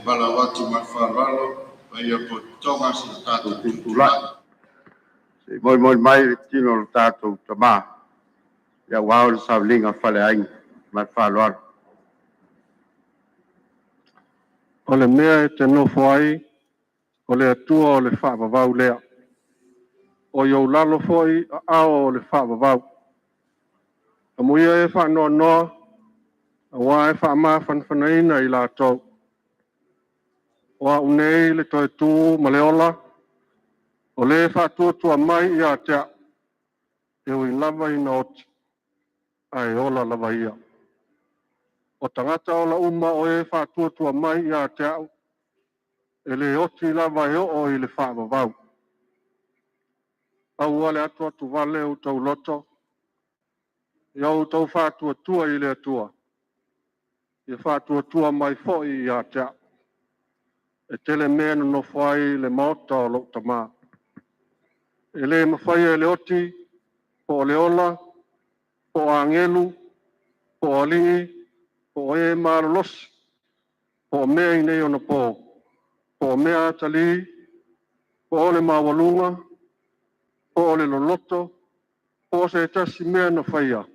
balawatu mafalalo ia potonga si tatu tutulai. Moi mai tino tato tama. Ya wao saulinga fale aing mafalalo. Ole mea te nofo ai, ole atua o le whaavavau lea. O iau lalo foi a ao o le whaavavau. A muia e whaanoa noa, a wā e whaamaa whanwhanaina i lātou. Wā unei le toi tū ma le ola, o le whaatuatua mai i a tea. E ui lava i na oti, ai ola lava ia. O tangata ola uma o e whaatuatua mai i a tea, e le oti lava e o i le whaavavau. Au ale atua tu vale u tau loto, iau tau whaatuatua i le atua. I whaatuatua mai foi i a tea. E tele mea no whai le maota o lo tamā. E le mawhai e le oti, po le ola, po angelu, po alii, po e marolosi, po mea i nei ona po mea tali, po le mawalunga, po le loloto, po se tasi mea na whaia.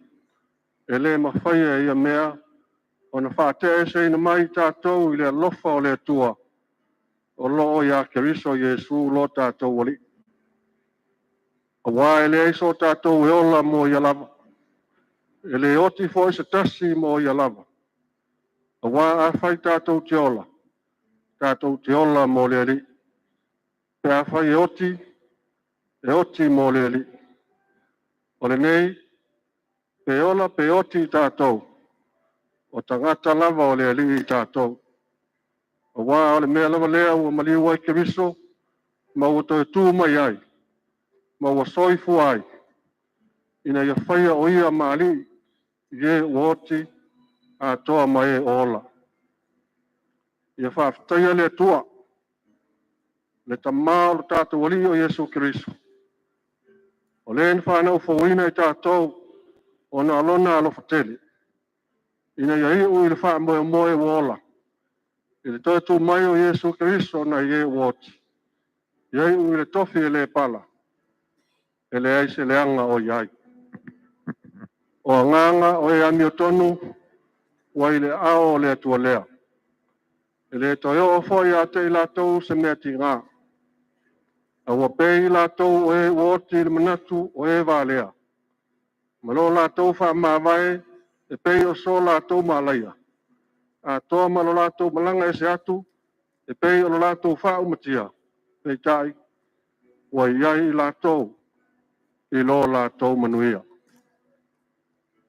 E le mawhaia ia mea, o na whaatea se ina mai tātou i le alofa o le atua, o loo ia keriso Jesu lo tātou wali. A wā e le eiso tātou e ola mo ia lava. E le oti fo se tasi mo ia lava. A wā a whai tātou te ola mo le ali. Pe a whai e oti mo le ali. O le nei, pe ola pe oti tātou. O tangata lava o le ali tātou. A wā o le mea lava lea ua maliu ai keriso, ma ua toi tū mai ai. Ma ua soifu ai. Ina ia whaia o ia maali, ie uoti, a toa mai ola. Ia whaaftaia le tua, le tamā o le tātou wali o Jesu Kiriso. O le en whanau fawina i tātou, o na alona alo fatele. Ina ia iu i le wha moe wola. I le toi tu mai o Jesu Kiriso na ie uoti. Ia iu i le tofi e le pala. E le aise le anga o iai. O nganga o e ami o tonu, wa i le ao o le atua lea. E le toi o foi a te i lātou se mea ti ngā. A ua pei i lātou o e uoti le manatu o e vālea. Malo lātou wha mawai, e pei o so lātou malaia. A toa malo lātou malanga e se atu, e pei o lātou wha umatia. Pei tai, wa iai i lātou, i lo lātou manuia.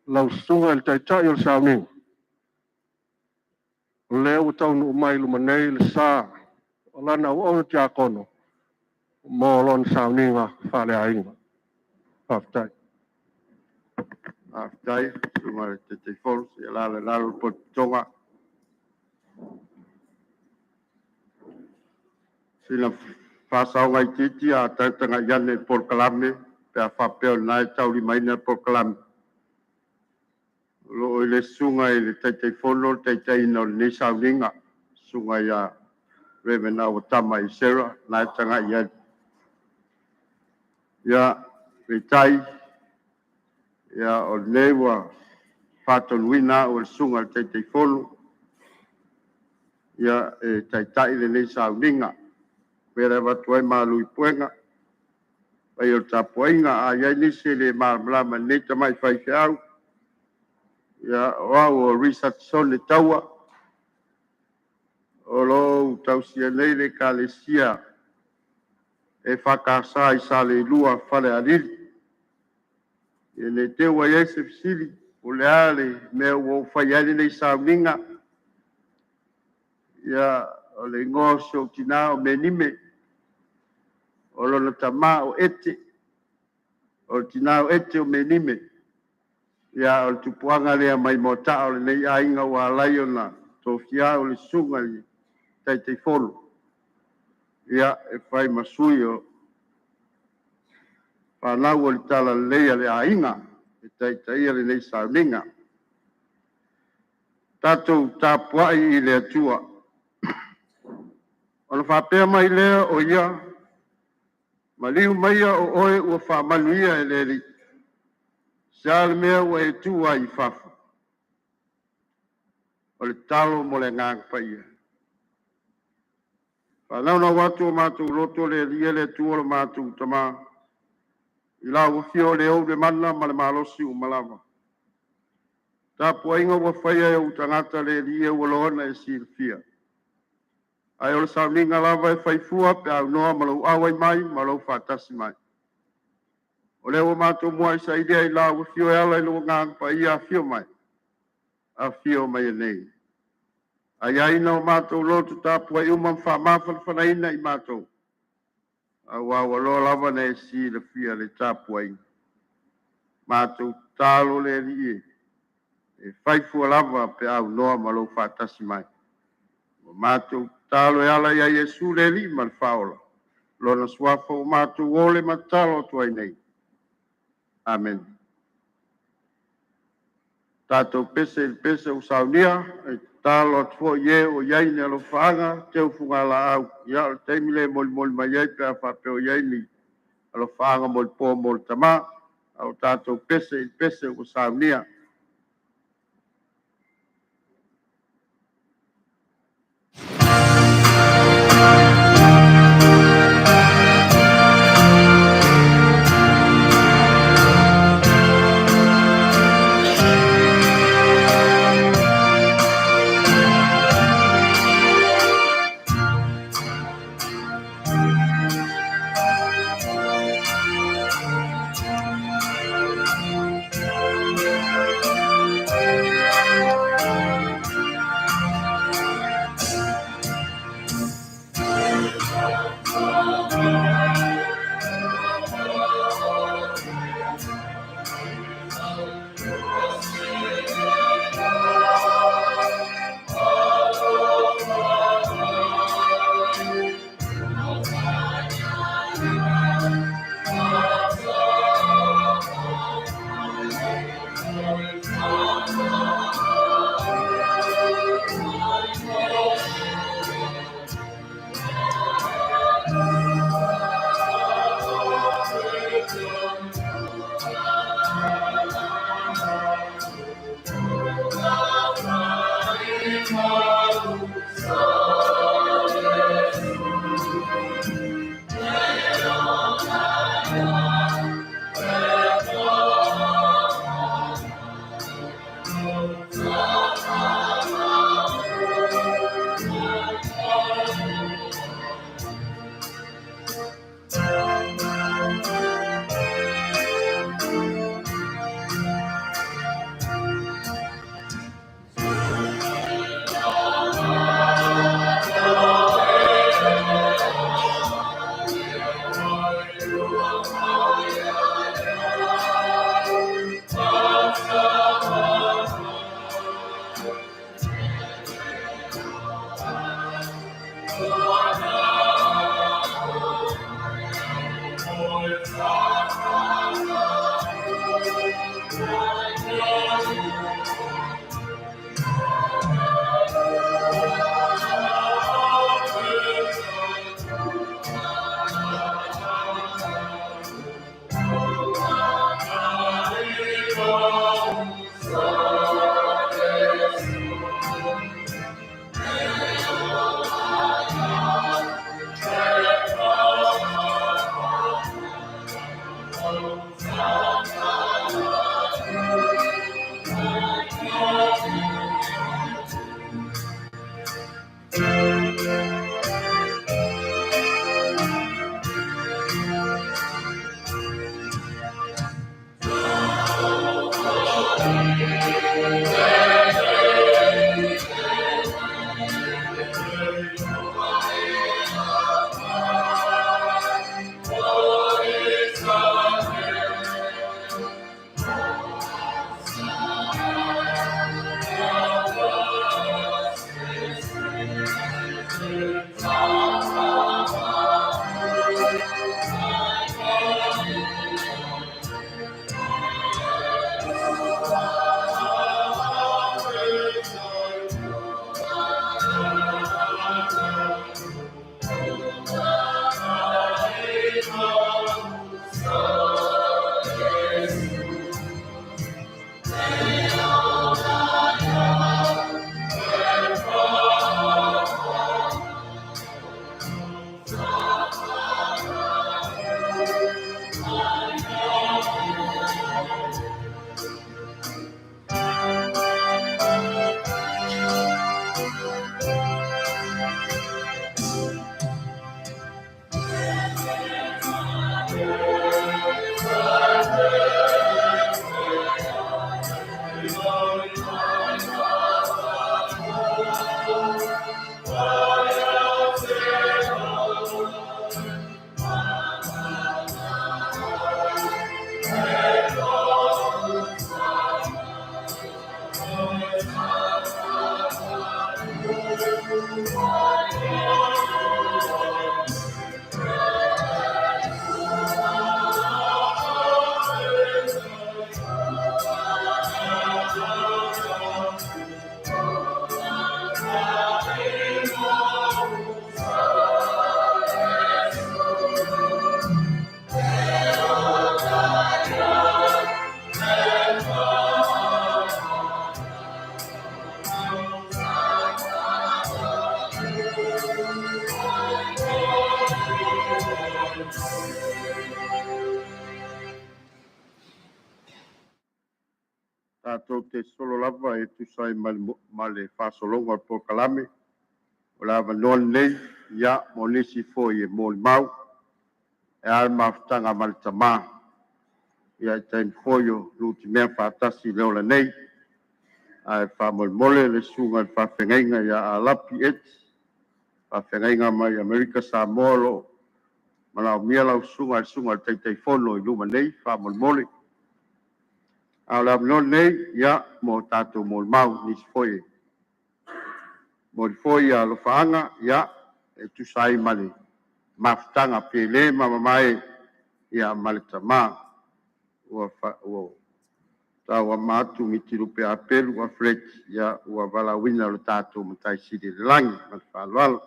Lau sunga il taitai o le sauning. Leo tau nu mai lumanei le sā, o lana u ono tia kono, mō lon sauninga whale ainga. Whaftai. Whaftai, sunga le te fols, i lale lalo po tonga. Sina whasau ngai titi a tautanga iane por kalame, pe a whapeo nai tauri maina por kalame. Lo le sunga i le taitei fono, taitei no le nisauninga, sunga ia revena o tama i sera, nai tanga iane. Ia, ritai, ia o lewa whaton wina o le sunga le taitei fono, ia e taitai le nisauninga, pera watuai malu i puenga, pai o tapuainga a iai nisi le marmalama neita mai whai whiau, ia o research son le taua, o lo tausia nei le kalesia, e whakasa i sa le lua whale ariri. E le teua iese fisiri, o le ale mea o whai ari nei sauninga, ia o le ngosio tina o menime, o lona tamā o ete, o tina o ete o menime, ia o le tupuanga lea mai mota o le nei ainga o alai o na tofia o le sunga li taitei folo. Ia e whai masui o whanau o le tala leia le ainga, e taitei le nei sauninga. Tātou tāpuai i le atua, O le whapea mai lea o ia, ma liu mai o oe ua whamanuia e le li. Sa le mea ua e tua i whafu. O le talo mo le ngāng paia. Whanau na watu o mātou roto le lia le tua le mātou tamā. I la ua fio le au le mana ma le malosi o malama. Ta puainga ua whaia e o tangata le lia ua loana e silfia. Ai o le sauninga lava e whaifua pe au noa malau awai mai, malau whatasi mai. O le ua mātou mua i sa idea i la ua fio e ala i lo ngang pa ia a fio mai. A fio mai e nei. Ai aina o mātou lotu ta puai umam wha mawhan whanaina i mātou. Au au alo lava ne si le fia le ta puai. Mātou talo le li e. E whaifua lava pe au noa malau whatasi mai. O mātou talo e ala ia Jesu le li man whaola. Lona swafa o mātou ole matalo tuai nei. Amen. Tātou pese o saunia, e talo atuo ie o iaine alo whaanga, te ufunga la au. Ia o teimi le moli mai iei pe a whapeo iaini alo whaanga moli po moli tama. Au tātou pese o saunia. tātou te solo lava e tu sai male whasolonga o po kalame. O lava non nei, ia mo nisi fo i e mo mau. E al maftanga male tamā. Ia e tain foio luti mea whaatasi leola nei. Ai whamole le sunga i whawhengainga ia a lapi et. Whawhengainga mai Amerika Samoa lo. Manao mia lau sunga tei fono i luma nei, whamole. Au la non nei, ia mo tātou mo mau nisi foie. Mo foi a lo faanga ya e tu sai mali maftanga pele mama mai ya malitama o Tauamaatu Mitilupe Apelu Afereti ya vala wina lo tatu matai sidi langi malfalwal.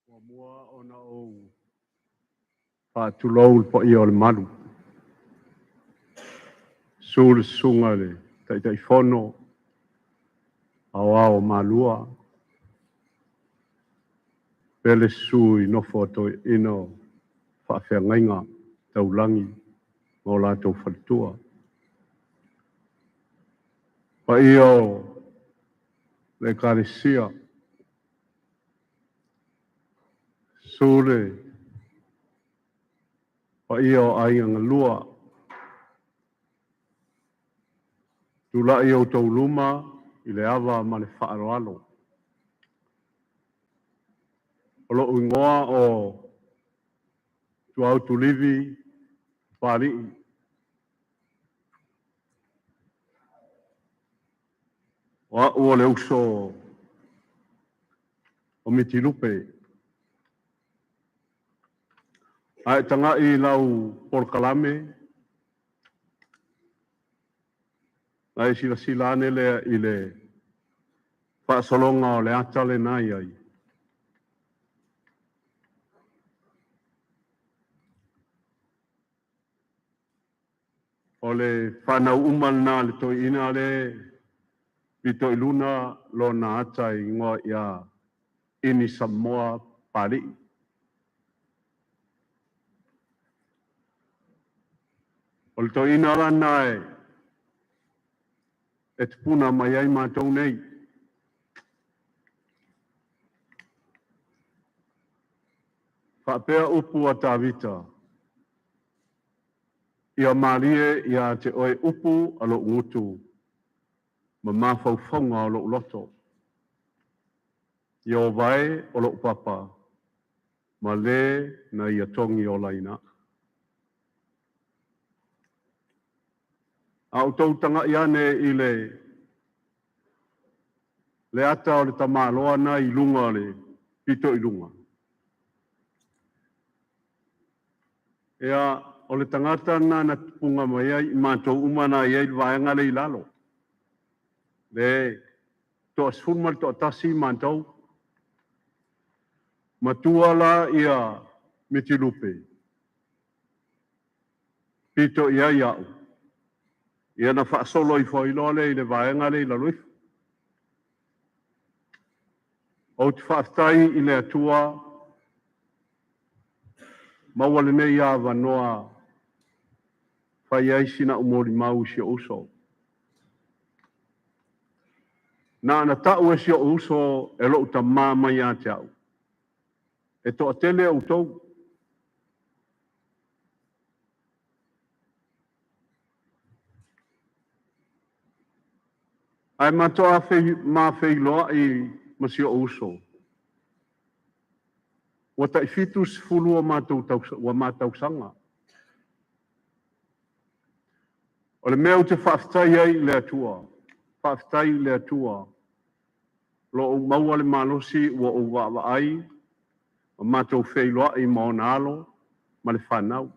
Wa mua ona o whātulou po i o le maru. Sūle sunga le, tai whono, ao malua. Pele sui no foto ino whawhengainga taulangi ngō lātou whatua. Pa i o le karesia. Sūle pa i o ainga lua. Tula i o tau luma i le awa ma le whaaroalo. O lo ingoa o tu au tu livi pari. Wa ua le uso o Mitilupe. Ai tanga i lau porkalame. Ai sila ane le i le whaasolonga o le atale nai ai. O le whanau uman nā le toi ina le pito i luna lo nā atai ngoa ia ini Samoa pari. O le toi ina rana e te puna mai ai mātou nei. Whapea upu a tāwita. Ia marie ia te oe upu a lo ngutu. Ma mawhauwhaunga o lo loto. Ia o vai o lo papa. Ma le na ia tongi o laina. Au tau tanga iane i le ata o le tamaloa na i lunga le pito i lunga. Ea o le tangata na na tupunga mai ai mātou umana i ai vaenga le ilalo. Le to asfurmal to atasi mātou. Matuala ia Mitilupe. Pito ia iau. Ia na whaasolo i whailole i le vaenga le ilaluif. O te whaaftai i le atua. Mawale ne ia wanoa. Whai aisina umori mau si o uso. Na ana tau e si o uso e lo uta mama ia te au. E to atele au tau. Ai matoa ma loa i masio uso. Wa tai fitus fulu wa matau sanga. O le mea te whaafitai ai le atua. Whaafitai le atua. Lo o maua le malosi wa o wa ai. O matou wheiloa i maonalo. Ma le whanau.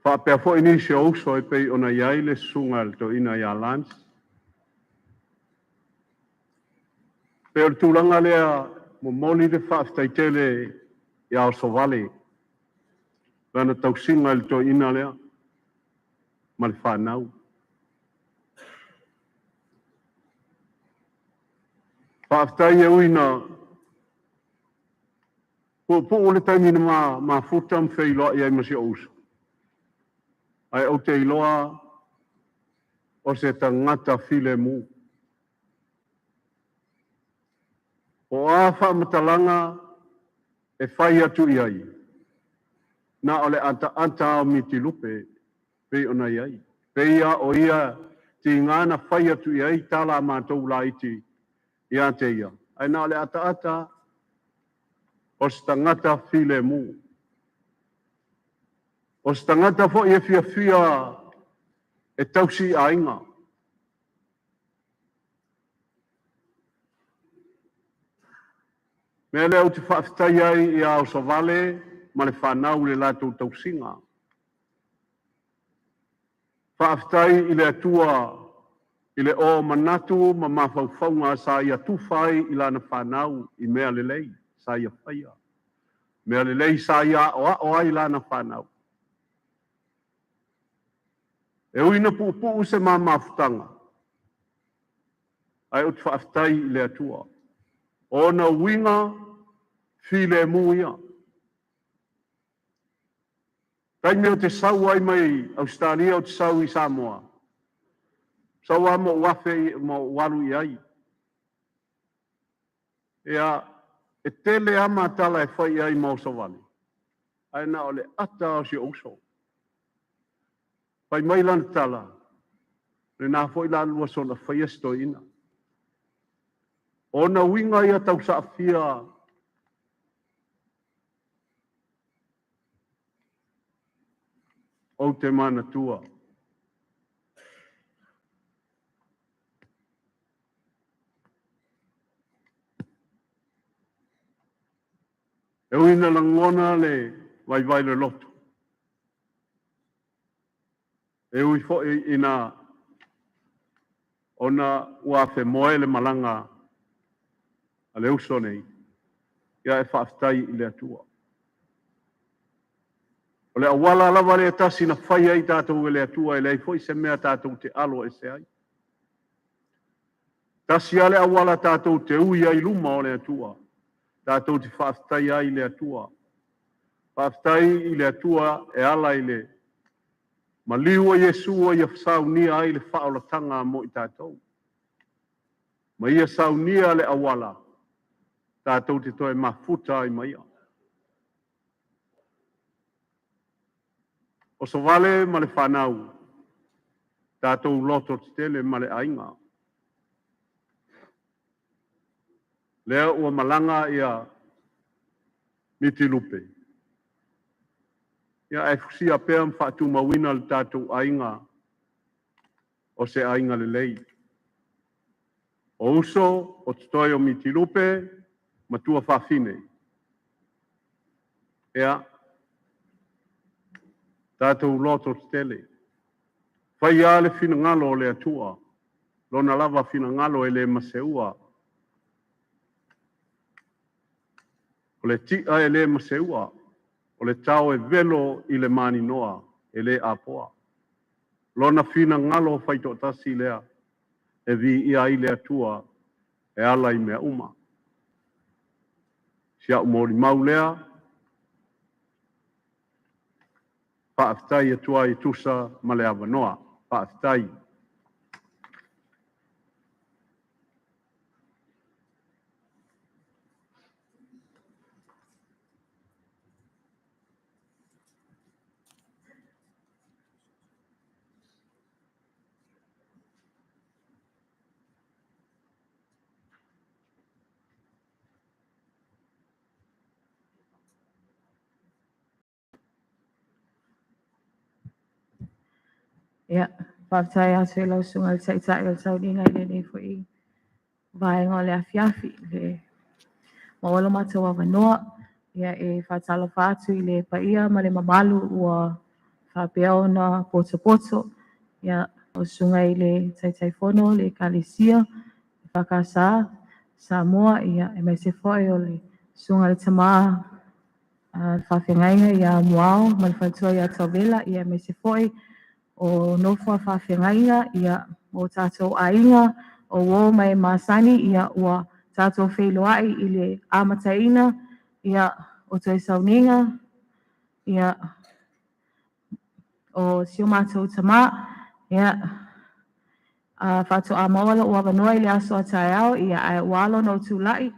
Whaapea fo ini se ouso e pei ona iai le sunga le to ina ia lans. Pe o tūlanga lea mo moli de whaafitai tele ia o sovale. Lana tausinga le to ina lea. Ma le whanau. Whaafitai e uina. Po o le taimina ma futam wheiloa iai masi ouso. Ai o te iloa o se tangata file mu. O a whaamatalanga e whai atu iai. Na ole anta o Mitilupe pei ona iai. Pei a o ia ti ngana whai atu iai tala mātou la iti ia te ia. Ai na ole ata o se tangata file mu. O se tangata fo ia fia e tausi a inga. Mea leo te whaafitai ai i ao savale, ma le whanau le lātou tausinga. Whaafitai i le atua, i le o manatu, ma mawhauwhaunga sa ia tūwhai i lana whanau i mea le lei, sa ia whaia. Mea le lei sa ia o ai lana whanau. E uina pupu se mawhutanga. Ai o te whaafitai i le atua. Ona winga file muia. Kai meo te sau ai mai Australia o te sau i Samoa. Sau a mo wafe mo waru i ai. Ea e tele ama tala e whai ai mo sawani. Ai na ole ata o si ouso. Pai mai lan tala. Le na foi la lua sona whai esto ina. Ona winga ia tau sa fia. O te mana tua. E uina langona le vai le loto. E ui fo ina ona ua fe moe le malanga a le uso nei. Ia e whaafitai i le atua. O le awala lava le atasi na whai ai tātou e le atua e le foi se mea tātou te alo e se ai. Tasi ale awala tātou te ui ai luma o le atua. Tātou te whaafitai ai le atua. Whaafitai i le atua e ala i le. Ma liua Yesua ia saunia ai le whaolatanga mo i tātou. Ma ia saunia le awala. Tātou te toe mafuta ai maia. O so vale ma le whanau. Tātou loto te tele ma le ainga. Lea ua malanga ia Mitilupe. Ia e fusia pea mwhatu mawina le tātou ainga. O se ainga le lei. O uso o tutoi o Mitilupe matua whawhine. Ea tātou loto te tele. Whai ale fina ngalo le atua. Lona lava fina ngalo e le maseua. O le tia e le maseua. O le tau e velo i le mani noa e le apoa. Lona fina ngalo whaito tasi lea. E vi ia i le atua e ala i mea uma. Sia umori mau lea. Whaafitai atua i tusa ma le awanoa. Whaafitai. Ia, whaatai atu e lau sunga le taitai o tau ni ngai nei fo i. Vai ngā le afiafi le mawalo mata wa wanoa. Ia e whaatalo whaatu i le paia ma le mamalu ua whapea ona poto poto. Ia o sunga i le taitai fono le kalesia. Whakasa Samoa ia e mai se foi o le sunga le tamaa. Whawhengainga ia muao ma le whaitua ia tawela ia mai se foi. O nofua whawhengainga ia o tātou ainga o wō mai masani ia ua tātou whailoai i le amataina ia o toi sauninga ia o sio mātou tama ia whātou a mawala ua wanua i le aso a tai au ia ai walo no tūlai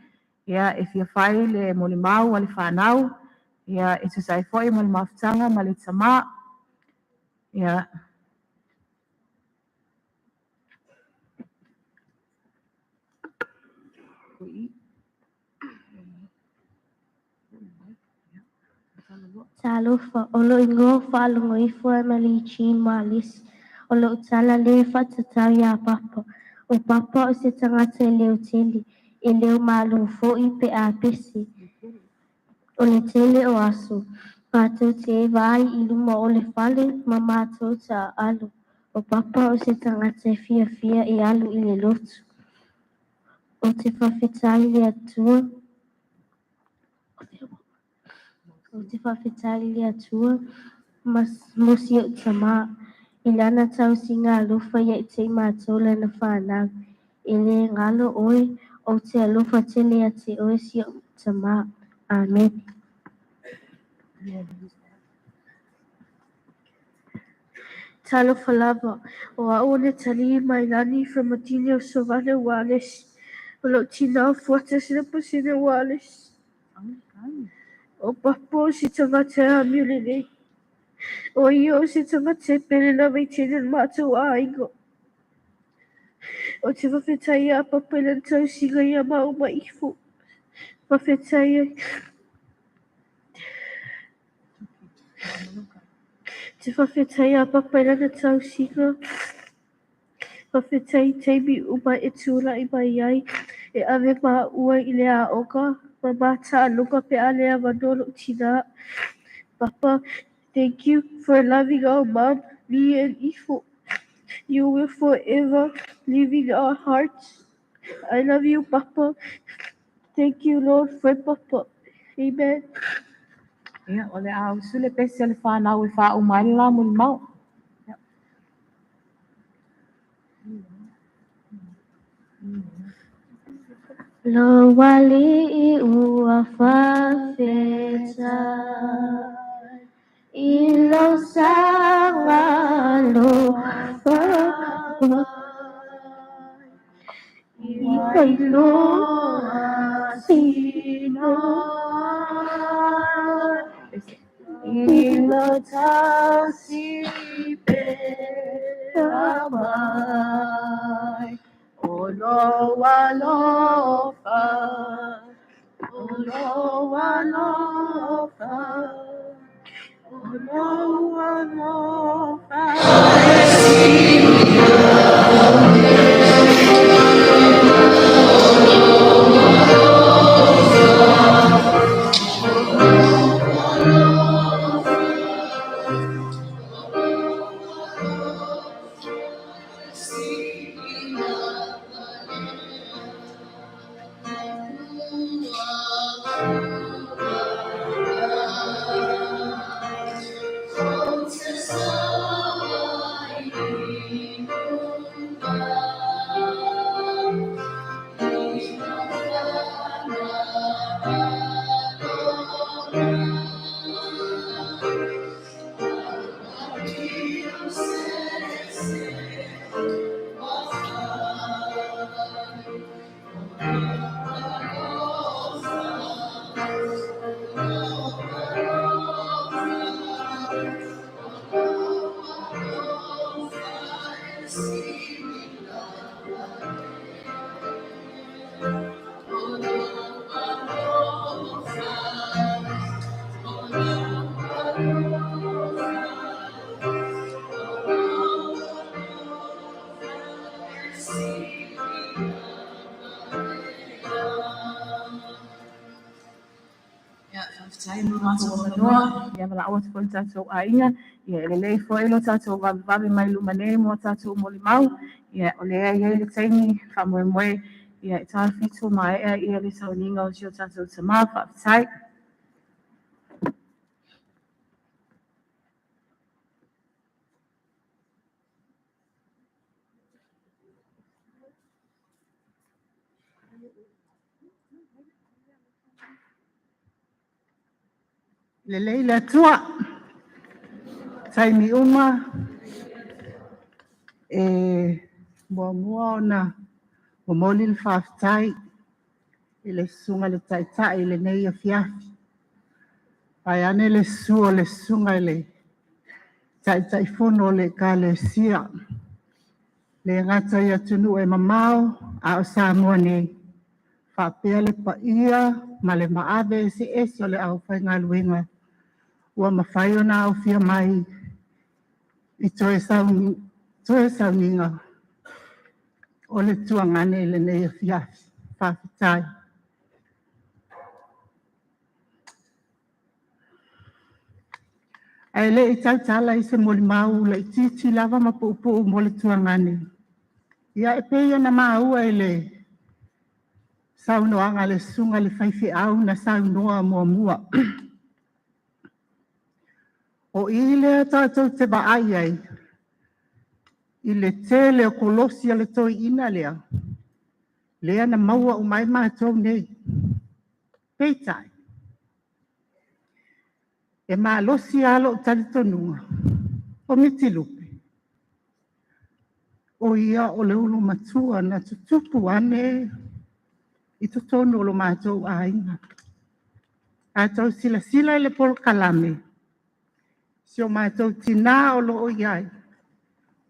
ia e fia whai le moli mau a le whanau ia e tu sai foi mo le mafutanga ma le tama ia Talofa o lo ingo whaalongo I fua mali chi malis. O lo tala le whatatau ia papa. O papa o se tangata e leo tele. E leo malo fo I pe a pesi. O le tele o aso. Pato te vai I luma o le fale ma mato ta alu. O papa o se tangata e fia fia e alu I le lotu. O te whawhetai le atua. O te whawhetari le atua, mosi o tama, I lana tau si ngā alofa ia I te mātola na whānau. I le ngalo oe, o te alofa tele a te oe si o tama. Amen. Talo falava, o a one tali mai lani from Matilio Savannah Ualesi. O lo tina fuata sina pasina Ualesi. O papo si tangata a miulene. O io si tangata pele na mai tene mātou a ingo. O te whawhetai a papela tau singa I a mau mai ifu. Whawhetai te whawhetai a papela na tau singa. Whawhetai teimi uma e tūla I mai ai. E ave mā ua I le a oka. Ma mata aluka pe a lea manolo tina. Papa, thank you for loving our mom, me and Ifu. You will forever live in our hearts. I love you, Papa. Thank you, Lord, for Papa. Amen. ia o le au sule pesi le whanau I wha umai la muli mau. Lo wali I ua whawheta. I lo sanga lo whawheta. I loa sino. I lo tasi pera mai. O loa lofa. O loa lofa. O loa lofa. sai no matou manoa, ia mala o te tatou ainga, ia lelei foi lo tatou vave mai luma nei mo tatou molimau, ia o lea ia le taimi whamoemoe, ia e tawhitu mai ia le sauninga o sio tatou tamā whaafetai. Lelei le atua, taimi uma, mua ona, o moli le whaafetai, i le sunga le taitai, le nei a fiafi. Pai ane le sua le sunga le taitai fono le ka le sia. Le ngata ia tunu e mamao, a o sa mua nei. Whapea le pa ia, ma le maave ese o le au whai ngā luenga. Ua mawhai o nā au fia mai, i toe sauninga. O le tuangane le nei a fiafi, whawhetai. Ai le i tautala i se moli mau, le i titi lava ma pupu mo le tuangane. Ia e peia na maua e le saunoanga le sunga le whaifi au na saunoa mua mua. O i le tātou te baai ai, i le tele o kolosi a le toi ina lea, lea na maua o mai mātou nei. Peitai. E mā losi alo o talitonunga, o Mitilupe. O ia o le ulu matua na tutupu ane, i tutonu o lo mātou ainga. A tau sila sila i le polo kalame, si o mātou tina o lo o iai,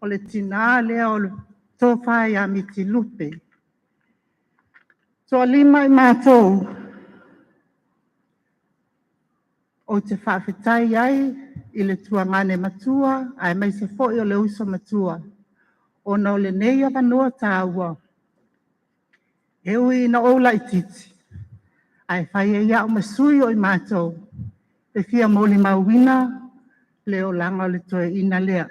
o le tina lea o le tōwhai a Mitilupe. So lima i mātou, o te whawhetai ai, i le tuangane matua, ai mai se fo i o le uso matua. O na o le nei avanua tāua. E ui na oula i titi. Ai whai e ia o masui o i mātou. E fia moli mauina, le o langa o le toe ina lea.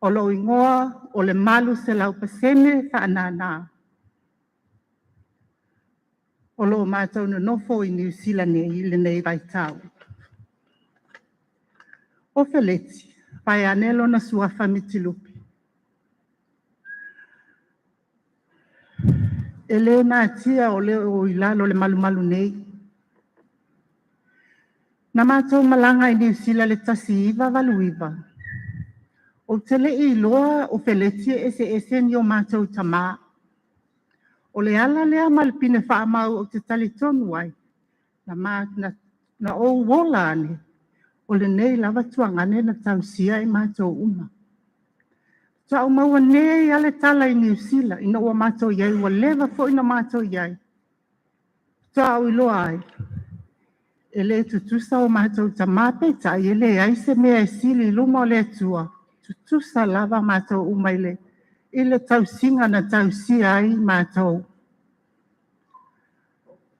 O lo ingoa, o le malu se lau pasene, whaanana. O lo mātou na nofo i New Zealand i le nei vai tau. O Afereti, pai anelo na suafa Mitilupe. E le mātia o le o ilalo le malu nei. Na mātou malanga i New Zealand le tasi iwa walu iwa. O tele i loa o Afereti ese ni o mātou tamā. O le ala lea malpine whaamau o te talitonu ai. Na o wola ane. O le nei lava tuangane na tausia i mātou uma. Tua o maua nei ale tala i New Zealand. Ina ua mātou iai, ua lewa fo ina mātou iai. Tua o iloa ai. E le tutusa o mātou tamape ta i le ai se mea e sili luma o le tua. Tutusa lava mātou uma i le. I le tausinga na tausia ai mātou.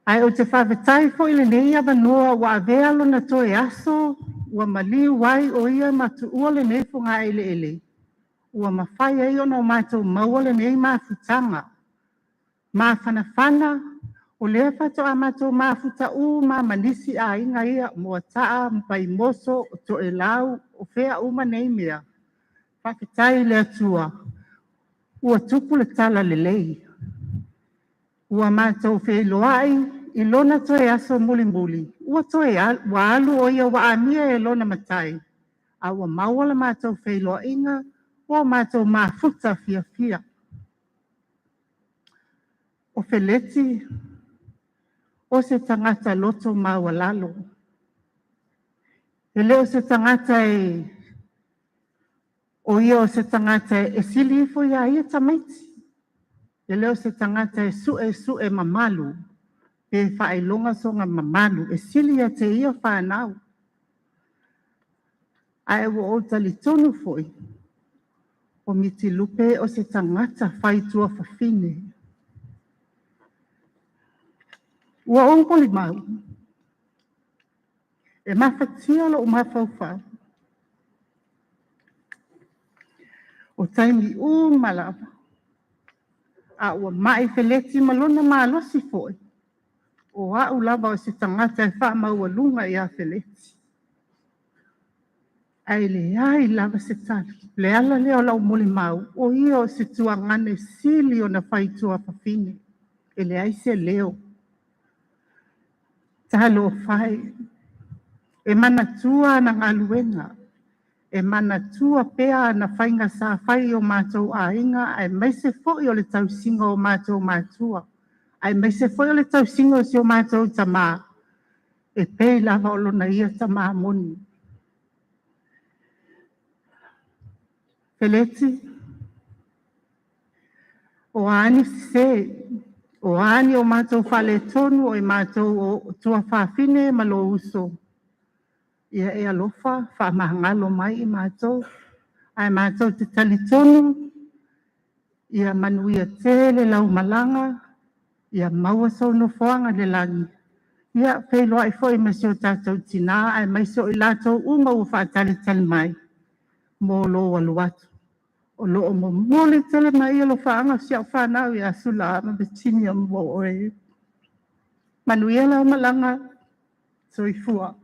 Ai o te whawhetai fo i le nei avanua wa avealo na toe aso, ua maliu wai o ia matu ua le nei fo ngā ele. Ua mawhai ai ona o mātou maua le nei mafutanga. Mawhanawhana, o lea whato a mātou mafuta u ma manisi a inga ia mua taa mpai moso o to e lau o whea uma nei mea. Whawhetai le atua, ua tupu le tala le lei. Ua mātou wheiloai, i lona toe aso muli. Ua toe wa alu o ia wa amia e lona matai. A ua mawala mātou wheiloa inga, ua mātou mafuta fia. O Afereti, o se tangata loto mawalalo. E leo se tangata o ia o se tangata e sili ifo ia ia tamaiti. E leo se tangata e su mamalu. E whaelonga songa mamalu. E sili ia te ia whanau. Ai wo o tali tonu foi. O Mitilupe o se tangata whaitua whawhine. Ua ongoli mau. E mawhatia lo o mawhauwha. O taimi malava. A ua mai Afereti malona malosi foi. O a lava o se tangata e wha maua lunga i Afereti. Ai le ai lava se tali. Le ala leo lau muli mau. O ia o se tuangane sili o na whaitua whawhine. E le ai se leo. Talo o whai. E mana tua na ngaluenga. E mana tua pea na whainga sa whai o mātou a inga. Ai meise foi o le tau singa o mātou mātua. Ai meise foi o le tau singa o si o mātou tamā. E pei lava o lona ia tamā moni. Afereti, o ani se, o ani o mātou whale tonu o i mātou o tua whawhine malo uso. Ia e alofa, whamahangalo mai i mātou. Ai mātou te tali tonu, ia manuia tele lau malanga, ia maua sau no whoanga le langi. Ia whailoa i fwoi masi o tātou tina, ai maiso i lātou uma u whaatali tali mai. Mō lo waluatu. O lo o mole tele mai lo whaanga si au whanau i asula ma betini o mo oe. Manuela malanga soifua.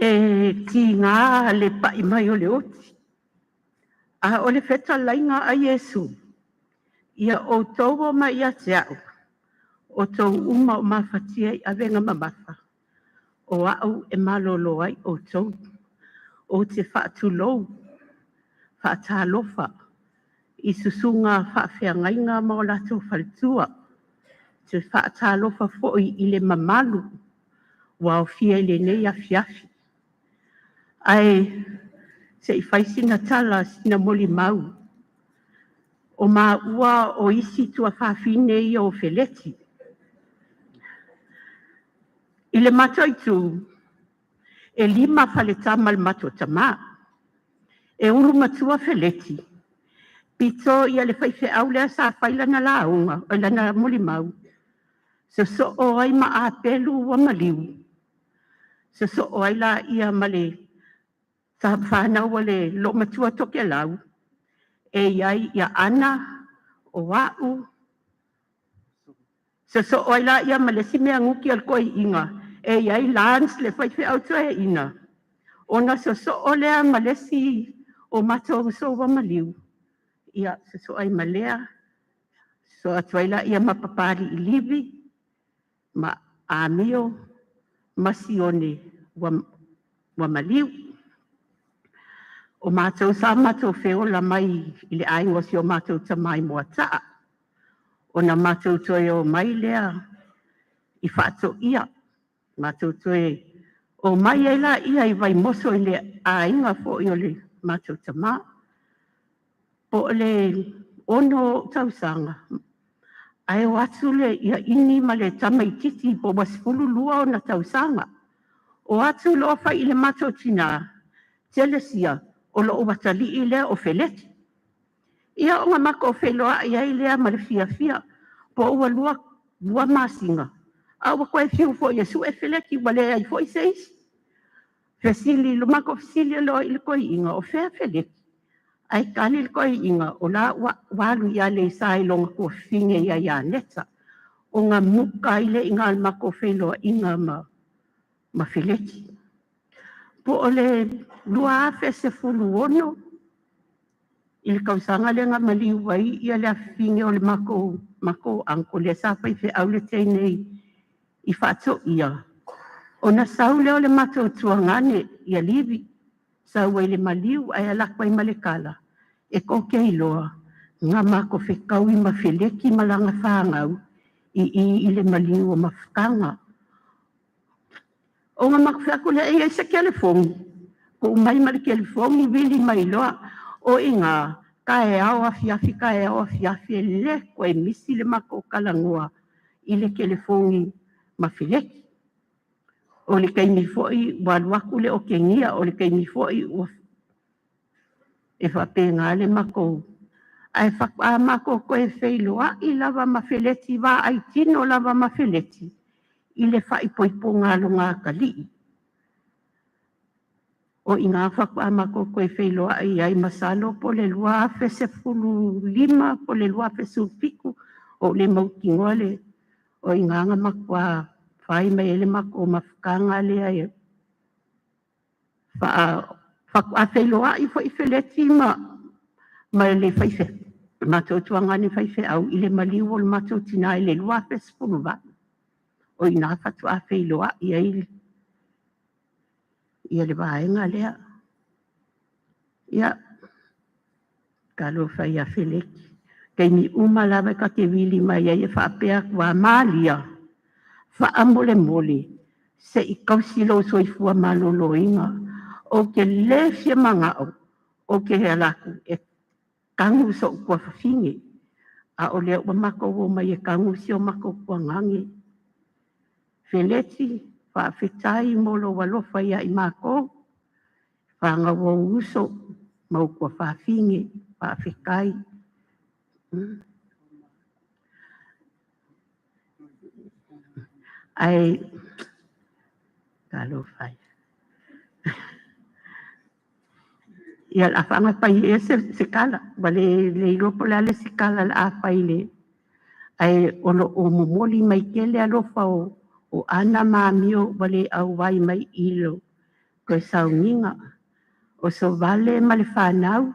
E ki ngā le pai mai o le oti. A o le wheta lainga a Yesu. Ia o tau o mai a te au. O tau uma o mawhatia i awenga mamafa. O au e malolo ai o tau. O te whaatu lou. Whaata lofa. I susunga whaafea ngainga ma o lato whalitua. Te whaata lofa foi i le mamalu. Wa o fia i le nei a fiafi. Ai, se i whaisina tala sina moli mau. O mā ua o isi tua whawhine i o Afereti. I le matoitu, e 5 whaletama le mato tamā. E uru matua Afereti. Pito ia le whaife au lea sa whailana launga, o lana moli mau. So o ai ma Apelu wa maliu. So o ai la ia male. Sa whanau wale lo matua toke lau. E iai ia ana o wau. So o ai la ia male si mea nguki al koi inga. E iai lans le whaife au tua e ina. Ona so o lea male si o matua so wa maliu. Ia so ai malea. So atuaila ia mapapari i livi. Ma amio masione wa maliu. O mātou sa mātou wheola mai i le aingo si o mātou tamai moa taa. O na mātou toe o mai lea i whaato ia. Mātou toe o mai e la ia i vai moso i le ainga fo i o le mātou tama. Po le ono tausanga. Ai o atu le ia ini ma le tamai titi po wasfulu lua o na tausanga. O atu loa fai i le mātou tina. Telesia. O lo o watali i lea o Afereti. Ia o ngā maka o wheloa i ai lea ma le fia fia. Po ua lua masinga. A ua koe fiu fo i asu Afereti wa le ai fo i seis. Fesili lo maka o fesili lo i le koe inga o fea Afereti. Ai kani le koe inga o la walu i ale i sai longa kua finge i a neta. O ngā muka i le inga al maka o wheloa inga ma Afereti. Po o le lua afe se fulu ono. I le kausanga le ngā maliu wai i le afinge o le mako anko le sapai fe au le teinei i whaato ia. O na sau leo le mato tuangane i a livi. Sau wai le maliu ai alakwai malekala. E koke i loa. Ngā mako whekau I mawheleki malanga whāngau I le maliu o mawhakanga. O ngā mako wheako le e sa California. Ko mai mara California wili mai loa o inga ka e au afiafi ka e au afiafi le koe misi le mako kalangoa I le California mawheleki. O le kaimi foi waluaku le o kengia o le kaimi foi e whapengā le mako. Ai whakua mako koe wheiloa I lava mawheleti wā ai tino lava mawheleti I le whaipoipo ngā lunga kalii. O I ngā whakua mako koe wheiloa I ai masalo po le lua whesefulu lima po le lua whesupiku o le maukingoa le o I ngā makua whai mai ele mako mawhakanga le ai. Whakua wheiloa I whaifheleti ma le whaife. Mato tuangane whaife au I le maliu o le mato tina I le lua whesefulu wā. O I ngā whatua wheiloa I ai Ia le vaenga lea. Ia. Kalo whai a wheleki. Kei ni uma lawa ka te wili mai ai e whaapea kua mālia. Whaamole mole. Se I kausilo soifua malolo inga. O ke lefia mangao. O ke helaku e kangu so kua whawhingi. A o lea ua mako o mai e kangu si o mako kua ngangi. Wheleti. Whaafetai molo walofa ia I mako. Whangawo uso. Mau kua whawhingi. Whaafekai. Ai. Kalo whai. Ia la whanga pai e se kala. Wale le iropo le ale se kala la a pai le. Ai ono o momoli mai kele alofa o ana mamio wale au wai mai ilo. Koe saunginga. O so vale ma le whanau.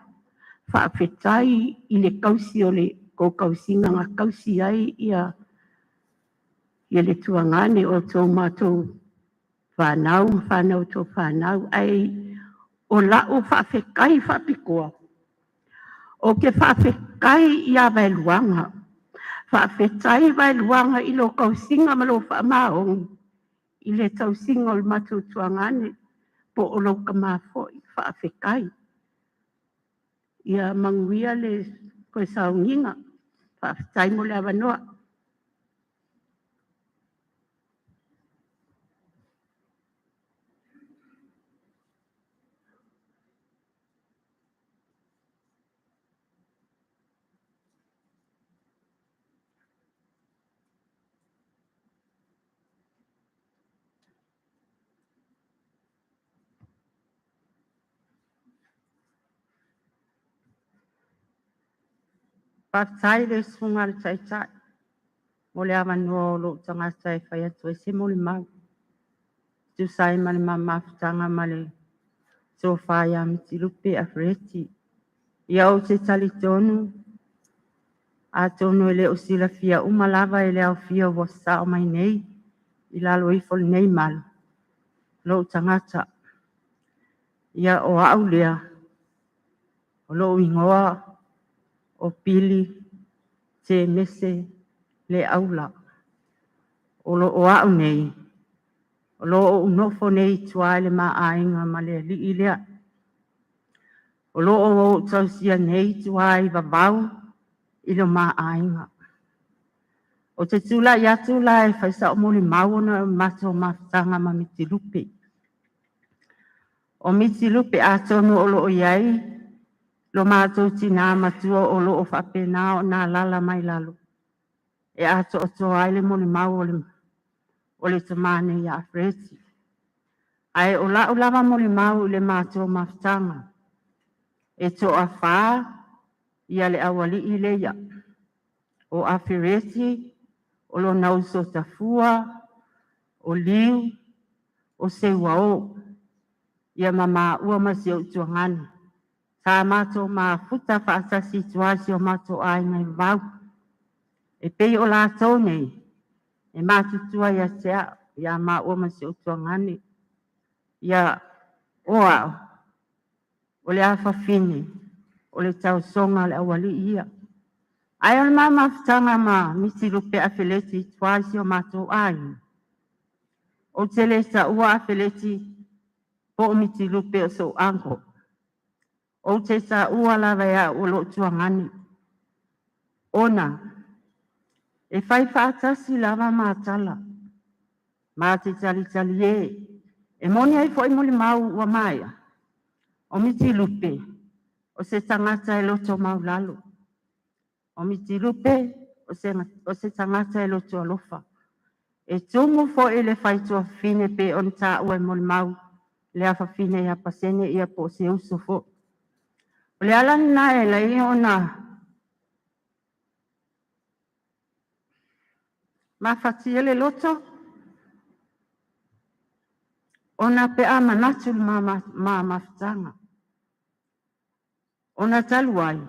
Whaafetai I le kausi o le ko kausinga ngā kausi ai ia le tuangane o tō mātou whanau tō whanau ai o lau whaafekai whaapikoa. O ke whaafekai ia wailuanga. Whaafetai wailuanga I lo kausinga ma lo whaamaong I le tausinga o le mātou tuangane po o lo kamafoi whaafekai. Ia manguia le koe saunginga. Whaafetai mo le awanoa. Whaafetai le sunga le taitai. Mo le awanoa o lo tangata e whai atu e se mo le mau. Tu sai ma le mamafutanga ma le sofa ia Mitilupe Afereti. Ia o te tali tonu. A tonu ele o sila fia umalava ele au fia wasa o mai nei. I lalo I fol nei malu. Lo tangata. Ia o au lea. O lo ingoa. O pili. Te mese. Le aula. O lo o au nei. O lo o unofo nei tua ele maa ainga ma le li ilea. O lo o tausia nei tua I vavau. I lo maa ainga. O te tula I atu la e whaisa o moli mauna mato mafutanga ma Mitilupe. O Mitilupe a tonu o lo o iai. Lo mato tina matua o lo o whapena o nā lala mai lalo. E ato o toa aile moli mau o le tamane I Afereti. Ai o la lava moli mau le mato mafutanga. E to a wha ia le awali I leia. O Afereti. O lo nau so tafua, o liu, o se wao, ia mama ua masi o tuangana. Tā mato ma futa whaata situasi o mato ai ngai vau. E pei o la tau nei, e mātutua ia sea, ia ma ua masi o tuangane. Ia oa, o le awhawhine, o le tau songa le awali ia. Ai ona mamafutanga ma Mitilupe Afereti twaisi o mātou ai. O tele sa ua Afereti po o Mitilupe o so anko. O te sa ua lava ia o lo tuangani. Ona, e whai whaatasi lava mātala. Mā te tali e. E moni ai fo i moli mau ua maia. O Mitilupe, o se tangata e loto maulalo. O Mitilupe, o se tangata e loto alofa. E tumu fo i le whaitua fine pe on ta ua moli mau. Le afa fine ia pasene ia po se uso fo. O le alani na e la i ona. Ma fati ele loto. Ona pe ama natu ma mafutanga. Ona taluai.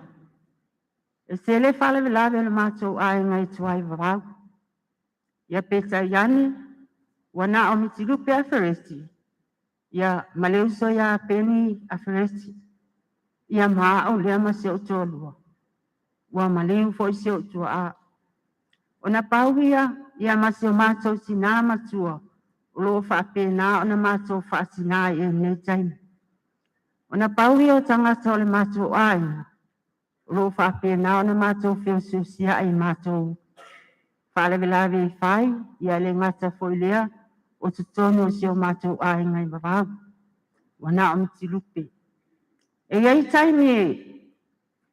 E se le fale velave le mātou ai ngai tuai varau. Ia peta yani, wana o Mitilupe Afereti. Ia maleuso ia peni Afereti. Ia maa o lea ma se o tolua. Wa maleu fo i se o tua a. Ona pauhia, ia ma se o mātou tina matua. O loo wha pena ona mātou wha tina i e nei taimi. Ona pauhia o tangata o le mātou ai. Lo fa pena ona matou feususia ai matou faalevelawe i fai ia le ngata foilea o tutono o sio matou ai ngai vavau wana o Mitilupe. E iai taimi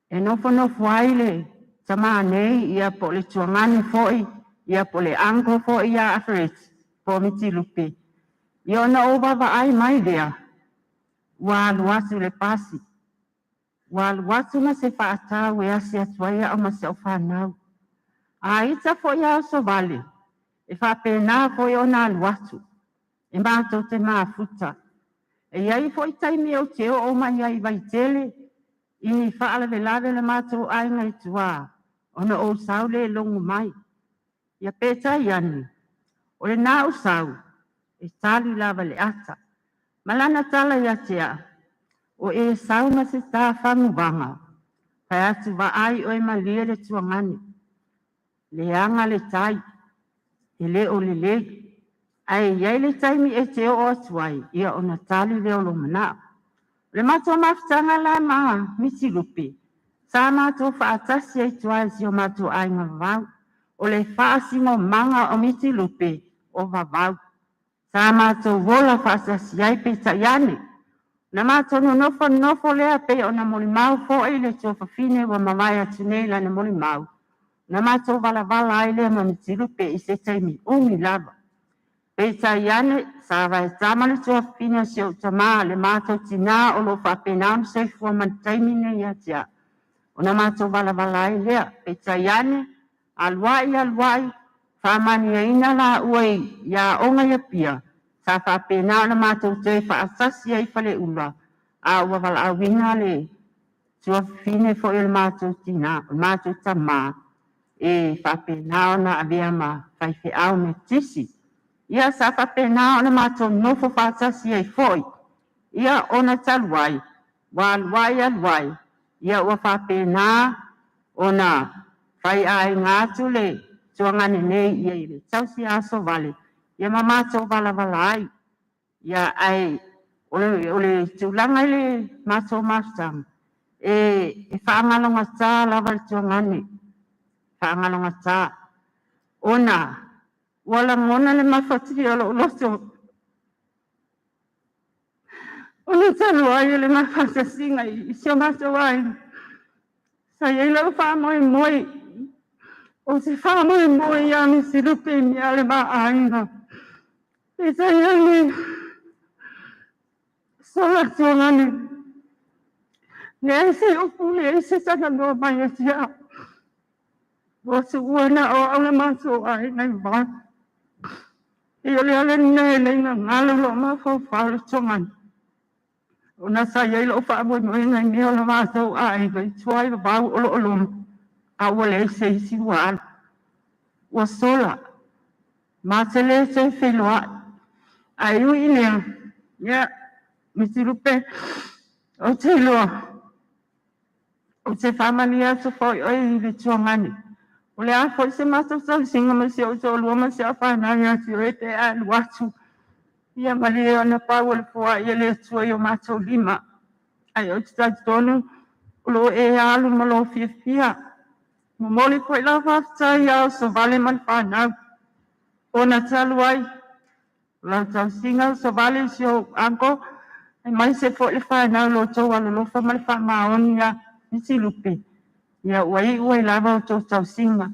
e nofo ai le tama nei ia po le tuangani foi ia po le ango foi ia Afereti po Mitilupe. Ia ona o vava ai mai lea wa luasu le pasi. Wal watu na se faata we ase atuaia o mase o whanau. A ita fo ia o so vale. E whapena fo i ona al watu. E mātou te maafuta. E iai fo i taimi o te o mai ai vai tele. Ini whaala velave le mātou ai ngai tua. Ona o saule longu mai. Ia peta iani. O le nā o sau. E tali lava le ata. Malana tala ia tea. O e sauna se tā whangubanga. Pai atu wa ai o e malia le tuangani. Le anga le tai. E le o le le. Ai iai le taimi e te o atuai. Ia o na tali le o lo mana. Le mato mafutanga la maa Mitilupe. Sa mato whaatasi e tuai si o mato ai ngavau. O le whaasingo manga o Mitilupe o vavau. Sa mato wola whaatasi ai pe taiane. Na mātono nofo lea pe o na moli mau fo e le tō whawhine wa mawai atu nei la na moli mau. Na mātou wala ai lea ma Mitilupe i se taimi umi lava. Pe taiane sa vai tamale tō whawhine si o tamā le mātou tina o lo whapenam se fua man taimi nei atia. O na mātou wala ai lea pe taiane aluai whamani e ina la uei ia onga ia pia. Sa whapena na mātou te whaasasi ai whale ula. A ua wala awina le. Tua whine fo il mātou tina, mātou tamā. E whapena ona avea ma whaife au me tisi. Ia sa whapena ona mātou nofo whaasasi ai foi. Ia ona taluai. Wa aluai. Ia ua whapena ona whai ai ngātu le. Tuangani nei ia ile. Tausi aso vale. Ia mātou wala ai. Ia ai, ole tūlanga le mātou mātang. E whaangalonga tā lava le tuangani. Whaangalonga tā. Ona, wala ngona le mawhatiri alo loto. Ona talo ai le mawhatasinga i sio mātou ai. Sa iei lau whaamoe. O se whaamoe ia Mitilupe mi ale maa ainga. E tai ane, sola tuangani. Ne ese upu, ne ese tata noa mai e tia. Wasu uana o ala maso ai nai wā. E ole ale nei leina ngalo lo ma fau whāle tuangani. O na sa iei lo whaamoe moe ngai mea ola maso ai ngai tuai wau olo olo. A wale ese isi wāle. Wa sola. Mātele se whenua. Ai ui nea, ia, Mitilupe, o te loa, O te whamalia so fo o i le tuangani. O le a fo se masa sa singa ma se o so lua ma se a whanai a si o e te a luatu. Ia mali o na pau le fua i le tua i o mato lima. Ai o te tatu tonu, o lo e alu ma lo fia fia. Mo moli koe la whaftai au so vale man whanau. O na talu ai, la tau singa so vale si o anko, ai mai se fo le whanau lo tau alo lo fa mal wha maoni a Mitilupe. Ia wai ua i lava o tau singa.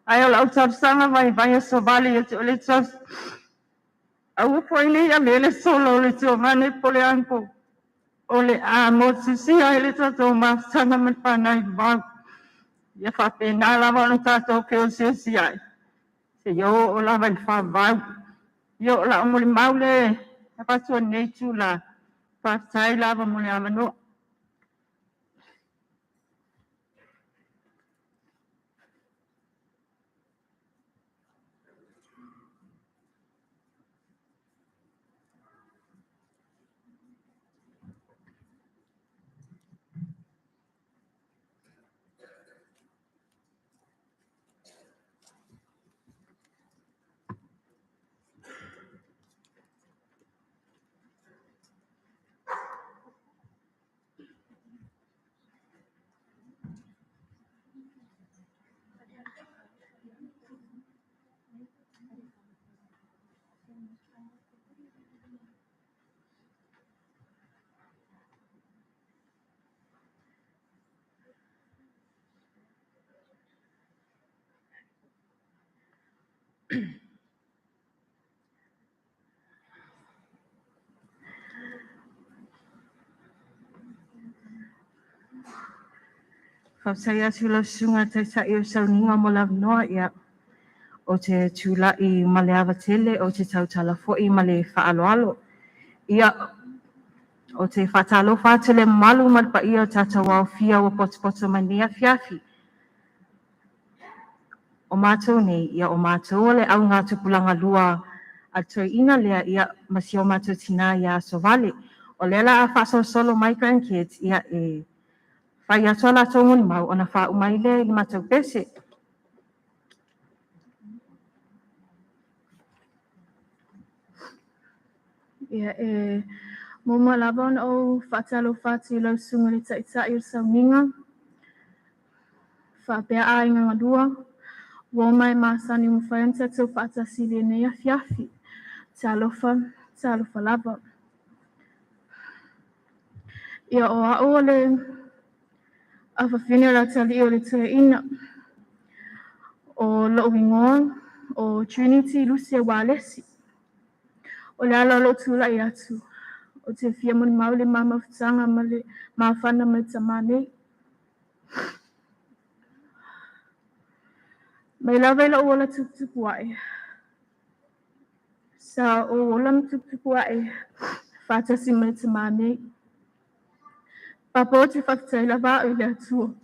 Ai o lau tau sanga vai a so vale i o le tau. Au po ini ia mele solo le tau mane po le anko. O le a mo susia i le tau ma sanga man whanau vau. Ia whapena lava o tātou ke o si ai. Se yo o lava i whavau. Yo o la o mole maule, e patua nei tu la whaftai lava mole amano. Whapsai atu lau sunga te sa i o sauninga mo la noa ia o te tula i male awa tele o te tautala fo i male whaaloalo. Ia o te whatalo whatele malu malpa ia o tata wau fia o potopoto mania fiafi. O mātou nei, ia o mātou ole au ngā tupulanga lua a toi ina lea ia masi o mātou tina ia so vale. O lela a whaso solo my grandkids ia e whai atua la tō nguni mau o na wha umai le i mātou pese. Ia e moma lava ona o whatalo whati lau sunga le taitai o sauninga. Whapea a inga ngadua. Wo mai masani mo whaianta tau whata sili nei a fiafi. Talofa lava. Ia o a o le a whawhine la tali o le tue ina. O lo ingoa o Trinity Lucia Ualesi. O le ala lo tula i atu. O te fia moni maule mama futanga male mawhana me tamane. Mai lawe la ola tukutuku ai. Sa o ola tukutuku ai. Fata si me tamane. Papa o te whaktai lawa o le atu.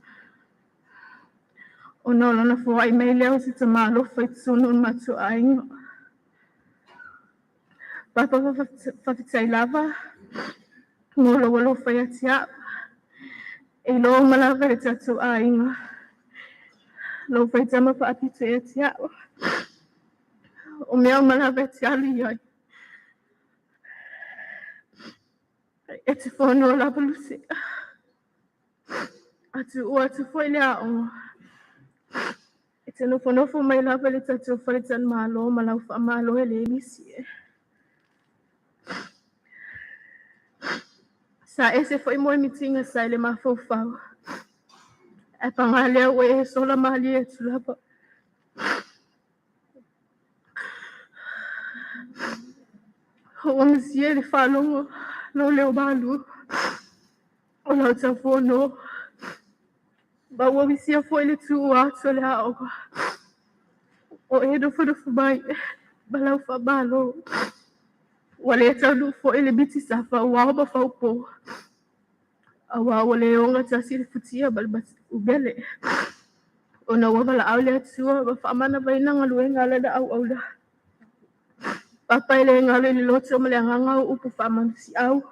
O no lona fua i mei leo si tamalo whai tsunu matu aingo. Papa whaktai lawa. Ngolo walo whai atia. E lo malawa e tatu aingo. Lo whai tama pa apitu e atia. O mea malawa e tiali ai. E te whono la palusi. Atu ua tu whai lea o. E te nofo mai lawa le tatu whai tan malo malau wha malo e le nisi e. Sa ese foi moi mitinga sai le mafofau. E pangalea o e sola mali e tulapa. O msie le whalongo no leo balu. O lau ta whono. Ba ua misia foi le tu ato le hao. O e do whanufu mai. Ba lau wha balo. Wale tau nu foi le biti safa wao ba whaupo. A wao le onga tasi le futia balbas ubele. O na wawala au le atua ba whamana vaina ngalue ngale da au da. Papa ele ngale ni loto male nganga upu whamana si au.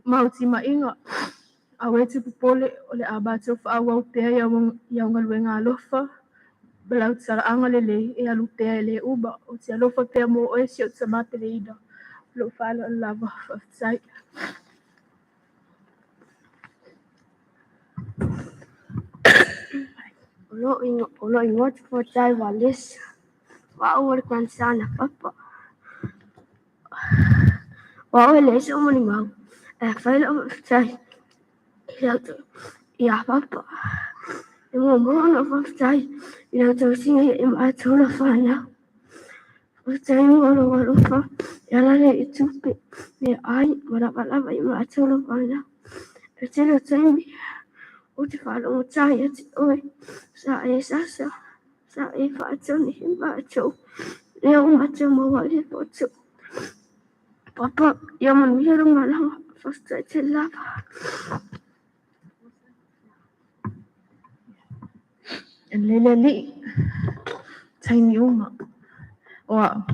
Mauti ma inga. Aweti pupole ole abato fa awa pea ya ngalwenga alofa bela tsara angale e alupea le uba o te alofa pea mo o esi o tsamate le ida lo falo lava sai Olo ingot po tai walis. Wao kwan sana papa. Wao le so mani mau. Failo tai. Ya papa. Mo no fa tai. Ina to singa e ma to la fana. O tai ngolo fa. Ya la le itupe. Me ai wala wala ma to la fana. E te lo tai o te whalo o tai ati oe. Sa e sasa. Sa e whaatoni he mātou. Leo mātou mawa e whaatu. Papa, ia manu hero ngā langa. Whasta e te lava. e lele li taimi uma wa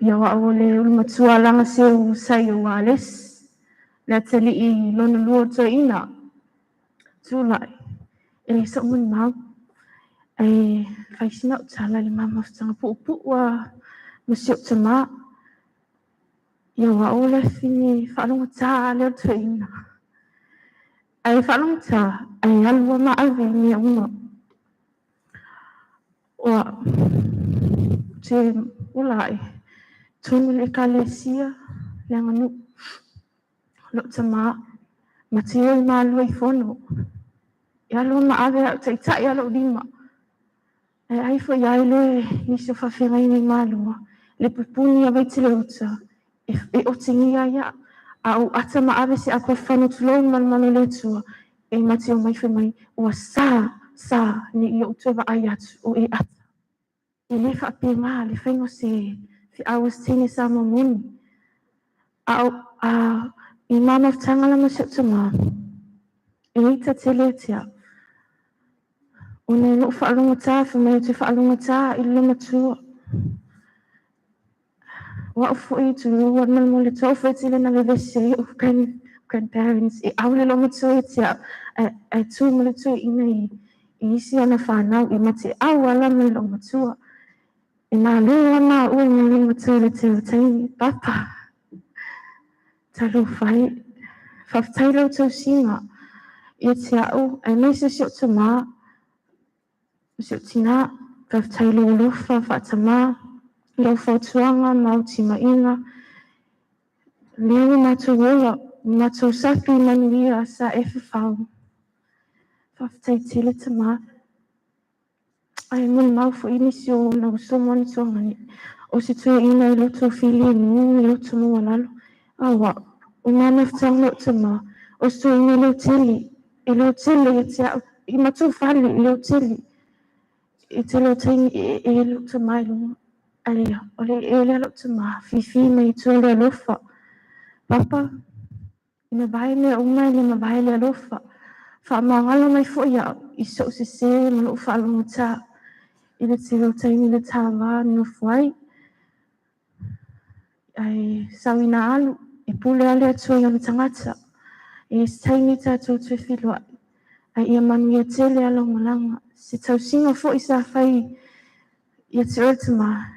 ia wa o le ulma tualanga se o sai o Ualesi le tali I lona lua to ina tulai e le sa mani mau e whaisina o tala le mama whatanga puupu wa masio tama ia wa o le fini whalonga tā leo to ina ai whalonga tā ai alua maawi mea uma wa te ulai tonu le kalesia le nganu lo tama matio I malua I fono ia lo maawe au taita ia lo lima ai fo ia lo niso whawhenga I malua le pupuni a waiti le uta e o tingia ia au ata maawe se ako whanu tulo manu le tua e matio mai whemai ua sa ni I uta wa ai atu o e ata e le whapinga le whengo se fi awas tini sa mamuni au I mama tanga la masio tama e ita tele tia Una no whaalunga tā, whamai te whaalunga tā I luma tua. Wa ufu I tu rua malmo le tau whaitile na vevese o grandparents I aule loma tua tia ai tu mele tua ina I isi ana whanau I mate au ala mele loma tua. I nā lua nā ua mele loma tua le te taini papa. Talo whai. Whaftai lau tau singa. Ia te au, ai meise sio ta maa. Sio tina, whaftai lau lofa, whatama, lau whautuanga, mauti mainga. Leo mātou ola, mātou sapi manuia sa e whawhau. Whaftai tele ta maa. Ai muni mau fo inisi o nau somoni tongani. O si tue ina I loto whili e nungu, I loto mua lalo. Awa, o nana whtang lo ta maa. O si tue ina leo teli. E leo teli e te au. I mātou whali, I leo teli. I te leo taini e lo ta mai lunga. Alia, o le e le lo ta maa. Fifi mai tue le alofa. Papa, ina vai le umai le ma vai le alofa. Whaamangala mai fo ia. I so se se, manu whaalunga tā. I le te leo taini le tā wā no fuai. Ai sawina alu. E pule ale atua I ana tangata. E taini tā tau tue whilua. Ai ia manu ia tele alo malanga. Se tau singa fo I sa whai. Ia te oitama.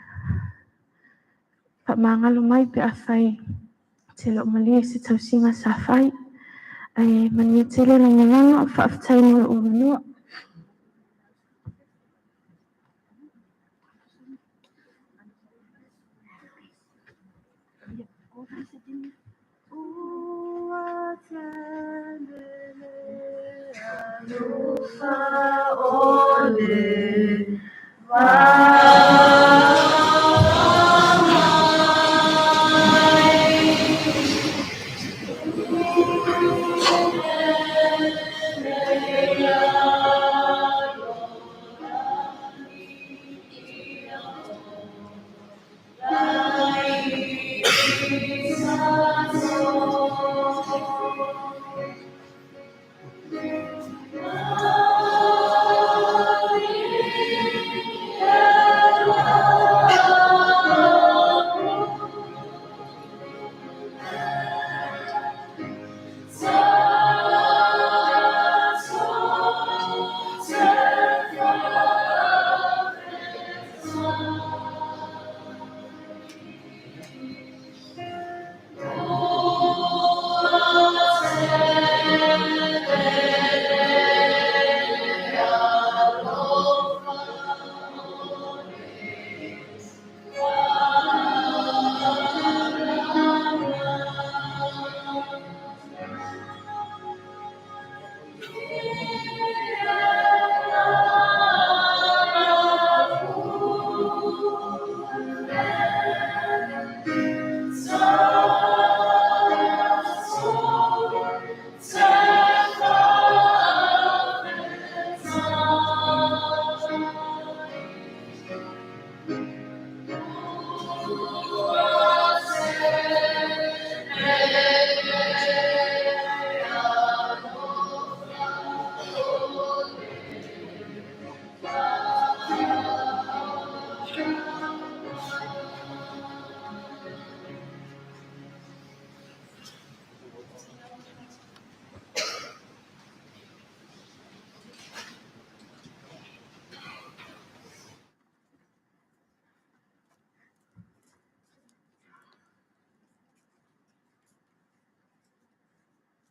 Whaamangalo mai pe a whai. Te lo malia se tau singa sa whai. Ai manu ia tele na malanga. Whaaftai no o manua.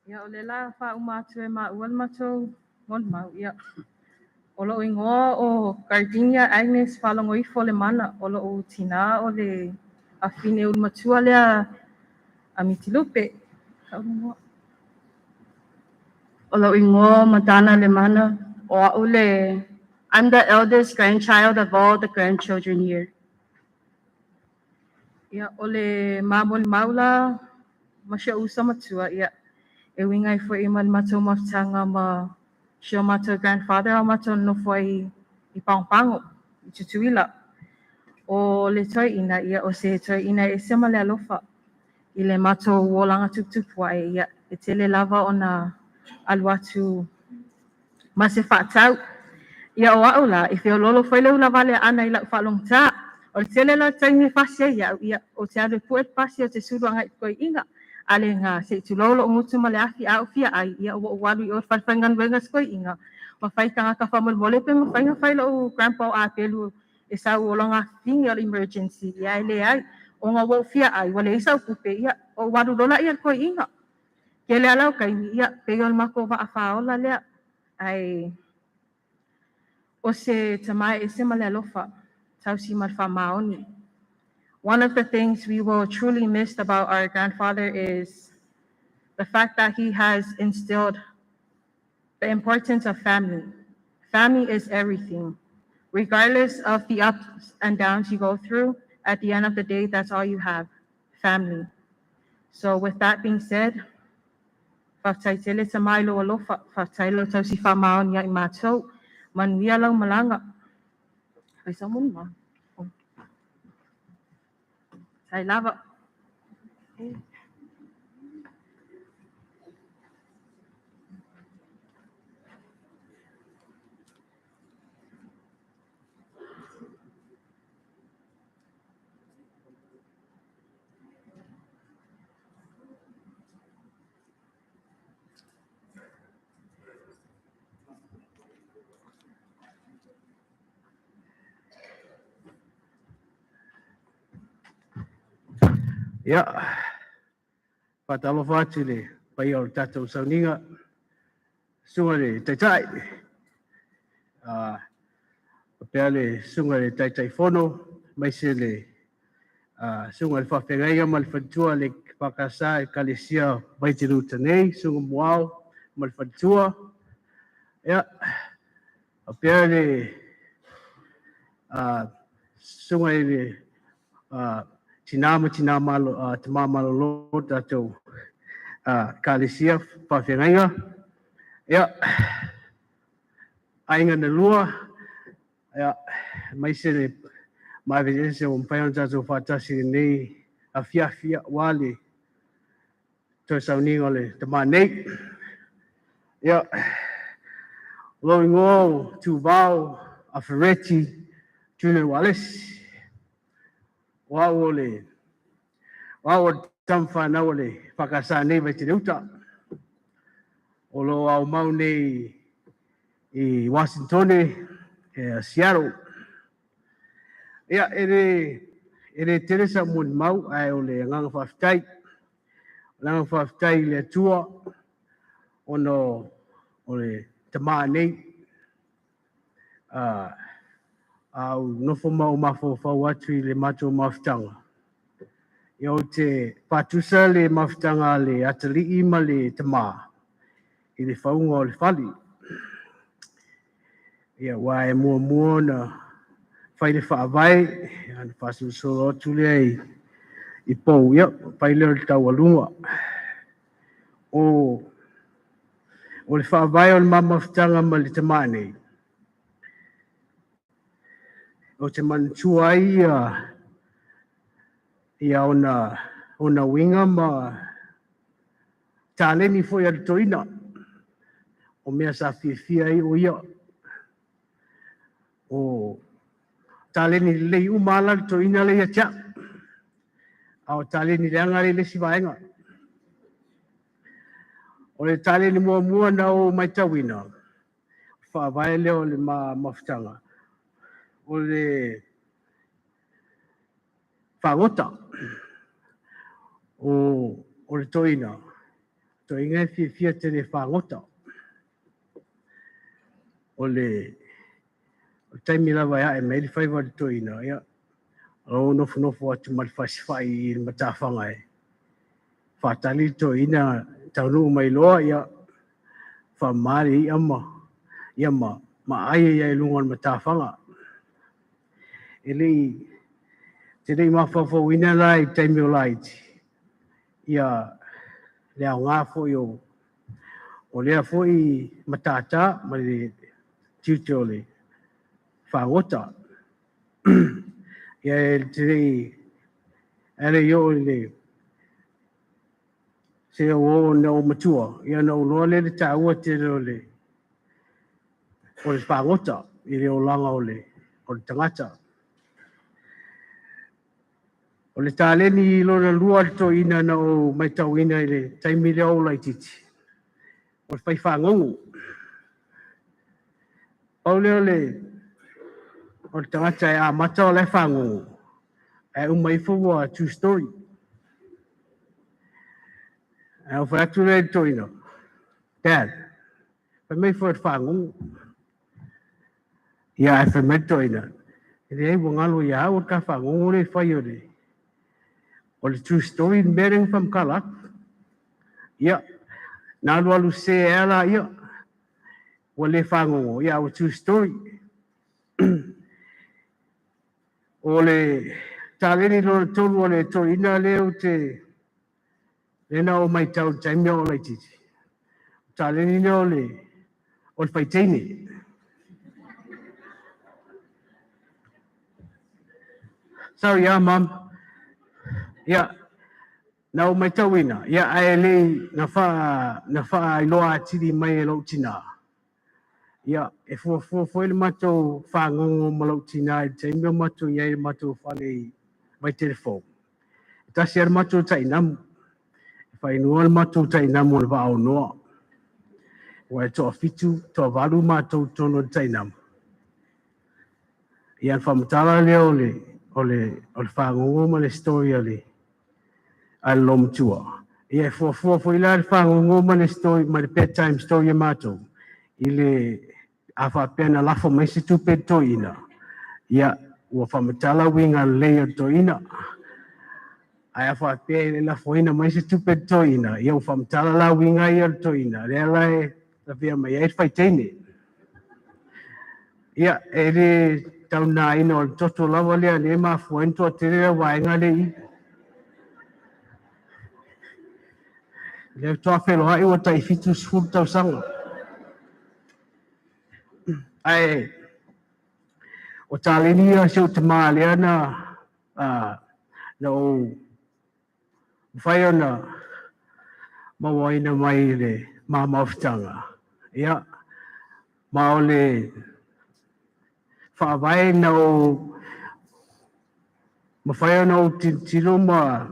Ia o le la whaumatu e maua le matou mon mau ia. O lo ingoa o Gardenia Agnes whalongo ifo le mana o lo o tina o le a fine ul matua lea a Mitilupe. O lo ingoa matana le mana o a ule. I'm the eldest grandchild of all the grandchildren here. Ia o le mamol maula ma siya usa matua ia. E wingai fo i mal matou maftanga ma siya matou grandfather a matou no fo i pangpango i tutuila. O le toi ina ia o se toi ina e sema le alofa i le matou wolanga tuktupua e ia e tele lava o na aluatu ma se whaatau. Ia o au la i whio lolo whaile ula vale ana i lau whalong tā. O le tele la taingi whasia ia o te ade puet pasi o te suruanga i koe inga. Ale ngā se tu lolo o ngutu ma le afi au fia ai ia o walu i o whalwhangan wenga skoe inga. Ma whaitanga ka whamol mole pe ma whainga whaila o Grandpa Apelu e sau o longa fingi o emergency ia ele ai. O ngā wau fia ai wale isa o kupe ia o walu lola ia koe inga. Ke le alau kai ia pe o mako wa a whaola lea ai o se tamae e se male alofa tau si marfa maoni. One of the things we will truly miss about our grandfather is the fact that he has instilled the importance of family. Family is everything. Regardless of the ups and downs you go through, at the end of the day, that's all you have, family. So with that being said, whakataitele ta mai lo alofa, whakatailo tau si whamaon ia I mātou, manuia lau malanga. Ai sa mun ma. Tai lava. Ia, patalo whāti le, pai o tātou sauninga, sunga le taitai. Pea le sunga le taitai whono, mai se le sunga le whawhengaia ma le whantua le whakasa e kalesia mai te ruta nei, sunga muao ma le whantua. Ia, pea le sunga le tina malo te mamalo lo tātou kalesia whawhengaia. Ia, ainga na lua, ia, mai se le mai vede se o mpai on tātou whātasi nei a fia wale toi sauninga le te manei. Ia, lo ingo tu vau Afereti Apelu Ualesi. Wao tamwhanau le whakasa nei vai te reuta. O lo au mau nei I Washington, Seattle. Ia, ere Teresa mun mau ai o le nganga whawhitai. Nganga whawhitai le tua ono o le tamaa nei. Au nofo mau mafo whau atu I le mato mawhitanga. Ia o te patusa le mawhitanga le atalii ma le tamaa. I le whaunga o le whali. Ia wae mua na whai le whaavai. Ia pasu solo atu le I pou. Ia, pai leo le tau alunga. O le whaavai o le mamawhitanga ma le tamaa nei. O te mantua ia ona winga ma tāleni foi al toina. O mea sa fia I o ia. O tāleni lei umala al toina le ia tia. O tāleni leanga le si vaenga. O le tāleni mua na o maitawina. Whaavai leo le mawhitanga. O le whangota o le toina. to inga fia te le whangota. O le taimi lawa ia e meili whaiwa le to ina ia. O nofu atu malwhaswhai I le matawhanga e. Whatali to ina taunu mai loa ia. Whamari ia ma aia ia lunga le matawhanga. Ele te rei mawhawhau ina lai taimi o laiti. Ia lea ngāfo i o lea fo I matata ma le tiutio le whangota. Ia te rei ele yo le se o na matua. Ia na uloa le tāua te reo le o le whangota I le o langa o le tangata. O le tāleni lona lua to ina na o mai tau ina I le taimi lea o lai titi. O le whai whangongu. O leo le o le tangata e a mata o le whangongu. E umai fua true story. E o whai atu le to ina. Dad, whai mai fua whangongu. Ia e whai mai to ina. E rei wangalo ia o ka whangongu le whai o le. O le true story mering from Kalak. Ia. Nā lualu se ela ia. O le whangongu. Ia o true story. O le tāleni lona tolu o le to ina leo te lena o mai tau taimia o lai titi. Tāleni leo le o le whaiteine. Sorry, Mom. Ia, na o mai tau ina. Ia, ae lei na wha iloa atiri mai e lau tina. Ia, e fua ele matou whangongo ma lau tina e taimia matou ia e matou whale mai telefon. E tasi ar matou tainamu. E whainua le matou tainamu le wao noa. Wa e toa fitu, toa walu matou tono tainamu. Ia whamatala leo o le whangongo ma le story ale. Al lom tua. Ia fua ila le whangongo ma le story, ma le bedtime story matou. Ile afa pena lafo mai se tupe to ina. Ia ua whamatala winga lea to ina. Ai afa pena lafo ina mai se tupe to ina. Ia ua whamatala la winga ia to ina. Lea lai la via mai e whaiteine. Ia e le tau nā ina o le toto lawa lea le ma fuento te rea waenga le I. Le toa whelo hai ua tai fitu sfuru tau sanga. Ai, o tāleni ia se o te maa lea na o whai ona mawaina mai le maa mawhitanga. Ia, ma o le whaawai na o mawhai ona o tino ma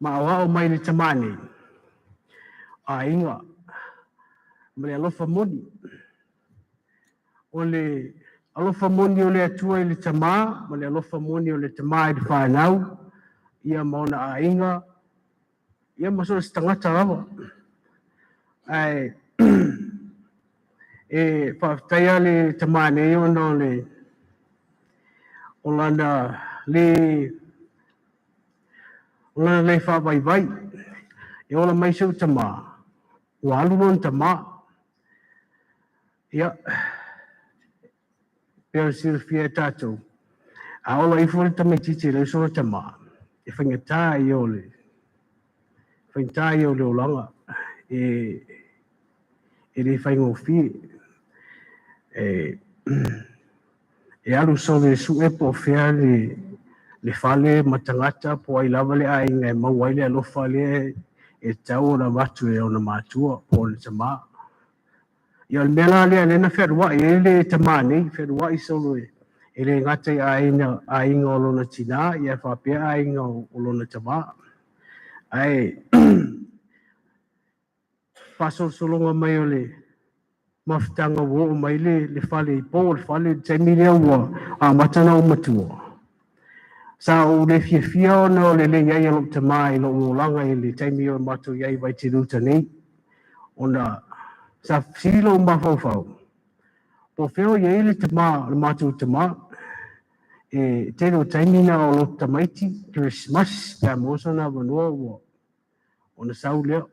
awa o mai le tamani. A inga. Ma le alofa moni. O le alofa moni o le atua I le tama. Ma le alofa moni o le tama I le whanau. Ia maona a inga. Ia maso se tangata rawa. Ai, e whawhtaia le tamane o no le o lana le whawaiwai. E ola mai seu tama. Ua aluron tama. Ia. Pea sirfia tātou. A ola I fore tamititi le sora tama. E whangatā I ole. Whangatā I ole o langa. E le whaingofi. E alu so le su e po fea le whale matangata po ai lava le ai ngai mawai le alofa le e tau o na watu e o na mātua po le tama. Ia le mela le alena wherua e le tama nei, wherua I solo e le ngate a inga o lona tina, ia whapea a inga o lona tama. Ai, pasol solonga mai o le mawhitanga wo o mai le whale I po, le whale taimi lea ua a matana o matua. Sa o le fia ona o le iai alo te mai lo o langa i le taimi o matu iai vai te ruta nei. Ona sa silo mafau. Po feo iai le te maa, le matu te maa. E te no taimi na o lo tamaiti, Christmas, ka mosa na vanua o ona sau leo.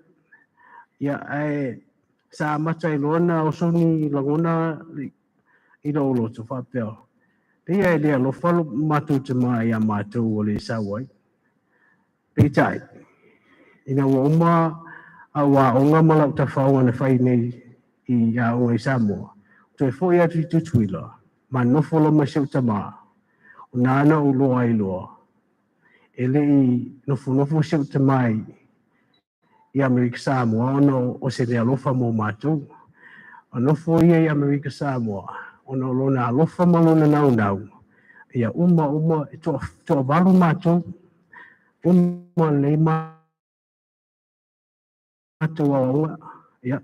Ia sa mata i loana o soni lagona i lo lo te whapeo. Pea e lea lo falo matu te maa ia matu o le sau ai. Peitai, ina ua oma a wa onga malau ta whaunga na whai nei i a o i Samoa. Toi fwoi atu i tutuila, ma nofolo ma siu ta maa, o nana o loa i loa. E le i nofo siu ta mai i Amerika Samoa, ono o se lea lofa mo matu. O nofo ia i Amerika Samoa, ono lona lofa malona nau. Ia uma e toa valu matu, le matu a onga, ia.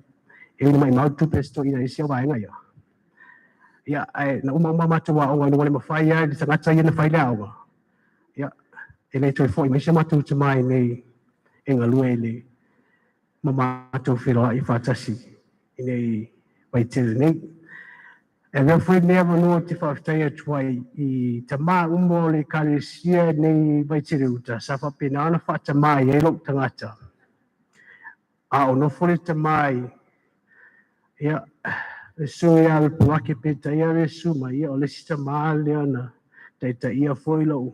E mai mautu pesto ina isi o vaenga ia. Ia, na uma matu a onga, wale mawhai ai, di tangata ia na whai lea onga. Ia, e le toi fwoi, meisa matu te mai nei, e ngalua e le, ma matu whiroa i whatasi, i nei, vai tere nei. E lea fwoi lea manua te whawhitai atuai, i ta maa umo le karesia nei vai tere uta, sa whapena ana whata mai e lok tangata. A o no fwoi te mai, ia, le so ia le puake peta ia le suma ia o le sita maa le ana ta ia foi lo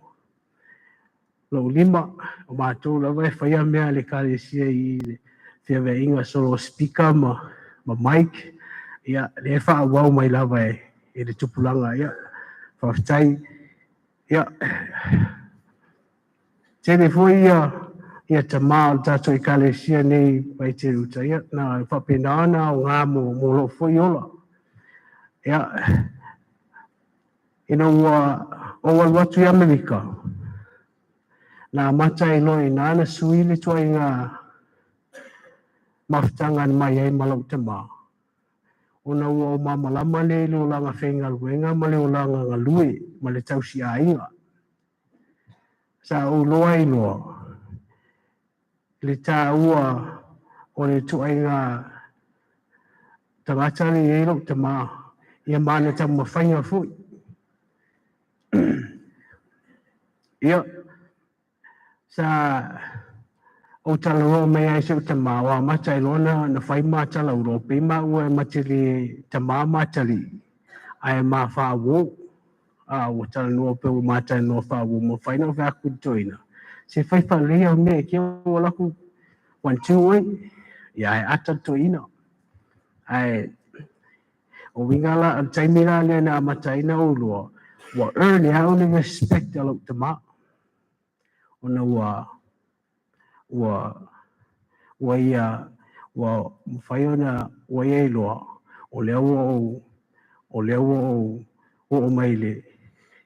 lima o mātou la vai whaia mea le kāresia i le whiawe inga solo speaker ma mic ia le wha wau mai lava e le tupulanga ia whawhitai ia tene foi ia ta maa o tātou i kāresia nei vai te ruta ia na whapena ana o ngā mo lo foi ola. Ia, ina o watu i Amerika. Na mata i loi na ana sui le tua i ngā mawhitanga mai ai malau te maa. Ona ua o mamalama le o langa whenga luenga ma le o langa ngā lue ma le tausi a inga. Sa o loa i loa. Le tā ua o le tua i ngā tangata le e lau te maa. Ia maana tamu mawhainga fui. Ia, sa o tala roa mei ai se o te maa wa mata i lona na whai maa tala uro pe maa ua e mate le te maa matali ai maa wha wo a o tala noa pe o mata i noa wha wo mo whai na wha aku toina se whai wha lea o mea kia o laku 1-2 oi ia e ata toina ai o wingala al taimira lea na mata ina o lua wa early a only respect alo te maa ona ua ia ua mawhaiona ua ia iloa o lea o mai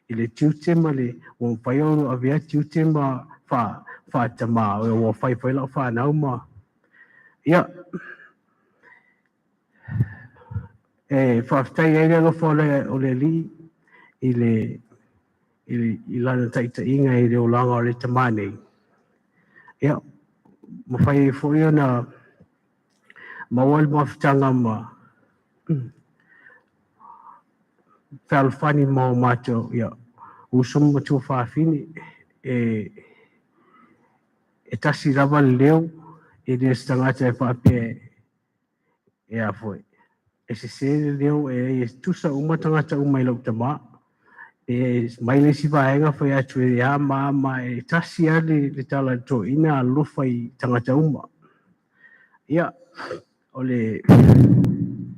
i le tiutema le ua mawhaiona a vea tiutema wha tama o ua whai lau whanau ma ia e whaftai eire lofa o le li i lana taita inga i reo langa o le tamanei ia mawhai fwoi ona mawal mawhitanga ma whalwhani mau mato ia usum matua whawhini e tasi rawa leo e rea stangata e whapea e a fwoi e se sere leo e tusa umatangata umai lau tama e mai le si vaenga whai atu e a ma e tasi ale le tala to ina lufa i tangata uma ia o le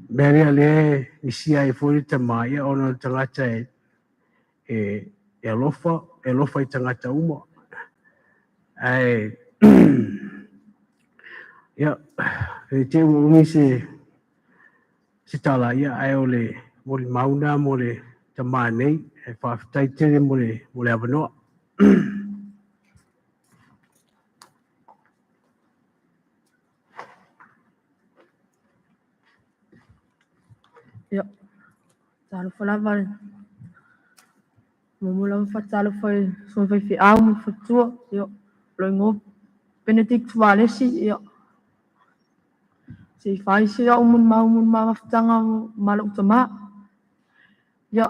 merea le isia e fwoi tama ia ona tangata e alofa i tangata uma ai ia e te umi se tala ia ai o le mauna mo le tama nei e whawhitai tere mo le avanoa Yo, talo falava Mula fatalo foi so foi fi au mu fatua yo lo ngo Benedict Ualesi yo si fai si au mun ma fatanga malu tama yo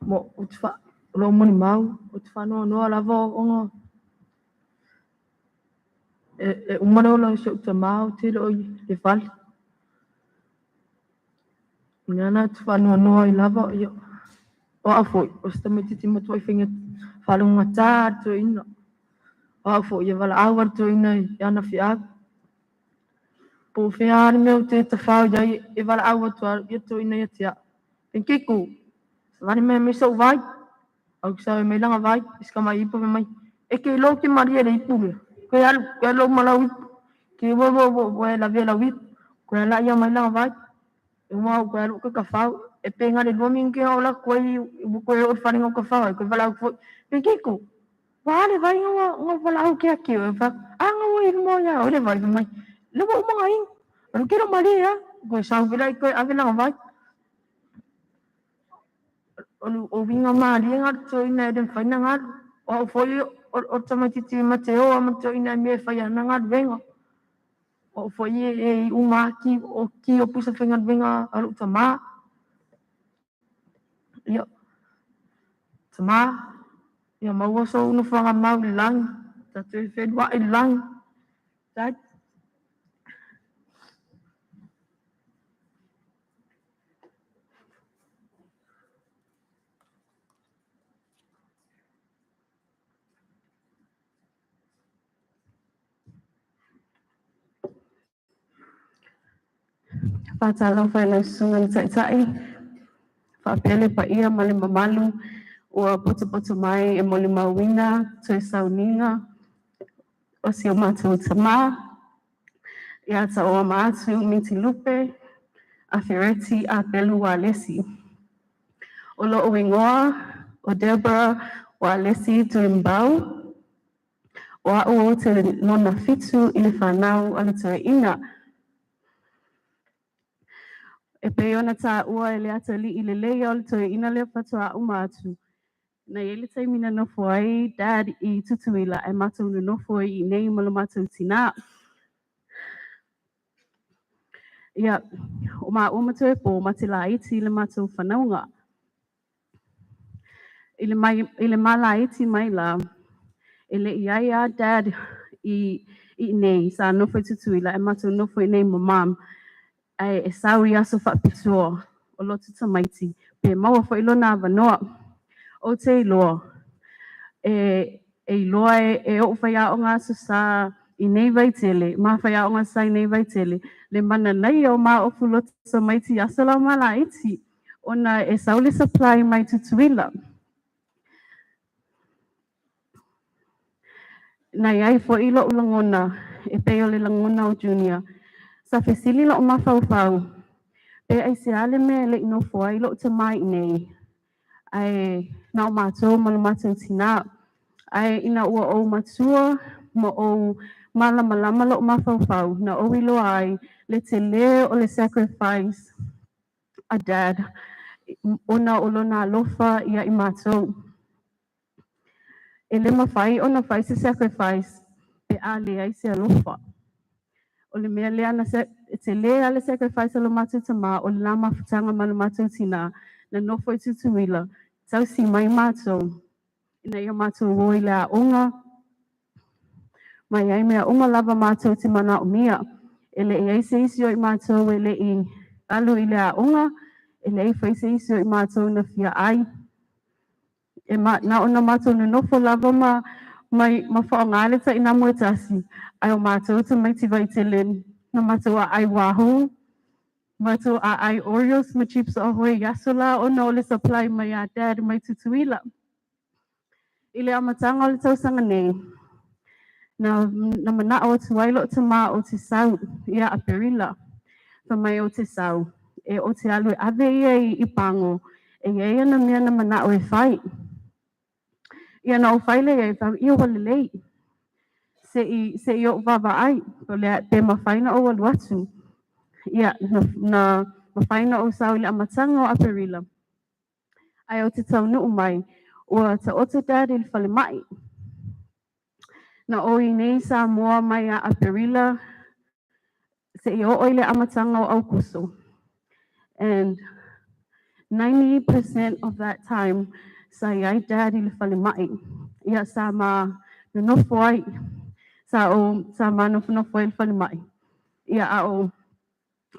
mo utfa lo mun mau utfa no lavo ongo umano lo so tama te lo le fal nana utfa no I lavo yo o afo o sta metiti mo toi finga falunga ta to ino o afo ye vala awar to ina yana fi ag po fiar meu te fau ya e vala awar to to ina ya tia penkiku vani me so vai au sa me langa vai iska mai ipo mai e ke lo ki maria le ipu ke lo malau ke wo la vela wit ko la ya mai langa vai e mo ko lo ka fau e penga le domingo ke ola ko o fani ko fau ko vala ko penkiku vale vai ngo vala o ke ke fa anga wo mo ya o le vai mai le mo ngai ro ke ro maria ko sa vela ko avela vai o vinga mari ngar to ina den fa na ngar o foi o tamatiti mateo am to ina me fa ya na ngar venga o foi e uma ki o pusa venga venga alu tama yo tama ya mau so no fa mau lang ta te fe wa lang ta Fatalo fa na sungan sai fa pele pa ia male mamalu ua putu mai e mole mawina tue sauninga o si o matu tama ia Tauamaatu Mitilupe Afereti Apelu Ualesi o lo o ingoa o Deborah Ualesi tuimbau o au te nona fitu i le whanau ala te ina e peona ta ua e le ata li i le leia o le te ina le patua umatu na ele tai mina no foi dad I tutuila e matou no foi I nei malo matou tina ia o ma o matou e po matila iti le matou whanaunga ile mala iti mai la ele ia dad I nei sa no foi tutuila e matou no foi nei mamam ai e sawi aso fa pituo o lo tutamaiti pe maua foi lo na vanoa o te iloa e loa e o whaia o ngā sa I nei vaitele, ma whaia o ngā sa I nei vaitele, le mana nei o ma o fulota maiti asala mala iti, ona e saule supply mai tutuila. Na iai fo ilo ulangona, e peo le langona o junior, sa fesili lo o ma fau, pe ai se ale me le ino fo ai lo te mai nei, ai na o mātou mana mātou tina, ai ina ua o matua mo o malama lo mafau na o ilo ai le te le o le sacrifice a dad ona o lona lofa ia I matou e le mawhai ona whai se sacrifice pe a le ai se alofa o le mea le ana te le a le sacrifice alo matou tama o le la mafutanga mana matou tina na nofo I tutuila tau si mai matou ina ia matou o I le a onga mai ai mea unga lava mātou te mana o mia. Ele e eise isi o I mātou ele I alu I le a unga, ele e whaise isi o I mātou na fia ai. E na ona mātou na nofo lava ma whaongale ta ina mua tasi. Ai o mātou te maiti vai te len. Na mātou a ai wahoo. Mātou a ai Oreos ma chips o hoi yasola o na ole supply mai a dad mai tutuila. Ile amatanga o le tausanga nei. Na mana o te wailo te mā o te sau ia a perila pa mai o te sau e o te alu ave ia I pango e ia na mea na mana o e whai ia na o whaile e whai ia wale lei se I o wawa ai o lea te mawhaina o walu atu ia na mawhaina o sau ile amatanga o a perila Ai o te taunuu mai, ua ta oto Dad i le falemai. Na o I nei sa moa mai a Aperila, se I o le amatanga o Aukuso. And 90% of that time, sa iai Dad I le falemai. Ia sa ma nonofo ai, sa ma nonofo ai le falemai. Ia au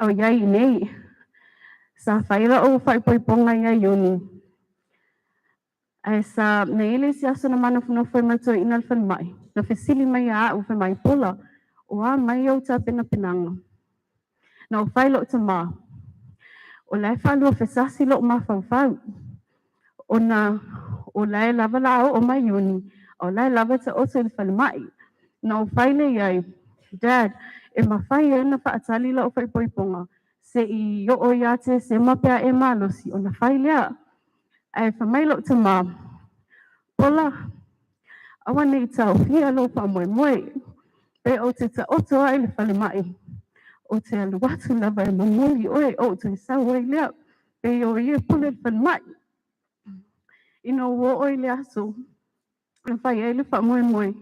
iai nei, sa whaira o whaipoiponga ia ioni. Ai sa neile si aso na manofo mato ina le falemai. Na fesili mai a u mai pola, o a mai au ta pena penanga. Na o whailo o ta maa. O lai whalua fesasi lo o mawhawhau. O lai lava la o mai ioni, o lai lava ta oto le falemai. Na o whaile iai, Dad, e mawhai e na whaatali la o whaipoiponga. Se I o ia te se mapea e malosi, o na whailea. Ai whamailo ta maa. Pola, awa nei tau hia lo pa moe moe. Pe o te ta oto ai le falemai. O te aluatu lava e mamuli oe o te sau ai lea. Pe o ia pule le falemai. Ino wo oi le aso. Na whai ai le wha moe moe.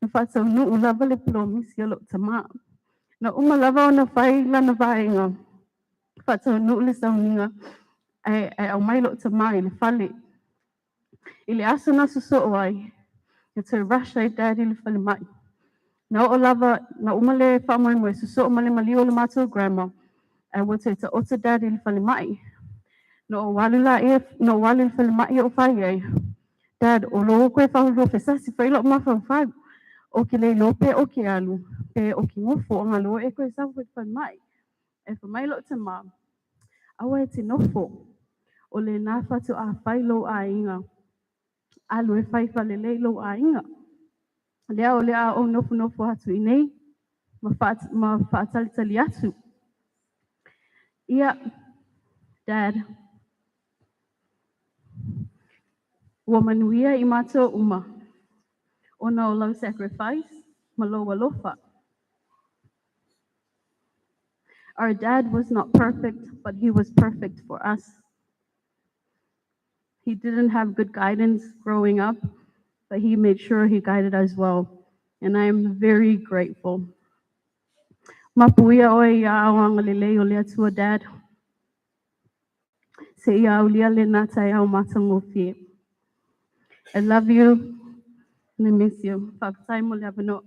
Na wha tau nuu lava le plomisi alo ta maa. Na uma lava o na whai lana vaenga. Wha tau nuu le sauninga. Ai au mai lo ta maa I le whale. I le aso na suso o ai. E te rasha I Dad I le falemai. Na o lava, na umale wha moe moe suso o male malio le mātou grandma. Ai wo te oto Dad I le falemai. No walu le falemai o whai ai. Dad, o loo koe whahuro whesasi whailo o mawhawhau. O ki le lope o ki alu. Pe o ki ngofo o ngā loo e koe sawu le falemai. E whamailo te mā. Awa e te nofo. O le nā whatu a whailo a inga. Alu e whaifa le leilo a inga. Lea o lea o nofo hatu I nei. Ma whaatalitali atu. Ia, Dad. Ua manuia I mātou uma. Ona o lau sacrifice, malo alofa. Our dad was not perfect, but he was perfect for us. He didn't have good guidance growing up, but he made sure he guided us well. And I am very grateful. Mapuia oe ia awanga lelei o lea tua Dad. Se ia au lia le nata ia o matango fie. I love you and I miss you. Whakatai mo le avano.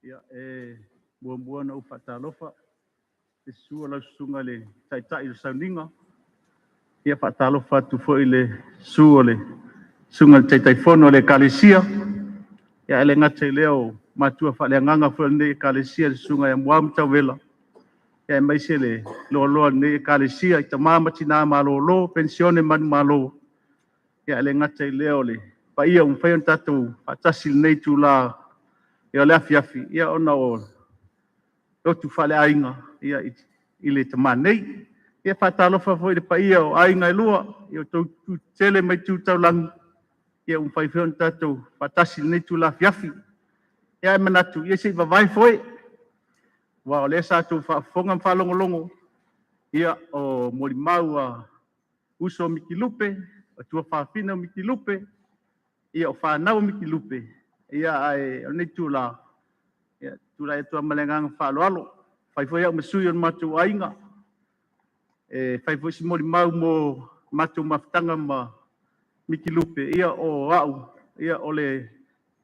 Ia buambua na whaatalofa. E sua lau sunga le taitai le sauninga. Ia whaatalofa tu fo I le sua le sunga le taitai fono le kalesia. Ia ele ngate leo matua whaaleanganga fo le kalesia le sunga ia muam tawela. Ia maise le loa ne kalesia I tamama tina malolo pensione man malo. Ia ele ngate leo le pa ia umwhayon tatu whaatasil nei tu la. Ia le afiafi, ia ona o lotu whale ainga, ia I le tamanei. Ia whaatalofa fo I le paia o ainga lua, ia tau tele mai tu tau langi. Ia whaiwhion tatou, whaatasi nei tu la afiafi. Ia e manatu, ia se vavai foi. Wa o le sa tu whaafonga whalongolongo. Ia o morimau a uso Mitilupe, o tua whaafina Mitilupe. Ia o whanau Mitilupe. Ia ai o nei tu la. Ia tu la e tua malengang whaaloalo. Whaifoi au masui on matu ainga. Whaifoi si morimau mo matu mawhtanga ma Mitilupe. Ia o au. Ia o le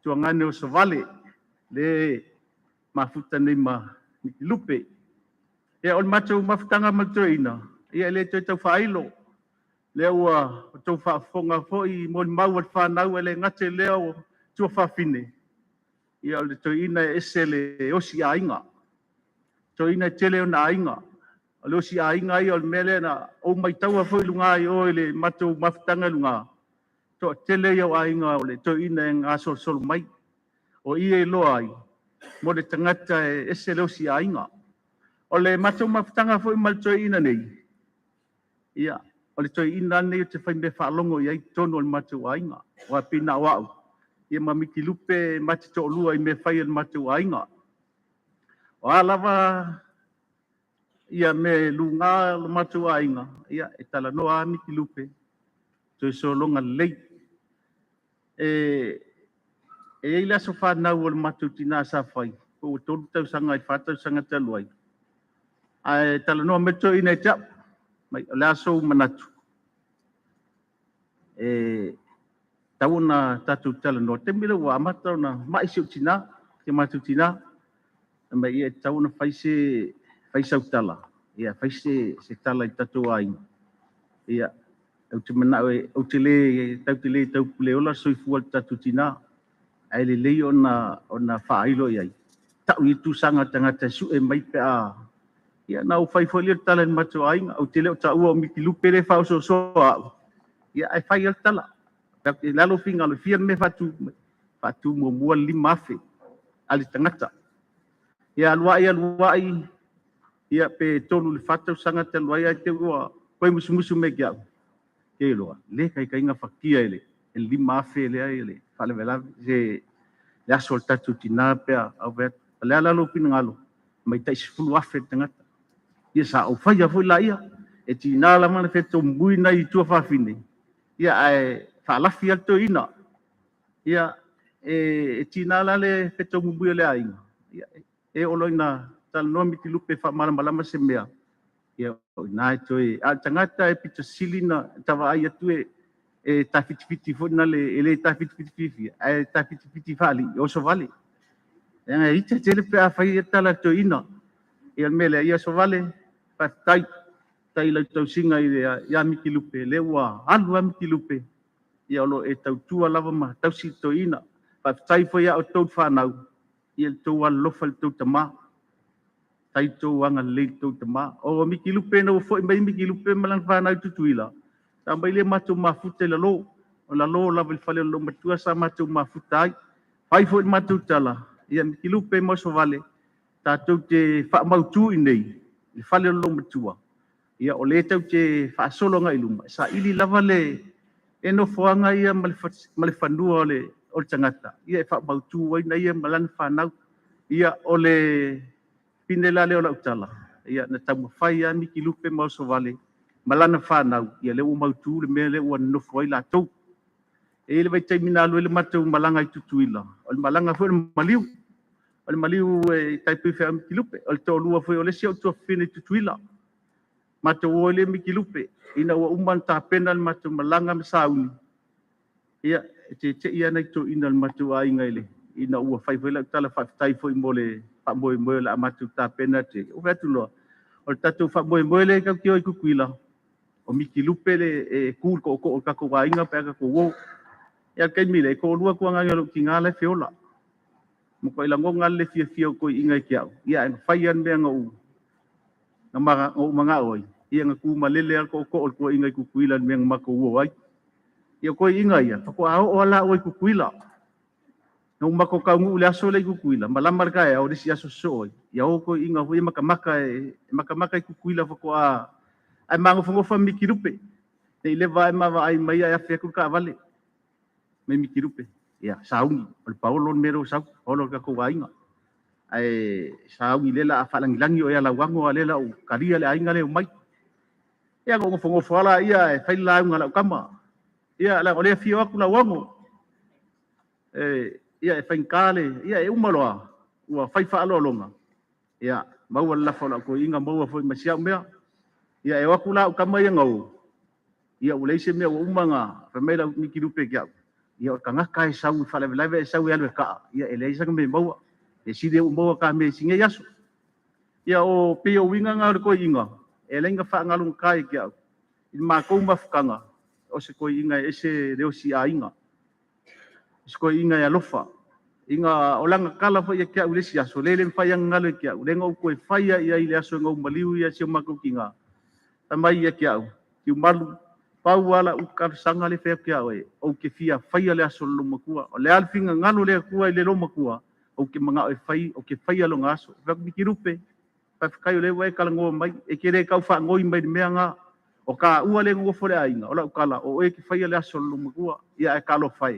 tuangane o Savale. Le mafuta nei ma Mitilupe. Ia o le matu mawhtanga matuina. Ia le tau whailo. Le ua tau whaafonga fo I morimau al whanau ele ngate leo tua whaafine. Ia o le toina ese le osi a inga. Toina tele o na inga. O le si ainga ia o le mele na o mai taua foi lunga i o le matou mafutanga lunga. To tele ia o ainga o le to ina ngā sol mai. O ia i loa ai. Mo le tangata e ese leo si ainga. O le matou mafutanga foi mal to ina nei. Ia. O le to ina nei o te whai me whaalongo i ai tono le matou ainga. O a pina wau. Ia ma Mitilupe mati to lua i me whai le matou ainga. O alawa ia me lunga le matou ainga. Ia e tala noa Mitilupe. To so longa lei. E ila so fa na o le matou tina sa fai. O tolu tau sanga i whatau sanga te luai. Ai tala noa me to ina te mai le aso manatu. Tauna tatu tala no te mira wa amata na mai si tina te matou tina. Mai ia tauna faisa utala. Ia faise se tala i tatu ai. Ia au te mana o te le tau pule ola soifua tatu tina. Ai le lei ona whailo iai. Tau i tu sanga tangata su e mai pe a. Ia na o fai foli tala ni matou ainga. Au te leo ta ua o Mitilupe le whao so au. Ia ai whai al tala. Tapi lalo finga le fia me fatu mo mua lima afe. Ali tangata. Ia aluai. Ia pe tolu le whatau sanga te luai ai te ua. Koe musu me kiau. Ke loa. Le kai inga whakia ele. E lima afe ele ai ele. Whale vela se le aso tatu tina pea. Au vea. Le alalo pina ngalo. Mai taisi fulu afe tangata. Ia sa au whai a fui la ia. E tina la mana feto mbui na i tua whawhine. Ia ai whaalafi alto ina. Ia e tina la le feto mbui le ainga. Ia e olo ina tal noa Mitilupe whamalama se mea. Ia o nai toi. A tangata e pita silina tawa ai atu e ta fiti fona le ta fiti. E ta fiti fali. O so vale. Ia ite tele pe a whai tala to ina. Ia mele ia so vale. Tai la tau singa i ia Mitilupe. Le ua alu a Mitilupe. Ia olo e tau tua lava ma tau si to ina. Tai fo ia o tau whanau. Ia tau alofa le tau tama. Tai tau anga le tau tama. O Mitilupe na ufo i mai Mitilupe malang whanau tutuila. Ta mai le matou mafuta la lo. O la lo lava le whale lo matua sa matou mafuta ai. Pai fo i matou tala. Ia Mitilupe mo so vale. Ta tau te whaamautu i nei. Le whale lo matua. Ia o le tau te whaasolo ngai luma. Sa ili lava le e no foanga ia ma le whanua o le tangata. Ia e whaamautu wai na ia malana whanau. Ia o le pinela le o la utala. Ia na tau mawhai a Mitilupe mo so vale. Malana whanau. Ia le umautu le mea le ua nofo ai la tau. E le vai taimina alu ele matou malanga i tutuila. O le malanga foi le maliu. O le maliu e taipu i whea Mitilupe. O le tau lua foi o le si au tua whine tutuila. Matou o le Mitilupe. Ina ua uman ta pena le matou malanga me sauni. Ia te ia nei to ina le matou a inga ele. Ina ua whai foi la tala whaftai foi mo le whamoe la matou ta pena te. O vetu loa. O le tatou whamoe le kau kio i kukuila. O Mitilupe le e kūr ko o kako wa inga pe kako wo. Ia kai mile ko lua ko nga ngalo ki ngale feola. Mo ko ila ngonga le fia ko inga ki au. Ia en faian me nga u. Na mga oi. Ia nga ku malele ko ko inga ku kuila me nga mako wo ai. Ia ko inga ia. Ko a o ala o ku kuila. No mako ka ngu le aso le ku kuila. Malamar ka e o disi aso so. Ia o ko inga ho maka ku kuila ko a ai mango fongo Mitilupe. Nei le vai ma ai mai ai afia ku ka vale. Me Mitilupe. Ia saungi. O le paolo mero sau. Olo ka ko wainga. Ai saungi lela a whalangilangi o ia la wango a lela o karia le ainga le o mai. Ia ko fongo fala ia e whaila unga la kama. Ia la o le fio aku la wango. Ia e whainkale. Ia e umaloa. Ua whaifa alo longa. Ia maua la fola ko inga maua foi masiau mea. Ia e waku la kama ia ngau. Ia uleise mea o umanga. Whamela Mitilupe kia. Ia o kangaka e sau whalewelewe e sau e alwe kaa. Ia e leisa me maua. E side o maua ka me singe yaso. Ia o peo winga ngā ko inga. E lenga wha ngalung kai kia. I mā kou mafukanga. O se koi inga e se reo si a inga. Se koi inga e alofa. Inga olanga kala fa ia kia ulesi aso lele fa yang ngalo kia ulenga ko fa ia ile aso ngau maliu ia se mako kinga tamai ia kia ki malu pau wala u kar sanga le fe kia o ke fia fa ia le aso lo makua o le alfinga ngalo le kua ile lo makua o ke manga o fai o ke fai lo ngaso va Mitilupe fa kai le wai kala ngo mai e kere kau fa ngoi mai me nga o ka ua le ngo fore ainga ola kala o e ke fai le aso lo makua ia e kalo fai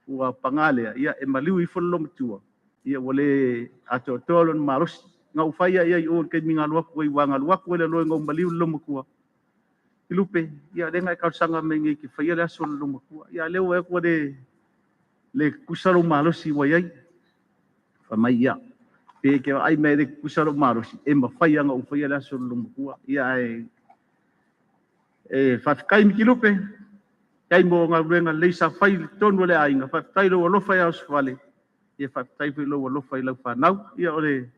ua pangale ia e maliu I folo matua ia wale ato tolo maros ngau faia ia I o ke minga lua ko I wanga lua ko le lo ngau maliu lo makua Mitilupe ia denga e sanga mengi ki faia le aso lo makua ia le o e ko le kusalo maros I wai fa mai ia pe ke ai me le kusalo maros e ma faia ngau faia le aso lo makua ia e fa kai Mitilupe kai mo nga renga leisa fai tonu le ainga fa tai lo lo fai aus vale ia fa tai lo fai lo fa nau ia ole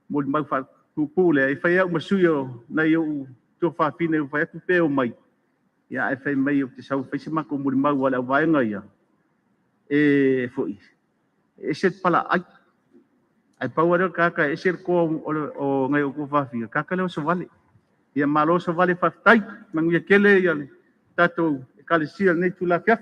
mo mai fa ku le fai au masuyo na yo to fa fine fa tu pe o mai ia ai fai mai o te sau fai se mako mo mai wala vai nga ia e foi e set pala ai power ka e ser ko o ngai o ko fa fi ka le so vale ia malo so vale fa tai mangia kele ia tato Kalesia nei tu la fiaf.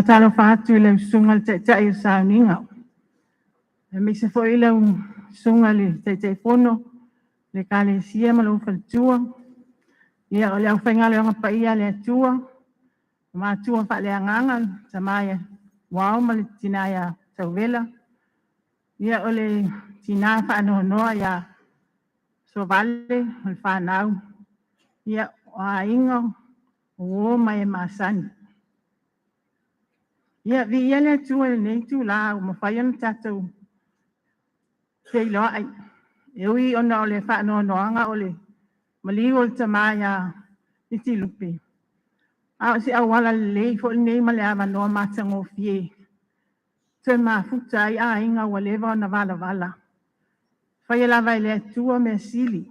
Talo fatu le sungal te sa ninga. E mi se foi le sungal te fono le kale sia malo faltua. Ia o le au whainga le pa ia le tua. Ma tua fa le angangan sa mai. Wao ma le tinaya sa vela. Ia o le tina fa no noa ia so vale o fa nau. Ia o ingo o mai masani. Ia vi ia le tua le nei tu la o mawhaian tatou te iloa ai. E ui ona o le wha no noanga o le maliu o le tamaya Mitilupe. A o si awala le lei fo nei ma le awa noa matango fie. Tui mafuta ai a inga wa lewa o na vala. Whai lava i le tua me sili.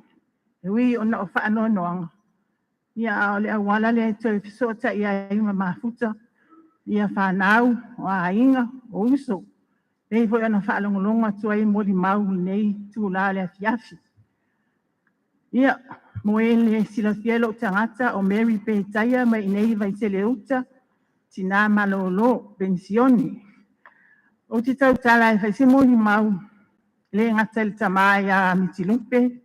E ui ona o wha no noanga. Ia o le awala le tui fisota ia inga mafuta. Ia whanau o a inga o uso. Nei fo ana whaalongolonga tuai mori mau nei tu la le fiafi. Ia mo ele sila fielo tangata o Mary Petaya mai nei vai tele uta tina malolo pensioni. O te tau tala e whaise mori mau le ngata le tamaya Mitilupe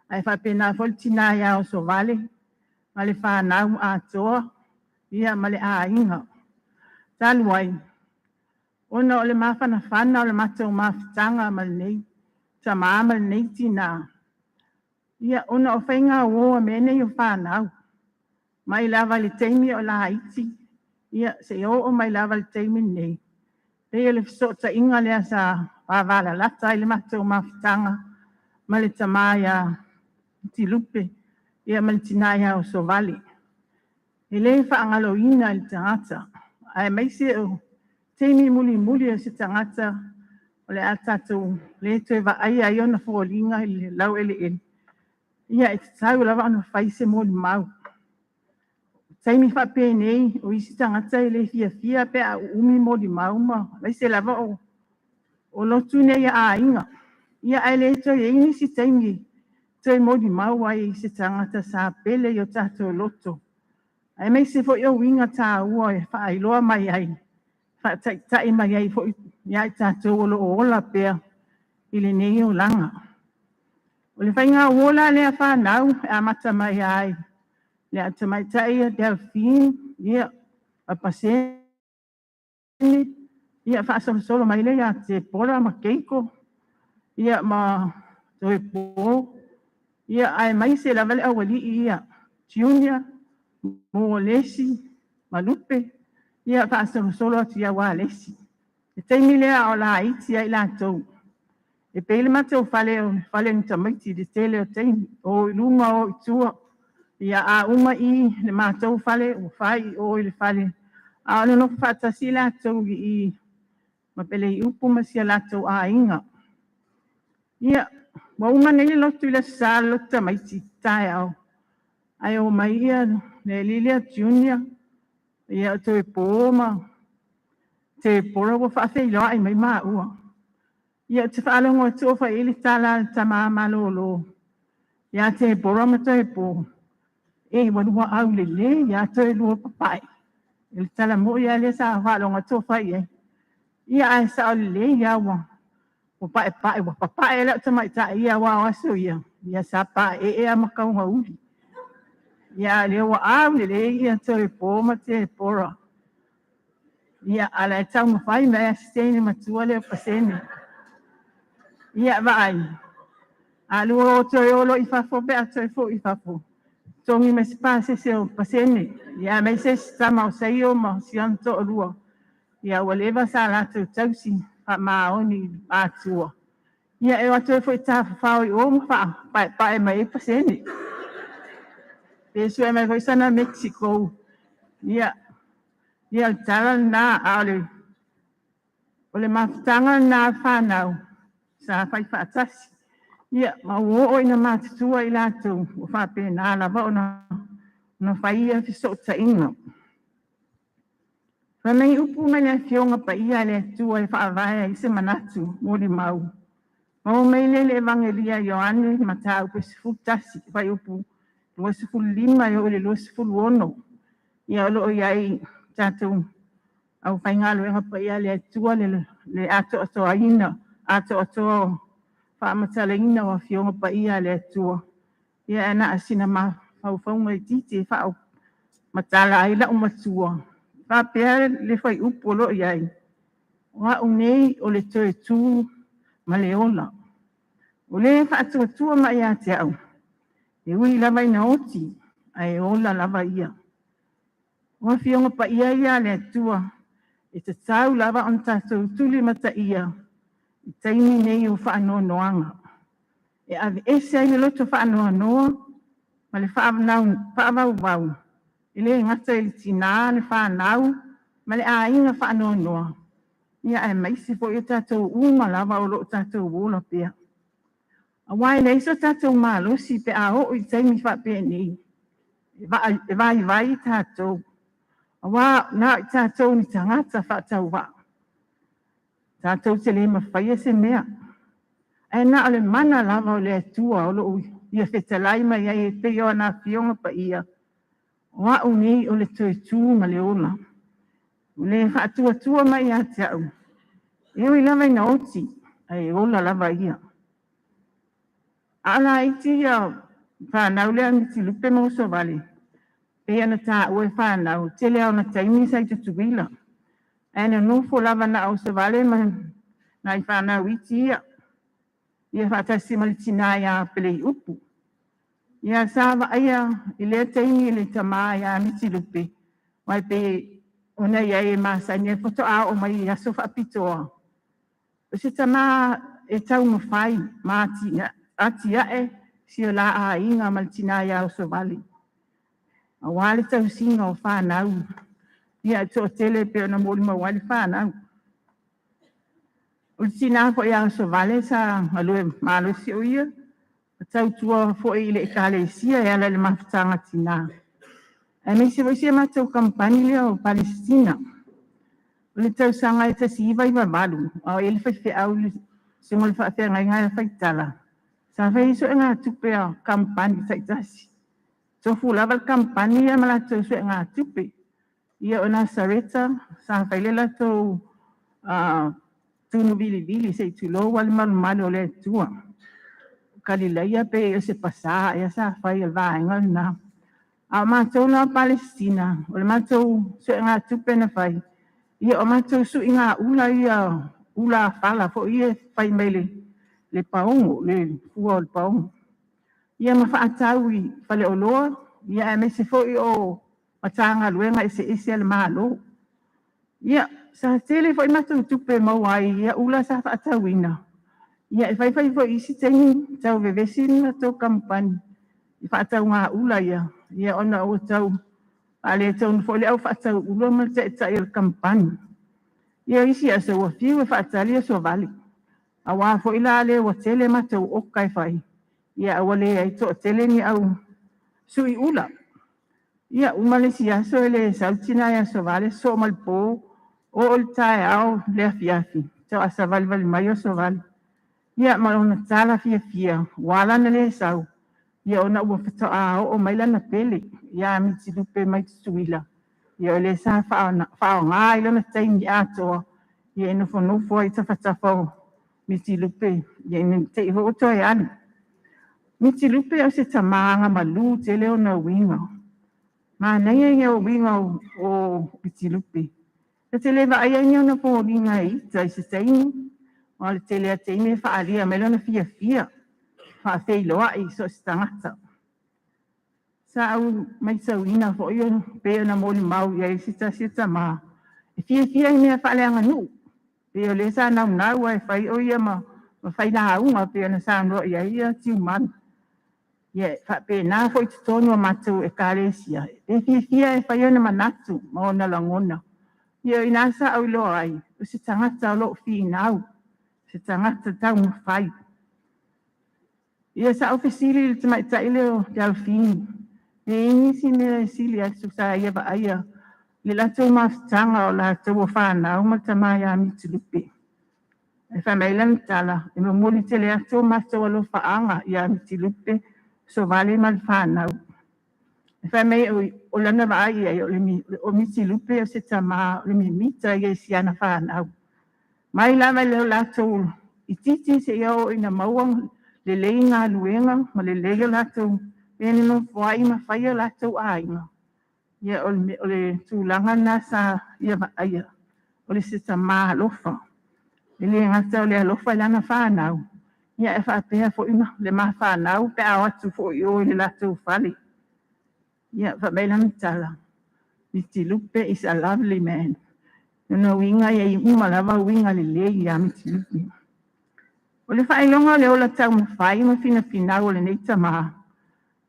ai whapena foltina ia o so vale ma le whanau a toa ia ma le a inga. Taluai, ona o le mawhana whana o le matau mawhitanga ma nei, ta maama nei tina. Ia ona o whainga o mene o whanau. Mai lava le teimi o la haiti. Ia se o mai lava le teimi nei. Pea le fisota inga lea sa wawala lata i le matau mawhitanga ma le tamaya Mitilupe. Ia ma le tinaya o so vale. E le whaangalo ina i tangata. Ai mai se o teimi muli o se tangata o le atatou le toe wa ai ai ona fōlinga i le lau ele. Ia e tau lava ona whaise mō mau. Teimi whape nei o isi tangata i le fia pe a umi mō mau ma. Mai se lava o lotu nei a inga. Ia ai le toe e ini si teimi toe mō mau ai i se tangata sa pele o tatou loto. Ai mai se fo yo winga ta ua e whaailoa mai ai. Whaataitai mai ai fo ia i tātou olo o ola pea i le nei o langa. O le whainga ola lea whanau e amata mai ai. Le atamaitai a Delphine, ia a pasene, ia whaasolo mai le a te pora ma keiko, ia ma toe pō, ia ai mai se la vale awali ia Junior, Ualesi, Mitilupe, ia whaasolo tia Ualesi. taimi lea o la iti ai lātou. E pele mātou whale ni tamaiti de tele o taimi. O ilunga o itua. Ia a uma I le mātou whale o whai o le whale. A ono no whatasi lātou I mapele I upu masia lātou a inga. Ia, wa uma nele lotu ila sa lota maiti tae au. Ai o mai ia le Lilia Junior. Ia o te pōma. Te pōra wa whawhi loa ai mai maa ua. Ia te whaalongo te ofa ili tala ta maa malolo. Ia te pōra ma te pō. E wanua au le le, ia te lua papai. Ili tala mo ia le sa whaalongo te ofa ia. Ia ai sa o le ia wa. O pae pae wa papai la ta mai ta ia wa aso ia. Ia sa pae e a makaunga uli. Ia le wa au le ia te pōma te pōra. Ia ala e tau mawhai mea stene matua leo pasene. Ia vai. Alu o toi olo I fafo pe a toi fo I fafo. Tongi me spase se o pasene. Ia me se sama o saio ma sianto o lua. Ia waleva sa lato tausi pa maoni atua. Ia e watoi fo I tafa fao I o mwha pae mai pasene. Pesu e mai sana Mexico. Ia tala na ale. Ole mafutanga na whanau. Sa whai whaatasi. Ia ma o ina mātutua I lātou. O whape nā lava o na whaia fiso ta inga. Whanai upu mai le fionga pa ia le tua e whaavaya I se manatu mori mau. Mau mai le evangelia Ioane matau pe sifutasi whai upu. Lua sifulu lima e ole lua sifulu ono. Ia olo o iai tātou au whaingalo e ngapa ia le tua le ato ato aina. Ato ato whaamatala ina wa fionga pa ia le tua. Ia ana asina ma whau mai titi whao matala aila umatua. Whapea le whai upo lo iai. Wa unei o le toe tū ma le ola. O le whaatua ma ia te au. E ui lava ina oti, ai ola lava ia. Wa fionga pa ia le tua. E te tau lava on tātou tuli mata ia. I taimi nei o whaanoa noanga. E ave ese ai le loto whaanoa noa. Ma le whaavau wau. I le ngata I tina le whaanau. Ma le a inga whaanoa noa. Ia e maisi po I tātou uma lava o lo tātou wola pia. A wai le iso tātou mālosi pe a o I taimi whapea nei. E vai tātou. A wā nā I tātou ni tangata whatau wā. Tātou te le mawhaia se mea. E nā ole mana lava o le atua o lo ia whetalai mai ai e peo nā fionga pa ia. Wā unei o le toi tū ma le ola. O le whaatua mai a te au. E ui lava ina oti, ai ola lava ia. Ala iti ia whanau lea Mitilupe Mauso Vale. E ana tā ue whanau, te leo na taimi sai tutuwila. Ana nofo lava na Mauso Vale na I whanau iti ia. Ia whatasi malitina ia pelei upu. Ia sāwa aia I lea taimi le tamā ia Mitilupe. Wai pe ona ia e māsani e foto a o mai ia sofa apitoa. O se tamā e tau mawhai māti ati ae si o la a inga malitina ia Mauso Vale. A wale tau singa o whanau. Ia to tele pe ona mōli mawale whanau. O tina fo ia Mauso Vale sa alue mālosi o ia. Tau tua fo I le ekalesia e ala le mawhatanga tina. E me se voisia mātou kampani lea o Palestina. O le tau sanga e tasi iwa iwa malu. O ele whaiwhi au le singole whaafea ngai ngai whaitala. Sa whai so e ngā tupe a kampani taitasi. Tofu lava kampani ia malatou so e ngā tupe. Ia o Nasareta, sa whai le latou tunu vili se I tulo wale malu o le tua. Kalileia pe e se pasā e sa whai e vāenga na. A mātou na Palestina, o le mātou so e ngā tupe na whai. Ia o mātou su I ngā ula ia ula whala fo ia whai mai le paongo, le fua o le paongo. Ia ma whaatau I whale o loa, ia e me se fo I o matanga luenga ese ale mālo. Ia sa tele foi matutupe mauai ia ula sa faatauina. Ia e fai foi isi tengi tau vevesi na tau kampani. I faatau ngā ula ia ona o tau ale tau nufo le au faatau ula ma te il kampani. Ia isi asa ua fiu e faatali so vali. Awa fo ila ale wa tele matau o kai fai. Ia awale ai to tele ni au sui ula. Ia umale si aso ele sautina ia so vale so malpo o oltae au le afiafi. Tau asa vali mai o so vali. Ia ma ona tala fia wala na le sau. Ia ona ua fatoa o maila na pele. Ia Mitilupe mai tutuila. Ia le sa fao ngā ilo na taimi atoa. Ia nofo ai tafatafo Mitilupe. Ia te iho oto e ali. Mitilupe au se tamanga malu te leo na winga. Ma naya ia o winga o Mitilupe. Te lewa ai ai na po winga i tai se taimi. O le te lea taimi faalia melo na fia. Fa'afei loa i so stangata. Sa au mai sauina fo iyo pe na moli mau ia sita ma. E fia i mea fa'ale anga nu. Pe o le sa nau ai fai o ia ma fai na haunga pe na sa anro ia tiu man. Ia fa pe na fo i tutonu a matu e kāresia. E fia e fai o na manatu ma o na langona. Ia i nasa au loa ai. O se tangata o lo fi nau. Se tangata tau ma fai. Ia sa ofisili le tamai taile o te alfini. E inisi me sili asu sa ia ba aia. Le lato maftanga o la tau whana o matamai a Mitilupe. E wha meilan tala. E mamuli te le ato mato alo whaanga i a Mitilupe. So vale mal whana. E wha mei o lana wa aia o Mitilupe o se tama o le mimita i e siana whana. Mai lama leo lato i titi se iau ina mauang le lei ngā luenga, ma le lei o latou, pēne no whai ma whai o latou ainga. Ia o le tūlanga nasa ia ma aia, o le sita maa alofa. Le le ngata o le alofa ilana whanau. Ia e whapea fo ima le maa whanau, pe au atu fo i o le latou whale. Ia whameila mitala. Mitilupe is a lovely man. Nuna winga ia i umalawa winga le lei ia Mitilupe. O le whaelonga le ola tau mawhai ma fina o le neita maa.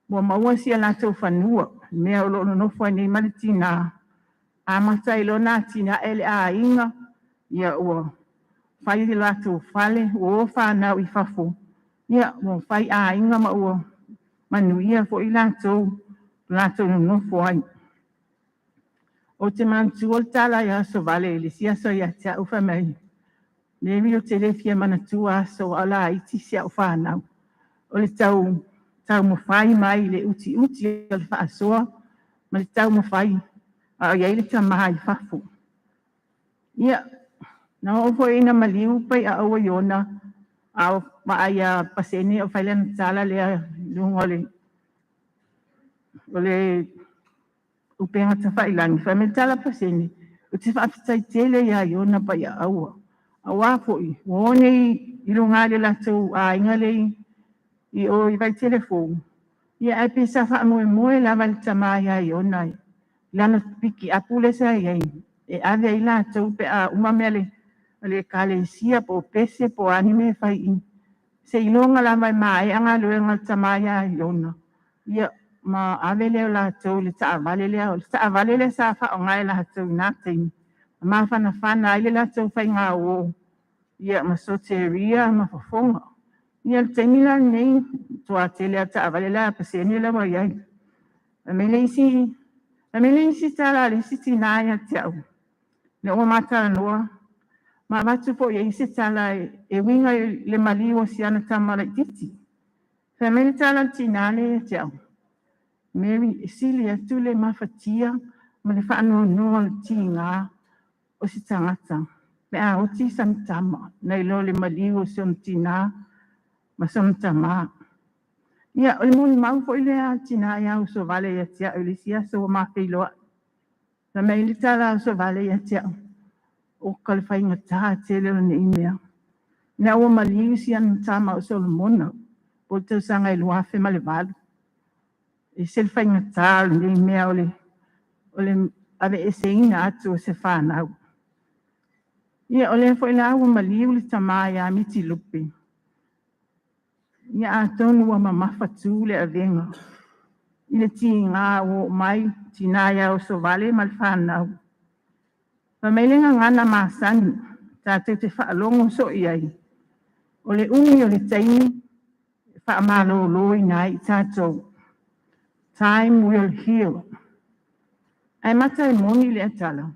Mua maua si a latou whanua. Mea o lolo nofo ai nei malitina. A mata ilona tina ele a inga. Ia ua whai di latou whale. O whanau i whafo. Ia ua whai a inga ma ua manuia fo i latou. Latou nofo ai. O te mantu o tala ia so vale. Le siasa ia te au whamei. Nemi o te lefia manatua so ala iti sia o whanau. O le tau mawhai mai le uti o le whaasoa. Ma le tau mawhai a iai le tamaha i whafu. Ia, na ofo ina maliu pai a awa iona a ai a pasene o whailana tala lea lungo o le upenga ta whailangi. Whamei tala pasene. O te whaafitai tele ia iona pai a awa. A wafoi, wone i runga le latou a inga lei i o i vai telefon. Ia ai pesa wha moe lava le tamai ai o nai. Lana piki apule sa iei. E ave i latou pe a umamea le kalesia po pese po anime fai i. Se ilonga lava i mai anga luenga tamai ai o na. Ia ma ave leo latou le taa vale leo. Le taa vale le sa wha o ngai latou natein. Ma whana ai le latou whai ngā o. Ia ma soteria ma fofonga. Ia le temila nei toa tele ata avale la pasene la wa iai. A mele isi tala le siti na ia te au. Le o mata noa. Ma matu po ia isi tala e winga le mali o siana tamara titi. Fa mele tala tinane te au. Mary Silia tule mafatia ma le whaano noa le tinga o si tangata. Me a oti samtama, nei lo le maliu somtina, ma somtama. Ia, o le moni mau fo ile a tina ia o so vale ia tia o le sia so ma whiloa. Na mei li tala so vale ia tia o kalwhai ngata te leo ni imea. Na o maliu si an tama o so le mona, po tau sanga i luafe ma le valu. E se le whai ngata ni imea o le ave e se ina atu o se whanau. Ia o le fo ila ua maliu le tamā ia Mitilupe. Ia atonu ua mamafatu le avenga. I le ti ngā o mai tina ia o sovale ma le whanau. Pa meilenga ngana māsani, tātou te whaalongo so iai. O le umi o le taimi, whaamalo loi nai tātou. Time will heal. Ai mata e moni le atala.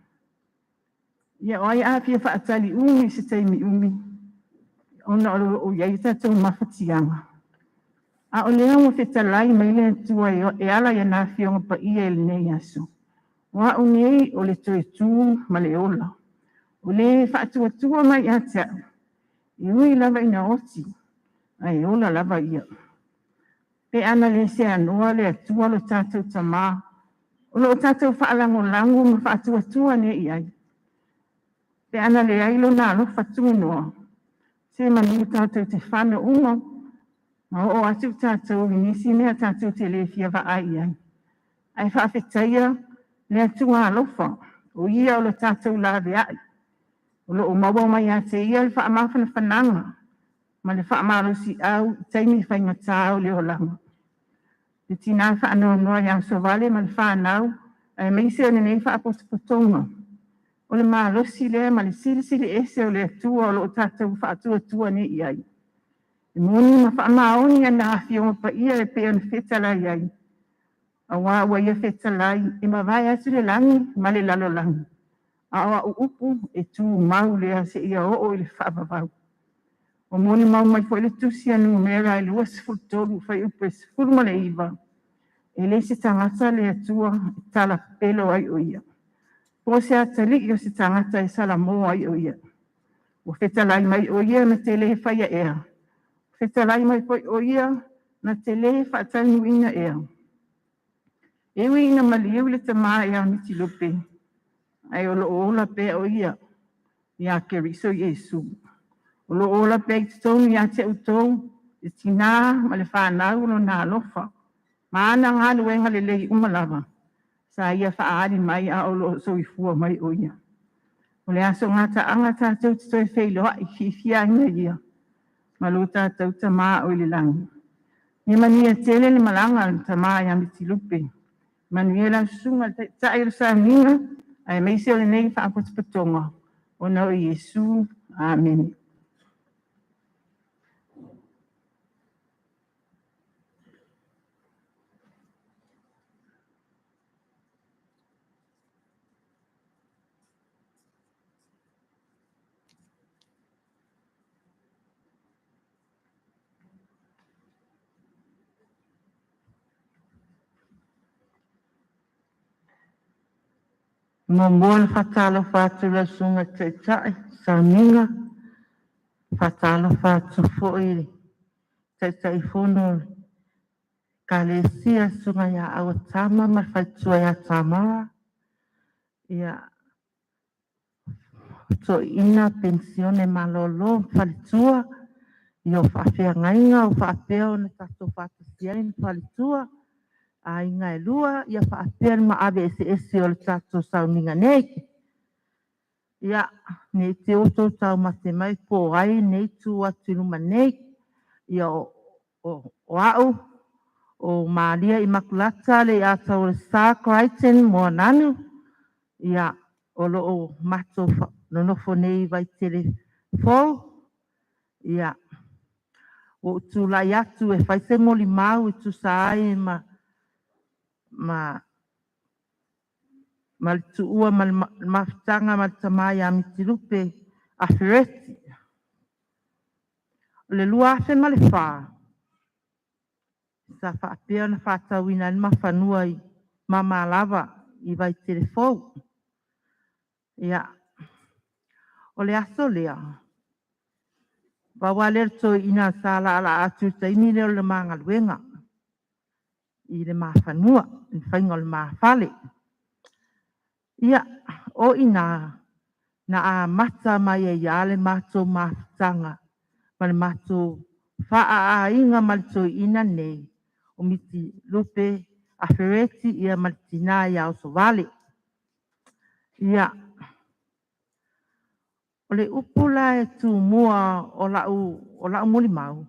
Ia oi a pia whaatali umi se taimi umi. Ona o iai tātou mawhatianga. A o lea mo whetalai mai le tua e ala ia nā whionga pa ia e le nei aso. Wa unei o le toe tū ma le ola. O le whaatua mai atea. I ui lava ina oti. Ai ola lava ia. Pe ana le se anoa le atua lo tātou tamā. O lo tātou whaalango lango ma whaatua ne iai. Pe ana le ailo nā lo whatua noa. Se manu tātou te whana unga. Ma o atu tātou inisi mea tātou te le fia wa ai ai. Ai whaafetaia le atua alofa. O ia o lo tātou la ai. O lo o mawa mai a te ia le whaamawhana whananga. Ma le whaamaro si au taimi whainga tāo le o langa. Te tina whaanoa noa ia so vale ma le whanau. Ai meise o nei whaapotopotonga. O le maalosi le ma le sili ese o le atua o lo tātou whaatua ne iai. E moni ma whaamaoni a nā whionga pa ia e pe ana whetalai ai. A wā ia whetalai e ma vai atu le langi ma le lalo langi. A awa upu e tū mau lea se ia o le whaapapau. O moni mau mai fo le tusi anu mera e lua sifutolu whai upe sifuru ma le iwa. E le se tangata le atua tala pelo ai o ia. Po se atali i o se tangata e salamo ai o ia. O whetalai mai o ia na te le whaia ea. Whetalai mai poi o ia na te le whaatanu ina ea. Ewe ina maliu le tamā ea Mitilupe. Ai o lo ola pe o ia. Ia ke riso Yesu. O lo ola pe i tonu ia te utou. E tina ma le whanau no nā lofa. Ma ana ngā luenga le lei umalava. Sa ia whaari mai a o lo soifua mai o ia. O le aso ngata anga tātou te toi wheiloa i fifia ina ia. Ma lo tātou tamā o le langi. Ni mania tele le malanga tamā ia Mitilupe. Manuela sunga tae o sa minga. Ai meise o le nei whaapotapatonga. O nau Yesu. Amen. Mamon fatalo fatu la sunga te tae, sa minga, fatalo fatu foi, te tae fono, ka le sia sunga ya awa tama, ma fatua ya tama, ia, so ina pensione malolo, falitua, io fafea ngainga, o fafea na tato fatu siain falitua, a inga e lua, ia fafea ma ave ese o le tato sauninga neki. Ia, ne te oto tau mate mai po ai, ne tu atu luma nei, ia o au, o Maria Imakulata le atau le Star Crichton mo nanu, ia o lo o mato no nofo nei vai tele fo, ia o tu lai atu e fai se ngoli mau e tu saai ma le tuua ma le mafutanga ma le tamai a Mitilupe Afereti. Le lua afe ma le wha. Sa whaapea na whaatawina ni mawhanua i mama lava i vai telefou. Ia. O le aso lea. Bawa le to ina sala ala atu ta ini leo le manga luenga. I le mawhanua. Ni whainga le mawhale. Ia. O ina. Na a mata mai e iale mato mawhtanga. Ma le mato wha a inga malto ina nei. O Mitilupe Afereti ia Martina ia o Sovale. Ia O le upula e tu mua o lau muli mau.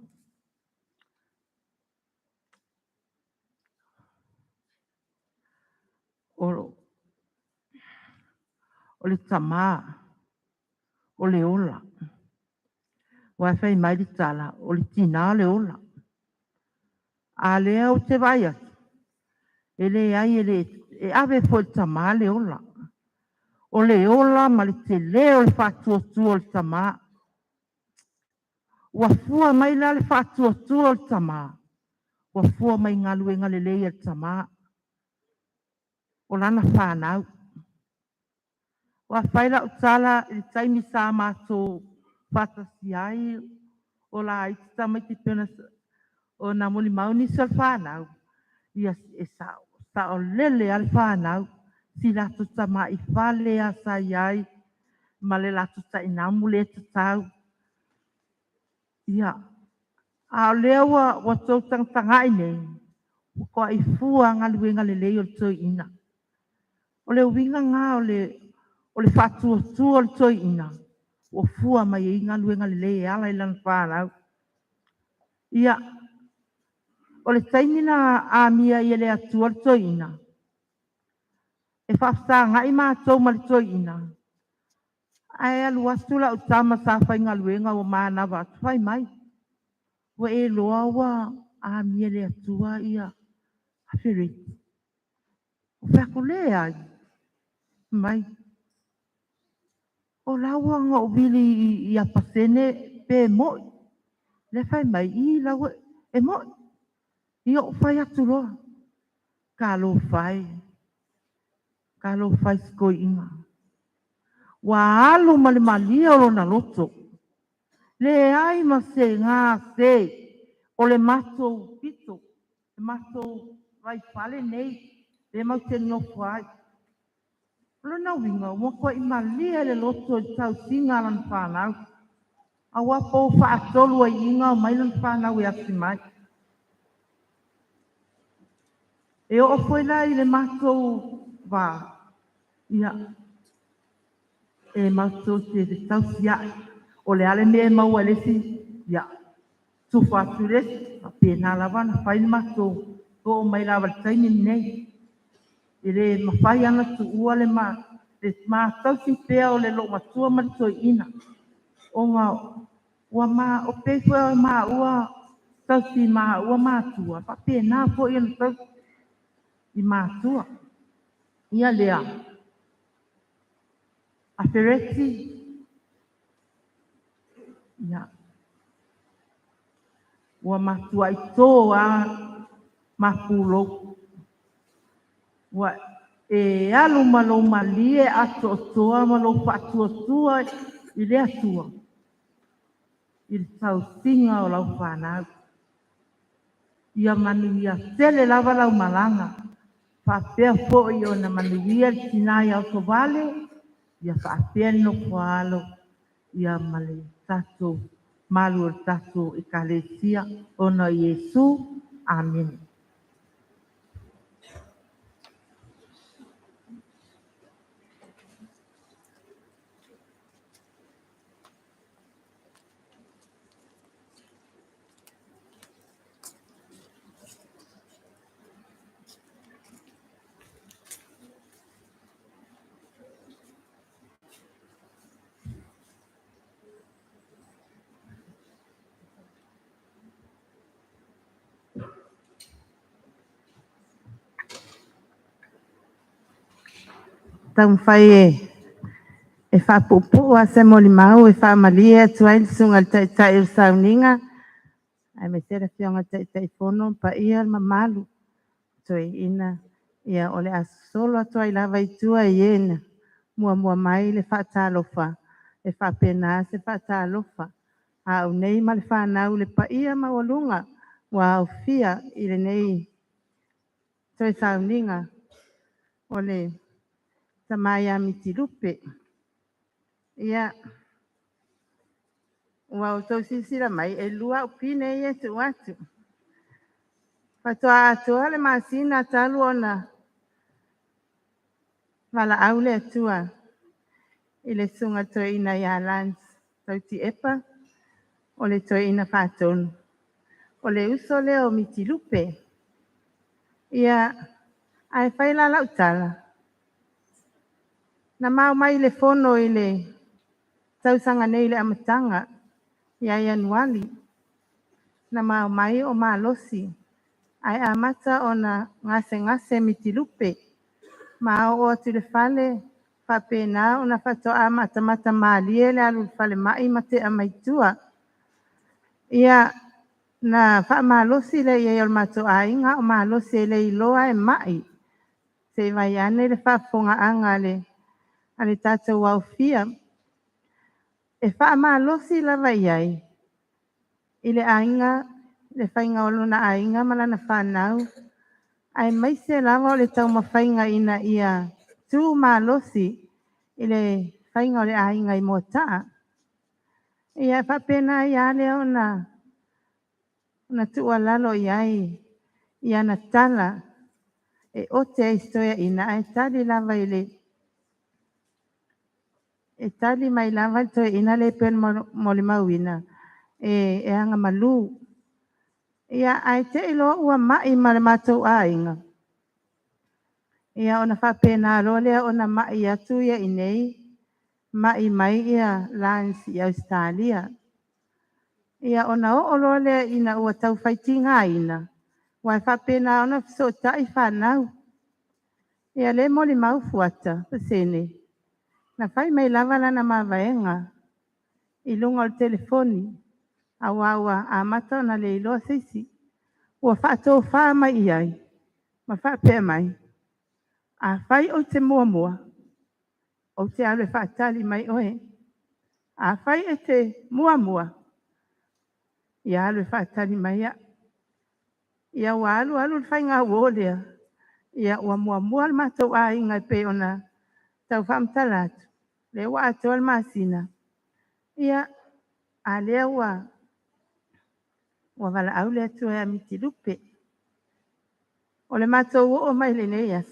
O le tama, o le ola. Wa fai mai di tala, o le tina le ola. A le au te vai atu. E le ai e ave fo le tama le ola. O le ola ma le te leo le whātua le tama. Wa fua mai la le whātua le tama. Wa fua mai ngaluenga le leia le tama. O lana whānau. Wa whaila utala i taimi sa mātou whātasi ai. O la i tita mai te pena o na moli mauni sa whānau. Ia e sa o lele al whānau. Si lato tama i whale a sa iai. Ma le lato ta inamu le tatau. Ia. A lewa wa tau tanga nei. Ko ai fua ngaluenga le leo le toi ina. O le winga ngā o le whātua le toi ina. O fua mai e ngaluenga le leo ala ilan whānau. Ia. O le taimina a mia i le atua le toi ina. E whafta ngai mātou ma le toi ina. Ai alu atu la utama sa whai ngaluenga o mānawa atu whai mai. Wa e loa wa a mia le atua ia. Afereti. O whakule ai. Mai. O lawa nga o vili i apasene pe moi. Le whai mai i lawa e moi. I o whai atu roa. Ka lo whai. Ka lo whai skoi inga. Wa alu mali malia o na loto. Le ai ma se ngā se. O le mato pito. Le mato vai whale nei. Le mau te nofu ai. Lona winga, mo ko i malia le loto i tau singa lan whanau. A wapo whaatolu ai inga o mai lan whanau e asi mai. E o foi la i le matou wa. Ia. E matou te tau siai. O le ale me mau alesi. Ia. Tu whatu resi. A pēnā lawa na whai matou. O mai lawa taini nei. E le mawhai ana tu ua le maa. Le mātau si pēa o le lo matua maritoi ina. O ngā ua mā o pēkua o mā ua tau si mā ua mātua. Pa pēnā po i ana tau i mātua. Ia lea. Afereti. Ia. Ua mātua i tō a mapūlo. Ua e alu malo malie ato toa malo whātua i le atua. I le tau singa o lau whanau. Ia manuia tele lava lau malanga. Whapea fo i o na manuia tinai au tovale. Ia whapea no whaalo. Ia male tato. Malu o tato i kalesia. Ona Yesu. Amen. Tau whai e whapupu a se moli mau e whamalia tuai le sunga le taitai o sauninga. Ai me tera fionga taitai fono pa ia mamalu. Toi ina ia ole a solo atuai lava i tua i ena. Mua mai le whaatalofa. E whapena se whaatalofa. A au nei ma le whanau le pa ia mawalunga. Wa au fia i le nei. Toi sauninga. Ole Tauamaatu Mitilupe. Ia. Wa tau sisira mai e lua upine ia tu watu. Patoa atua le masina talu ona. Wala au le atua. I le sunga toi ina ia lans tau ti epa o le toi ina whātonu. O le uso leo Mitilupe. Ia ai whaila lau tala. Na mau mai le fono i le tausanga nei le amatanga. Ia Ianuali. Na mau mai o malosi. Ai amata o na ngase Mitilupe. Ma o atu le fale. Whapena o na whatoa mata maalie le alu fale mai mate a maitua. Ia na whaamalosi le ia o mato ainga o malosi le iloa e mai. Se vai ane le whafonga anga le ale tātou au fia. E whaamalosi la vai ai. I le ainga, le whainga olo na ainga malana whanau. Ai mai se lava o le tau mawhainga ina ia tū malosi i le whainga o le ainga i motaa. Ia whapena i ale o na tua lalo i ai i ana tala e o te istoia ina ai tali lava i le e tali mai lava i toe ina le pen mo le mauina e anga malu ia ai te ilo ua mai ma le matou ainga ia ona whapena alo lea ona mai atu ia inei mai ia lans i Australia ia ona o lo lea ina ua tau whaitinga ina wai whapena ona so tai whanau ia le mo le mau fuata pasene na whai mai lava lana mawaenga i lunga o telefoni awa a mata na le iloa sisi ua whaatou wha mai iai ma whapea mai a whai o te mua o te alwe whaatali mai oe a whai e te mua ia alwe whaatali mai ia ua alu le whai ngā uolea ia ua mua le matou a inga pe ona tau whaamtalatu le ua atoa le masina ia a lea ua wala au le atua e Mitilupe o le matou o mai le nei as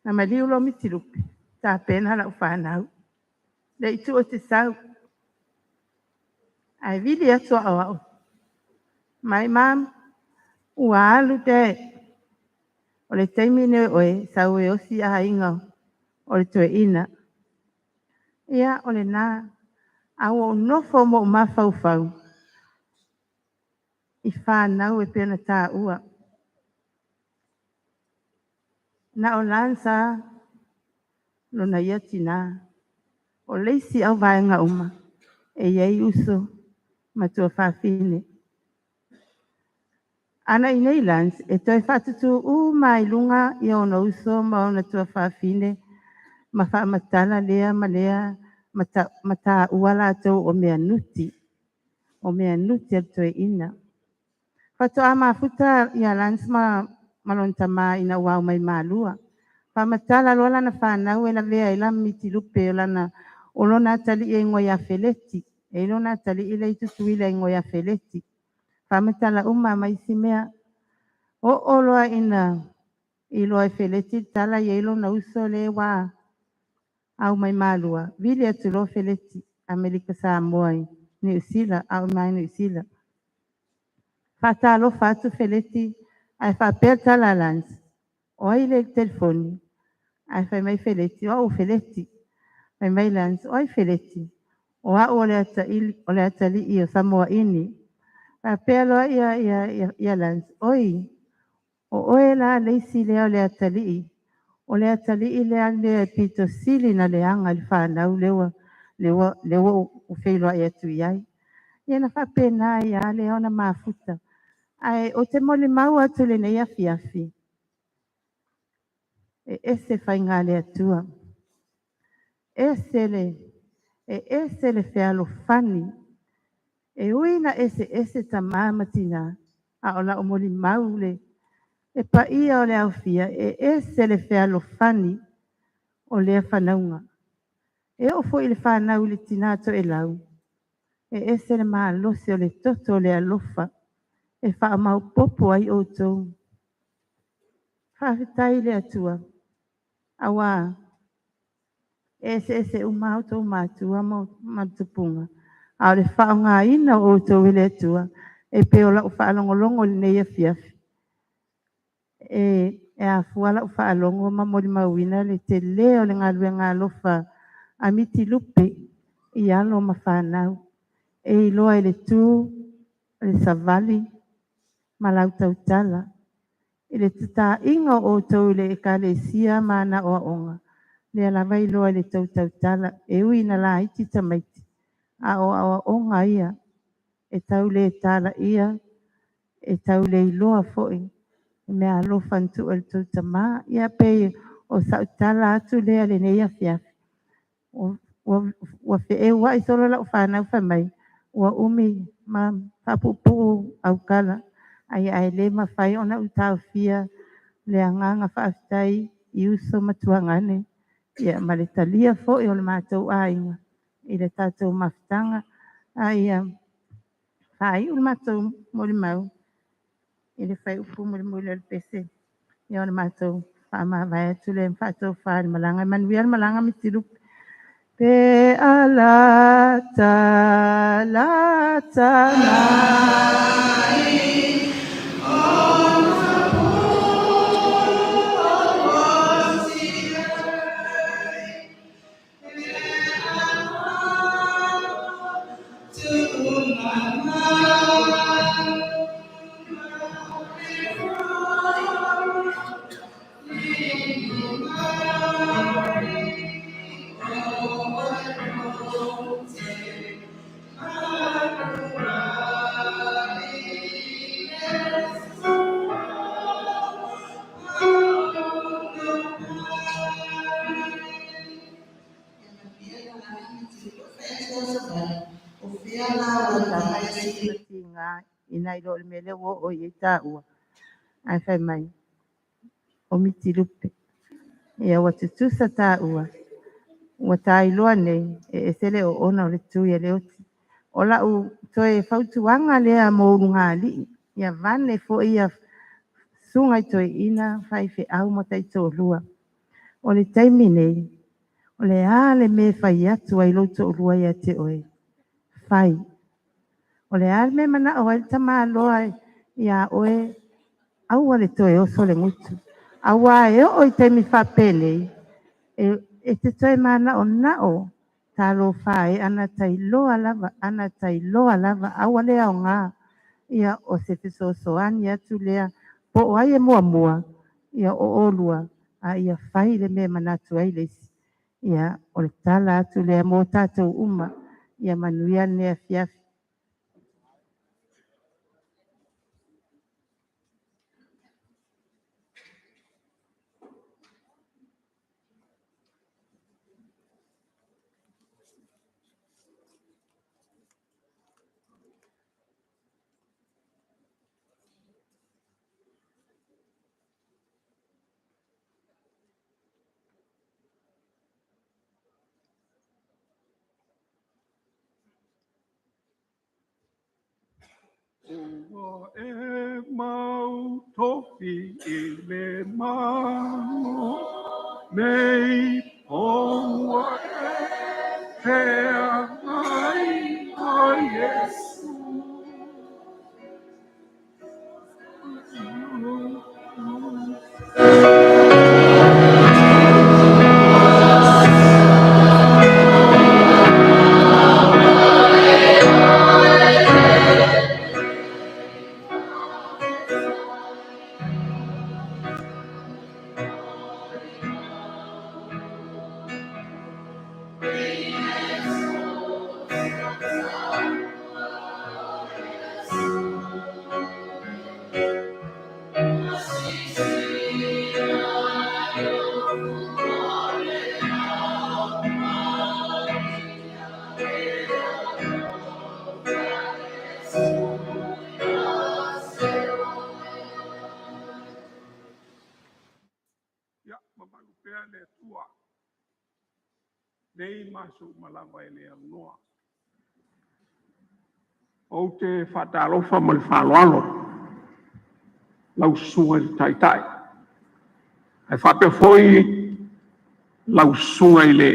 na maliu lo Mitilupe ta pena la whanau le itu o te sau ai vili atua au mai mam ua alu te o le taimine oe sau e osi a inga o le toe ina ia o le nā au o nofo mo mafau i whanau e pena tā ua na o lansa lona ia tina o leisi au vaenga uma e iei uso matua whawhine. Ana i nei lans e toi whatutu mai lunga i ona uso ma ona tua whawhine ma whaamatala lea ma lea mata uala tau o mea nuti al toi ina. Whatoa mafuta i a lans ma malonta ma ina wau mai malua. Whaamatala lola na whanau e la vea i la Mitilupe o lana o lona tali e ngoi Afereti. E lona tali i le itutuila i ngoi Afereti. Whaamatala mai si mea o loa ina i loa Afereti tala i ilo na uso le wa au mai malua. Vili atu loa Afereti Amerika Samoa New Zealand au mai New Zealand. Whatalo whatu Afereti ai whapea tala lans. O ai le telefoni. Ai whai mai Afereti o Afereti. Whai mai lans o Afereti. O a o le atali i o Samoa ini. Whapea loa ia lans. Oi. O oe la leisi lea le atali. O le atali lea le pito sili na le anga le whanau lewa o whailoa i atu iai. Ia na whapena ia lea ona mafuta. Ai o te mole mau atu le nei afiafi. E ese whai ngā le atua. Ese le whealo whani. E uina ese ta māmatina. A o la o mole mau le. E pa ia o le aufia, e ese le whealo whani o lea whanaunga. E ofo i le whanau le tinato e lau. E ese le maa lose o le toto o le alofa. E wha mau popo ai o tou. Whawhitai le atua. Awa, se umau tō mātua mo matupunga. A le whaonga ina o tō wile tua. E peo la whaalongolongo le nei afiafi. E a fuala whaalongo ma mori mawina le te leo le ngalue ngalofa a Mitilupe I alo ma whanau. E iloa le tū le savali ma lau tautala. I le tuta inga o tō le ekalesia mana o onga. Le alawa iloa le tautala. E ui na la iti tamaiti. A o onga ia. E tau le tala ia. E tau le iloa foi. Me alo fantu el tautama. Ia pe o sautala atu lea le neia fiafi. Wa fe e wa I solo la whanau whamai. Wa umi ma papupu au kala. Ai le ma whai ona utau fia. Le anganga whaafitai I uso matuangane. Ia ma le talia fo I o le mātou ainga. I le tātou mawhitanga. Ai whai o le mātou mori mau. I le whai upu mori mori le pese. Ia o le mātou whaamawai atu le whātou whaari malanga. Manuia le malanga Mitilupe. Pe alata lata nai ina ilo le mele o I taua. Ai whai mai. O Mitilupe. Ia wa tutusa taua. Wa tai loa nei. E sele o ona o le tuia le oti. O la u toe whautuanga lea mō runga li. Ia vane fo ia sungai toe ina whai whi au mo tai tō lua. O le taimi nei. O le ale me whai atu ai lo tō lua ia te oe. Whai. O le ale me mana o ai tama loa ia oe. Aua le toe o sole ngutu. Aua e o I taimi whapene. E te toi mana o nao. Talo whae ana tai loa lava. Ana tai loa lava. Aua lea o ngā. Ia o se fiso soani atu lea. Po o ai e mua mua. Ia o olua. A ia whai le me manatu ai lesi. Ia o le tala atu lea mō tātou uma. Ia manuia nea fiafi. Ua e mau topi I le mau nei poua e pea mai o Yesu. Ya, mamalupea le tua. Nei masu malava e le anoa. O te whatalofa ma le whaloalo. Lau sunga I taitai. Ai whape foi lau sunga I le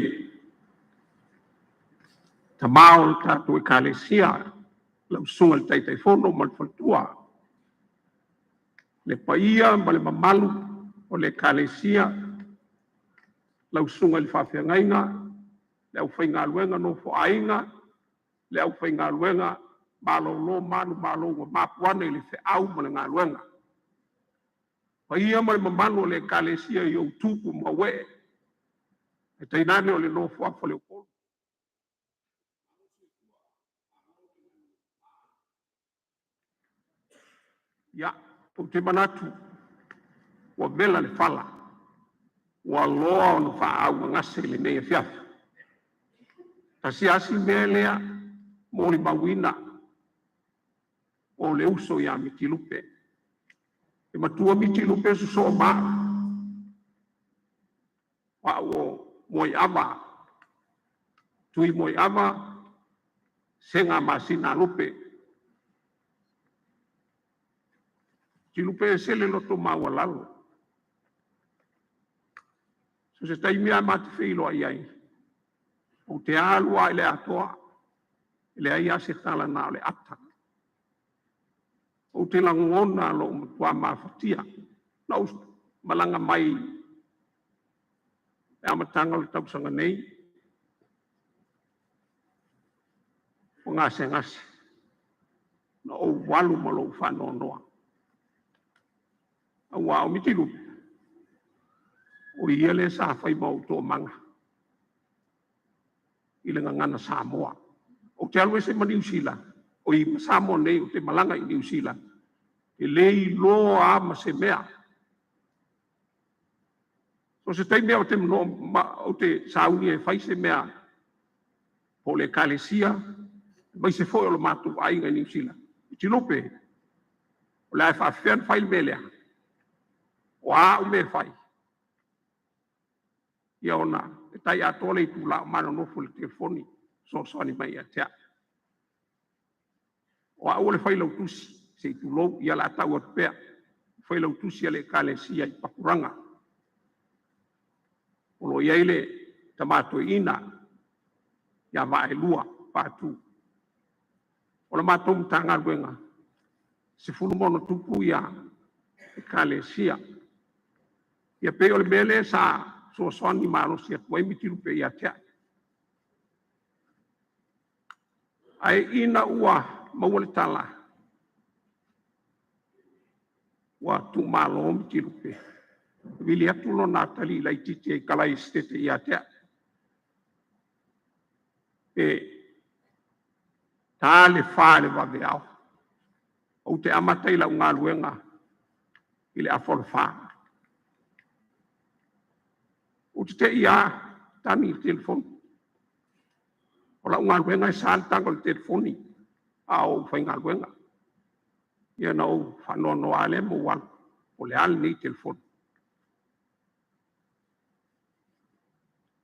tamao le tātou e kalesia lau sunga le taitaifono ma le faletua le paia ma le mamalu o le kalesia lau sunga le whawhiangainga le au whaingaluenga no foainga le au whaingaluenga malo lo manu malo wa mapuana i le whiau ma le ngaluenga paia ma le mamalu o le kalesia i au tuku ma we e tainane o le no fuafa le ukolo ya o te manatu ua vela le fala ua loa ona fa'aauga gase i lenei afiafi tasiasi mea lea mo le mauina o le uso iā Mitilupe e matua Mitilupe soso'omā fa'auō moi ava tui moi ava sega masina lupe Mitilupe e sele loto maua lalo so se taimea matefei loai ai o te alua i le atoa i le aia se talana o le ata o te lagogona lo'o matua mafatia na o malaga mai e amataga o le tausaga nei o gasegase na ou walu ma lo'u fa'anoanoa auā o Mitilupe o ia le sa fai ma outou maga i le gagana Samoa o te alu ese ma New Zealand o i Samoa nei o te malaga i New Zealand e lē iloa ama se mea so se taimea o te o te sauni e fai se mea po le kalesia mai se foi o lo matou aiga i New Zealand Mitilupe o le ae fa'afeana fai le mea lea o a'u me fai ia ona e tai atoa le itula'o manonofo le telefoni soasoani mai ia tea o a'u o le fai lautusi se itulou ia la'atau atu pea fai lautusi a le kalesia i papuraga o lo iai le tamatoeina ia va'aelua patu o le matou matagaluega sefulu mono tupu ia e kalesia ia pei o le mea lē sa soasoani malosi atu ai Mitilupe ia tea ae ina ua maua le tala ua tu'umālo Mitilupe vili atu lona atali i laitiiti ai kalai stete ia tea e tā le fā le vaveao ou te amata i la'ugaluega i le afolofā o te ia tani i telefoni o la'ugaluega e sa le taga o le telefoni a ou faigaluega ia na ou fa'anoanoa lea mo ualu o le ale nei telefoni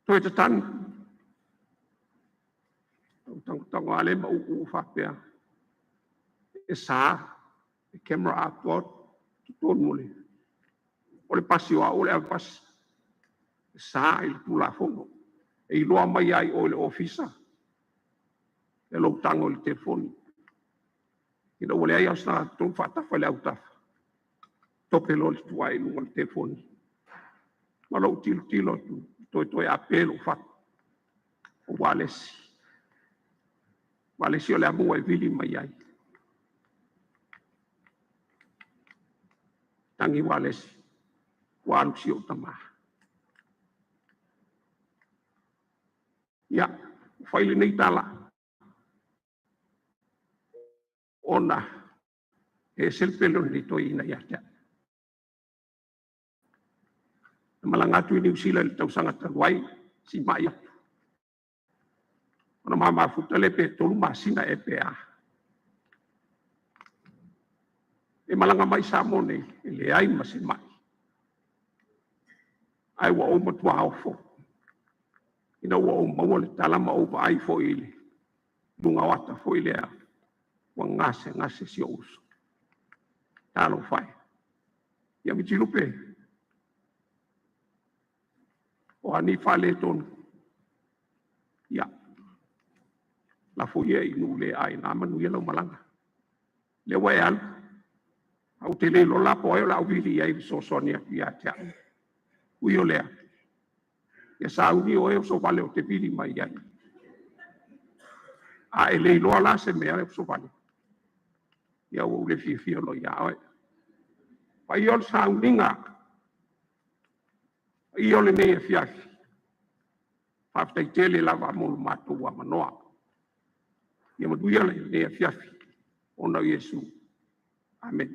toe tatani o tagotago a le ma u'u fa'apea e sa e camera upload totonu o le pasi o a'u o le avapasi e sa i le tulafono e iloa mai ai o le ofisa e lou tago o le telefoni ina ua leai ausina tonu fa'atafa i le autafa tope lo le tuailuga le telefoni ma lo'u tilotilo atu toe apelu fatu o Ualesi Ualesi o le amua e vili mai ai tangi Ualesi ua alusi o tamā ia fai lenei tala ona e selpelo ni toina ia tea malaga atu i New Zealand le tausaga taluai si mai atu ona mamafuta le pe tolu masina e pea e malaga mai Samoa nei e leai ma se mai ai ua ou matuaofo ina ua ou maua le tala ma ou va'ai fo'i le luga o ata fo'i lea ua gase si o uso talo fai ia Mitilupe o ani fa'ale tonu ia la fo ye inu le ai na manu ye lo malanga le wai al au te le lo la po e la vili ai so sonia ya ta u yo le ya sa u ni o e so vale o te vili mai ya a e le lo la se me so vale ya o le fi lo ya o pa yo sa u ninga io le ne fiafi fa te tele la va mo matu wa manoa ia madu ia le ne fiafi ona Yesu amen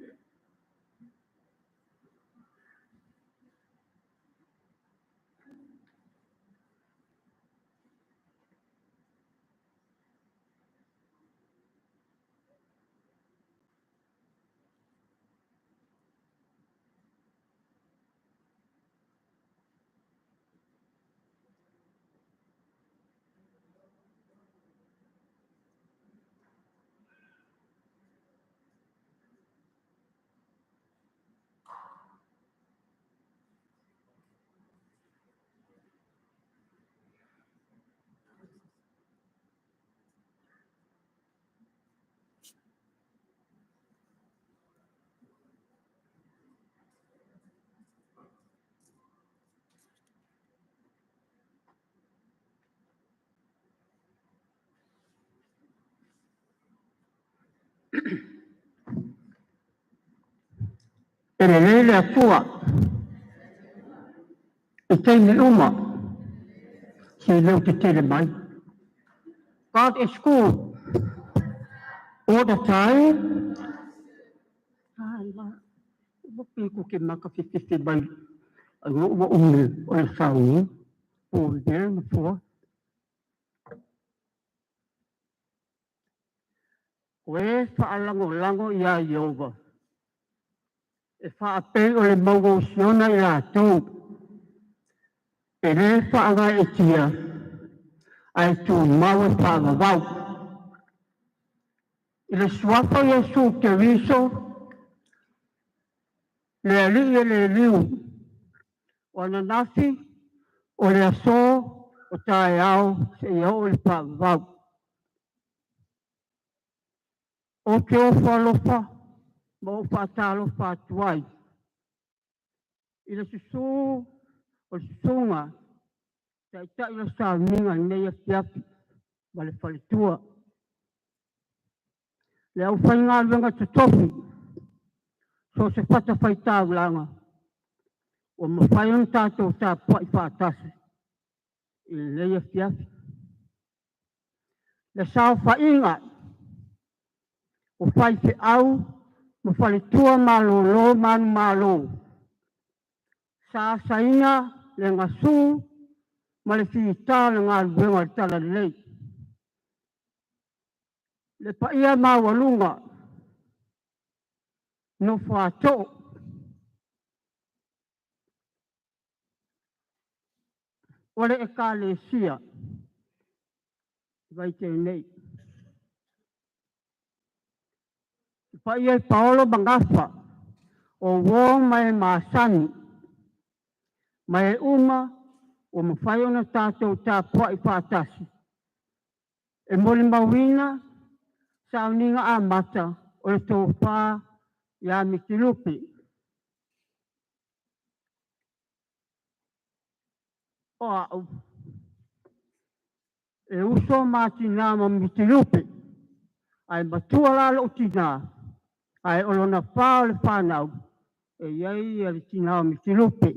ele le atua e teine uma se leu te tele mai. God is good all the time. Bupi ko ke maka fifty mai ang uwa umi o le sauni o le na fua. Koe whaalango ia Yehova. E whaapei o le maungo siona i a tau. E re whaanga e tia. Ai tu mau e whaanga wau. I le suafa Yesu te riso. Le ali e le liu. O na nafi. O le aso. O tae au. Se iau le whaanga wau. O ke o whalofa. Ma o whaatalo whaatuai. I le susu. O le susunga. Tai tai la sa minga nei a fiapi. Ma le whalitua. Le au whainga luenga te tofi. So se whata whaitau langa. O ma whaion tātou tā puai whātasi. I le nei a fiapi. Le sao whainga. O whai te au. Ma whalitua malo lo manu malo. Sa sainga le ngasu. Ma le whita le ngā luenga le tala lei. Le paia mawalunga. No whātou. Ore e ka le sia. Vai te nei. Paia Paolo Bangafa. O wō mai māsani. Mai uma. O mawhaiona tātou tā puai whātasi. E mori mawina. Sauninga a mata. O le tō whā. Ia Mitilupe. O au. E uso mātina ma Mitilupe. Ai matua lalo o tina. Ai olona whao le whanau. E iei e le tina o Mitilupe.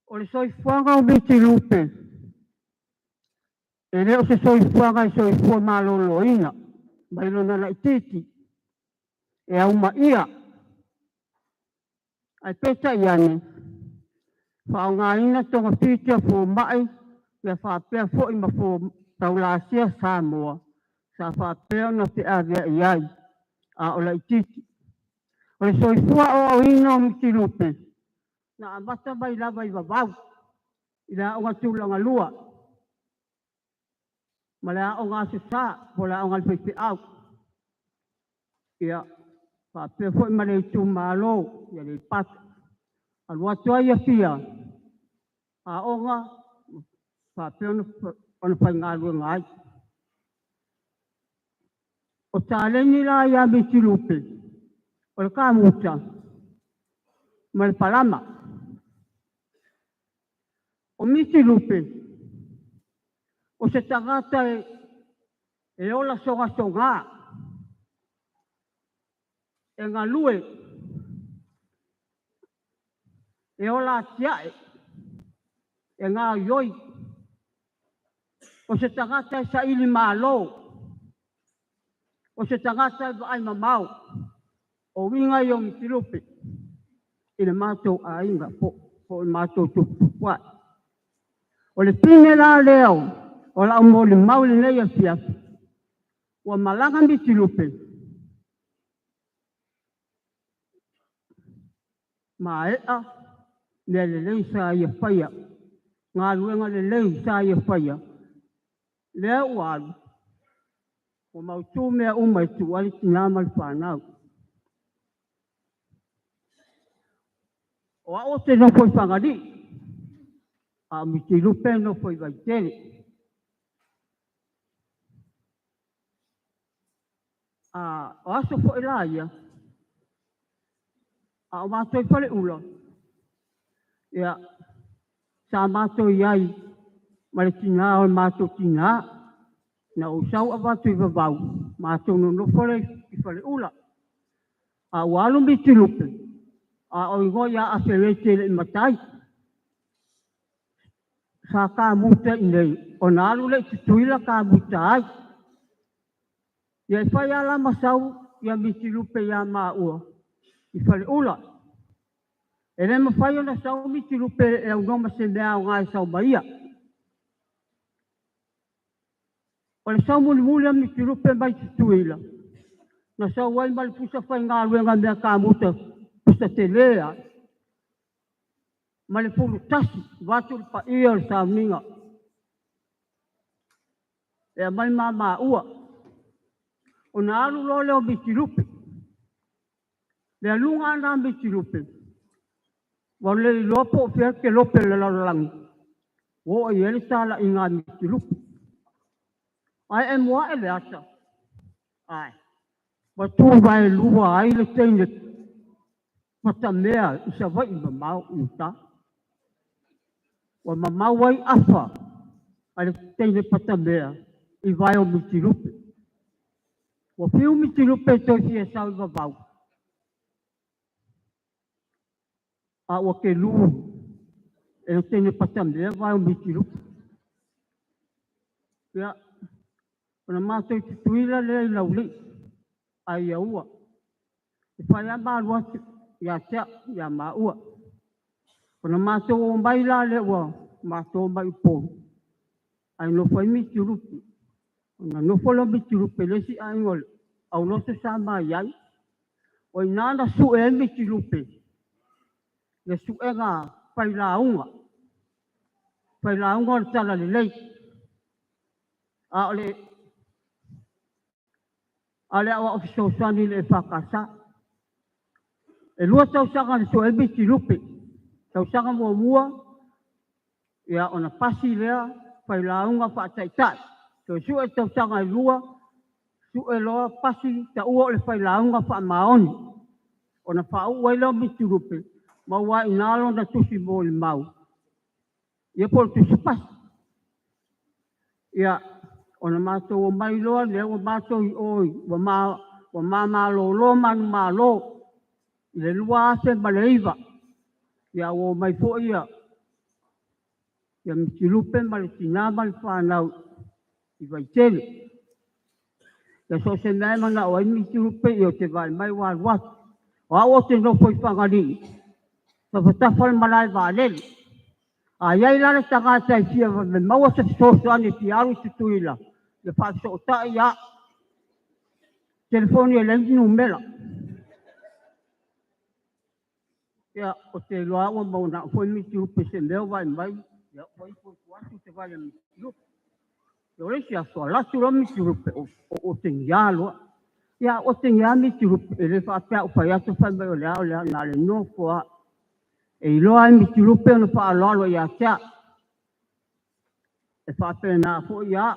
O le soifuanga o Mitilupe. E leo se soifuanga i soifua malolo ina. Mai lona la ititi. E au ma ia. Ai peta iane. Whao ngā ina tonga whitia fō mai. Ia whapea fō ima fō taulasia Samoa. Sa whapea na te avea iai. A o la ititi. O le soifua o ina o Mitilupe. Na amata mai lava i wawau. I la o ngā tūlanga lua. Ma la o ngā susa. Po la o ngā lwhipi au. Ia. Whapea fō ima le tū mālo. Ia le pata. Alua toa ia fia. A o ngā. Whapea ona whai ngā lua ngai. O tāleni la ia Mitilupe. O le kāmuta. Ma le palama. O Mitilupe. O se tangata e ola songa songa. E ngā lue. E ola tiae. E ngā ioi. O se tangata e sa ili mālo. O se tangata e vai mamau. O winga i o Mitilupe. I le mātou a inga po le mātou tupuwa. O le pine la leo. O la umo le mau le nei a fiafi. O malanga Mitilupe. Ma ea. Le lei sa ia whaia. Ngā luenga le lei sa ia whaia. Lea ualu. O mautu mea umai tu wali tinama le whanau. O a o te no foi whangari. A Mitilupe no foi vaitere. O aso foi la ia. A o mātou i whale ula. Ia. Sa mātou iai. Ma le tina o mātou tina. Na o sau a mātou i vavau. Mātou no whale i whale ula. A walu Mitilupe. A o ingo ia Afereti le matai. Sa ka muta i nei. O nālu le tutuila ka muta ai. Ia i whai ala masau. Ia Mitilupe ia maa ua. I whale ula. E le mawhai o na sau Mitilupe e au noma se mea o ngai sau maia. O le sau muli muli a Mitilupe mai tutuila. Na sau wai mali pusa whai ngā ruenga mea ka muta. Pusa te lea. Ma le pulu tasi. Watu pa ia o sa minga. E mai maa ua. O na alu lo leo Mitilupe. Le alunga ana Mitilupe. Wa le lopo o fia ke lope le lalangi. O i ele tala i ngā Mitilupe. Ai e mua e le ata. Ai. Wa tū vai lua ai le teine. Mata mea i sa vai i mamau i uta. Wa mamau wai afa. Ai le teine pata mea. I vai o Mitilupe. Wa fiu Mitilupe toi fia sau i vavau. A wa ke luu. E le tene patamea vai o Mitilupe. Ia. Ona mātou tutuila lea i lauli. Ai a ua. E whai a mārua ia tea ia mā ua. Ona mātou o mai la lea ua. Mātou o mai pōru. Ai no whai Mitilupe. Ona no whala Mitilupe lesi a ingole. Au loto sa mai ai. O i nāna su e Mitilupe. Le su e ngā whailaunga. Whailaunga o tala le lei. A ole awa ofiso sani le whakasa. E lua tausanga le su e Mitilupe. Tausanga mua. Ia ona pasi lea. Whailaunga whaataitai. So su e tausanga e lua. Su e loa pasi ta ua le whailaunga whaamaoni. Ona whau waila Mitilupe. Maua i nalo na tusi mo le mau. Ia por tusi pasi. Ia, ona mātou o mai loa, lea o mātou i oi. Wa mā lo manu mā lo. I le lua ase ma le iwa. Ia o mai fo ia. Ia Mitilupe ma le tina ma le whanau. I waitele. Ia so se mea mana o ai Mitilupe i o te vai mai wāruatu. O ao te nofo i whangari. Sa whatawhal malai wālele. A iai lana tangata i fia me maua sa soso ane ti aru tutuila. Ia whaaso o ta ia. Telefoni e lengi numela. Ia o te loa ua mauna o fwoi Mitilupe se meo vai mai. Ia wai fwoi kuatu te vai a Mitilupe. Ia o reisi a soa latu lo Mitilupe o te ngialoa. Ia o te ngia Mitilupe e le whaapea o whai ato whai mai o lea nā le nofo a. E iloa e Mitilupe ona whaaloalo ia tea. E whaapea nā fo ia.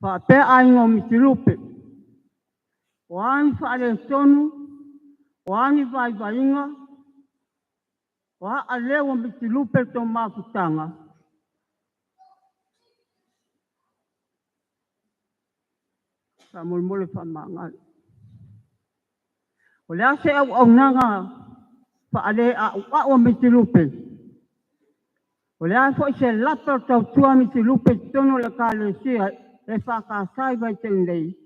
Whapea aingo Mitilupe. O ani whaare tonu, o ani vai vainga, o a leo Mitilupe tō māputanga. Ka mole whamanga. O lea se au nanga whaare a ua Mitilupe. O lea fo se lapa tau tua Mitilupe tono le ka le sia e whakasai vai te ndei.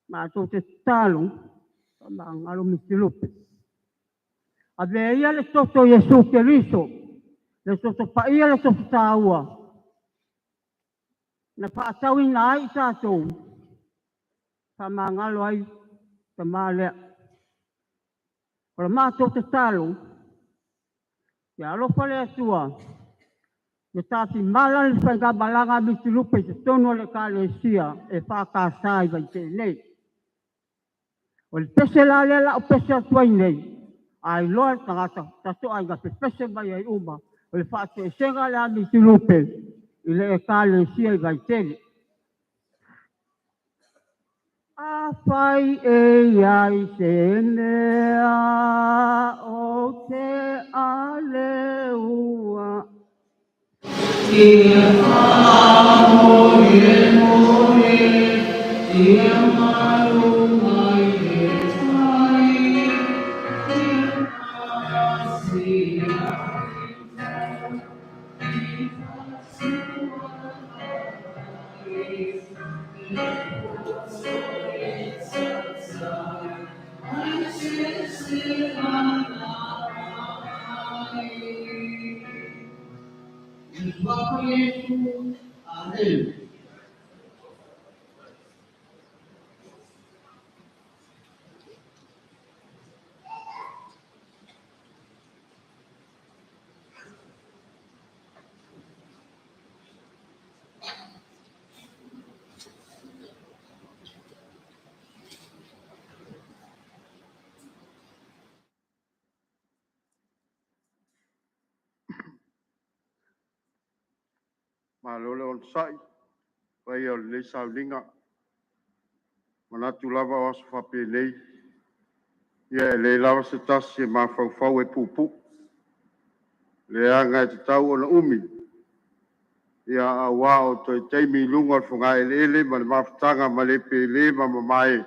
Ma tō te tālong, whamangalo Mitilupe. A veia le toto Yesu Keriso, le toto paia le toto tāua. Na whaatau ina ai tātou, whamangalo ai te mālea. Ora mātou te tālong, te alofa le atua, te tāti mala le whainga malanga Mitilupe te tono le ka le sia e whakasai vai te nei. O le pese la le la o pese atua i nei, ai loa tangata, tato ai gape pese mai ai uma, o le whaate e senga le a Mitilupe, i le e ka le sia i vai tele. A whai e ai senea o te ale ua. Malole on sai, pai o le saulinga, manatu lava o aso whape nei, ia e le lava se tasi e mawhauwhau e pupu, le anga e te tau o na umi, ia a wā o toi teimi lunga o whunga ele, ma le mawhtanga ma le pe le ma mamae,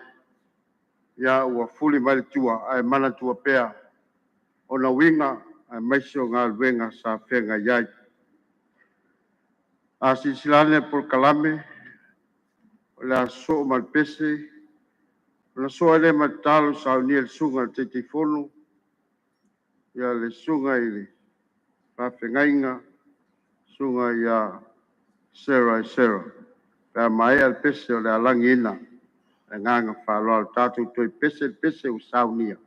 ia ua fuli ma le tua, ai mana tua pea, o na winga, ai maisio ngā luenga sa whenga iai. A silsilane por kalame, o le aso o malpese, o na soa le matalo sa o nia le sunga te te fono, ia le sunga i le whawhengainga, sunga ia Sarah e Sarah. Pea mai al pese o le alangi ina, e nganga whaloa le tātou toi pese o saunia.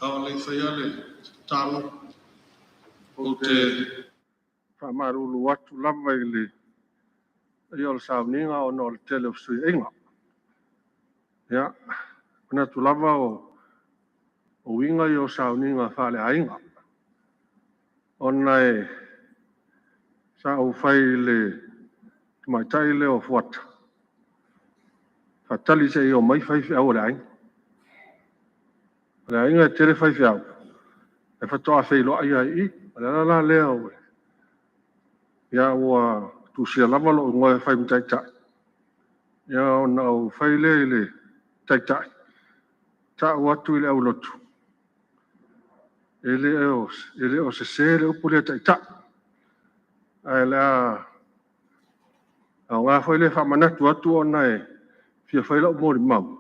Awalei whaiale, talo, o te whamarulu watu lava i le i o le sauninga o no le tele o sui inga. Ia, na tu lava o winga i o sauninga whale ainga. Ona e sa au whai le maitai le o fuata. Whatali se i o mai whai au le ainga. Le ainga e tere whai au. E whatoa whailo ai ai i, la leo e. Ia ua tu sia lava lo ngoe whai mtai tai. Ia ona au whai le tai tai. Ta watu i le au lotu. Ele o se le upu le tai tai. Ai la au ngā whai le whamanatu atu ona e fia whai lau mori mau.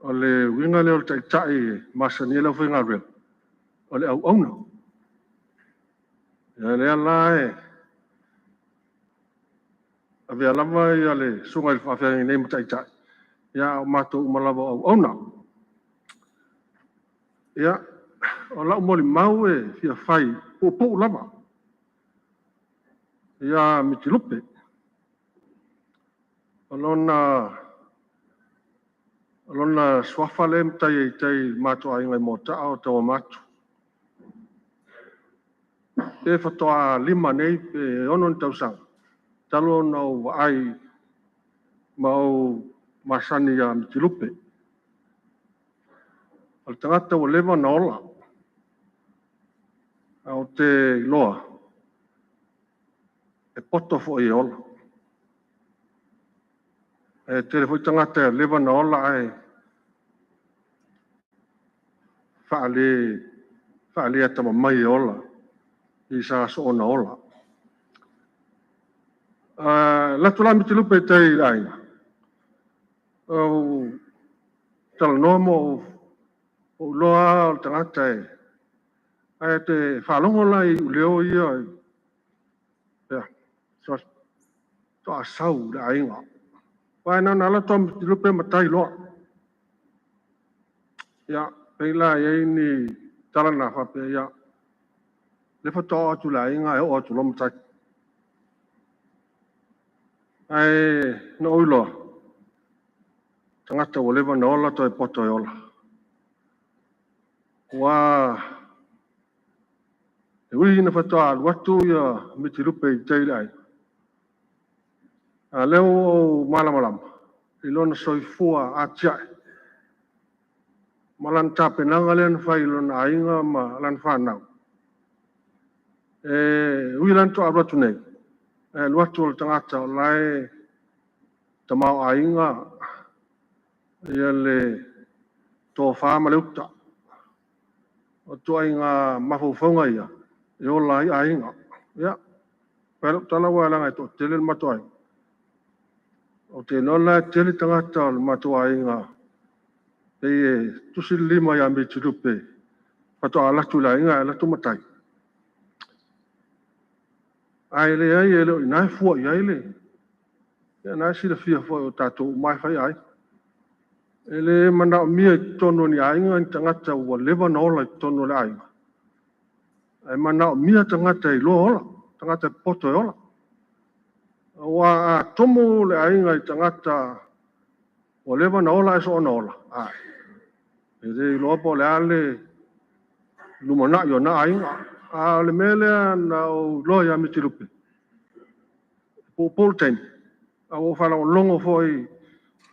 O le winga le o tai tai masani lau whai ngā reo. O le au auna. Ia le ala e a vea lava i ale sunga i whawhiangi nei matai tai. Ia o mato umalawa au auna. Ia o lau mori mau e fia whai po lava. Ia Mitilupe. O lona swafa le mtai e tai mato a ingai mo ta o Tauamaatu. E whatoa 5 nei pe onon tausang. Talo nau ai mau masani a Mitilupe. O le tangata o lewa na ola. O te loa. E poto fo i ola. E tere fo i tangata lewa na ola ai whaale atama mai e ola. I sa so na ola. Latu la Mitilupe tei aina. O tala nomo o loa o tangata e. Ai te whalongo lai uleo ia. Ia. So to a sau le ainga. Wai nana ala toa Mitilupe matai loa. Ia. Peila e ni tala na whape ia. Le whatoa atu le ainga e o atu lo matai. Ai no uiloa. Tangata o lewa na ola to e poto e ola. Wa e ui na whatoa aluatu ia Mitilupe i teile ai. A leo o malamalama. I lona soifua a tiae. Ma lan tapenanga le whai lona ainga ma lan whanau. Ui lan to aluatu nei. Luatu o le tangata o lai tamau ainga ia le tō whāma le uta. O tō ainga mawhauwhaunga ia. E o lai ainga. Ia. Pero tala wa langa e tō tele le matoai. O te nola tele tangata o le matoai inga. E tusi 5 ia Mitilupe. Pato alatu la inga e latu matai. Ai le ai e leo inai fua i ai le. Ia nai sila fia fua o tātou mai whai ai. E le mana o mia i tono ni ainga i tangata ua lewa na ola i tono le ainga. E mana o mia tangata i loa ola. Tangata i poto e ola. Wa a tomo le ainga i tangata o lewa na ola e so ona ola. Ai. E le loa po le ale lumana i o na ainga. A le mele na o loa ia Mitilupe. pulten au fala longo foi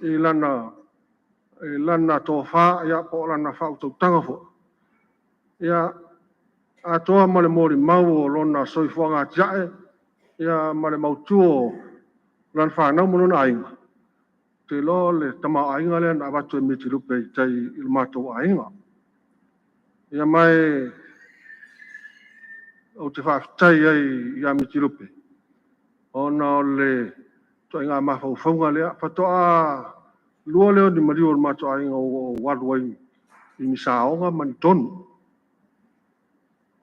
i lana tofa ia po lana fa tu tanga fo ia atoa male mori mau lona soifuanga jae ia male mau tuo lan fa na mo na ainga te lo le tama ainga le na watu Mitilupe tai il mato ainga ia mai o te fa tai ai ia Mitilupe ona le to inga ma fo fonga le fa to a lua le di mario mato ainga o wadwai i saonga man ton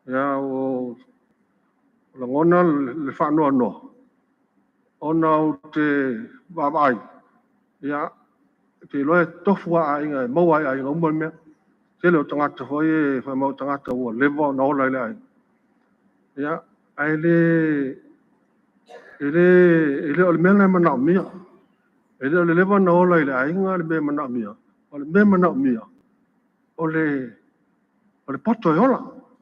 ya o la ngona le fa no ona o te babai ya te loe tofua ainga mo ai ai ngomol me te lo tanga te foi fa mo tanga te o levo no la le ai ya ai ele o mena mana mia ele o levo no la le ai nga le be mana mia o le be mana mia o le poto yola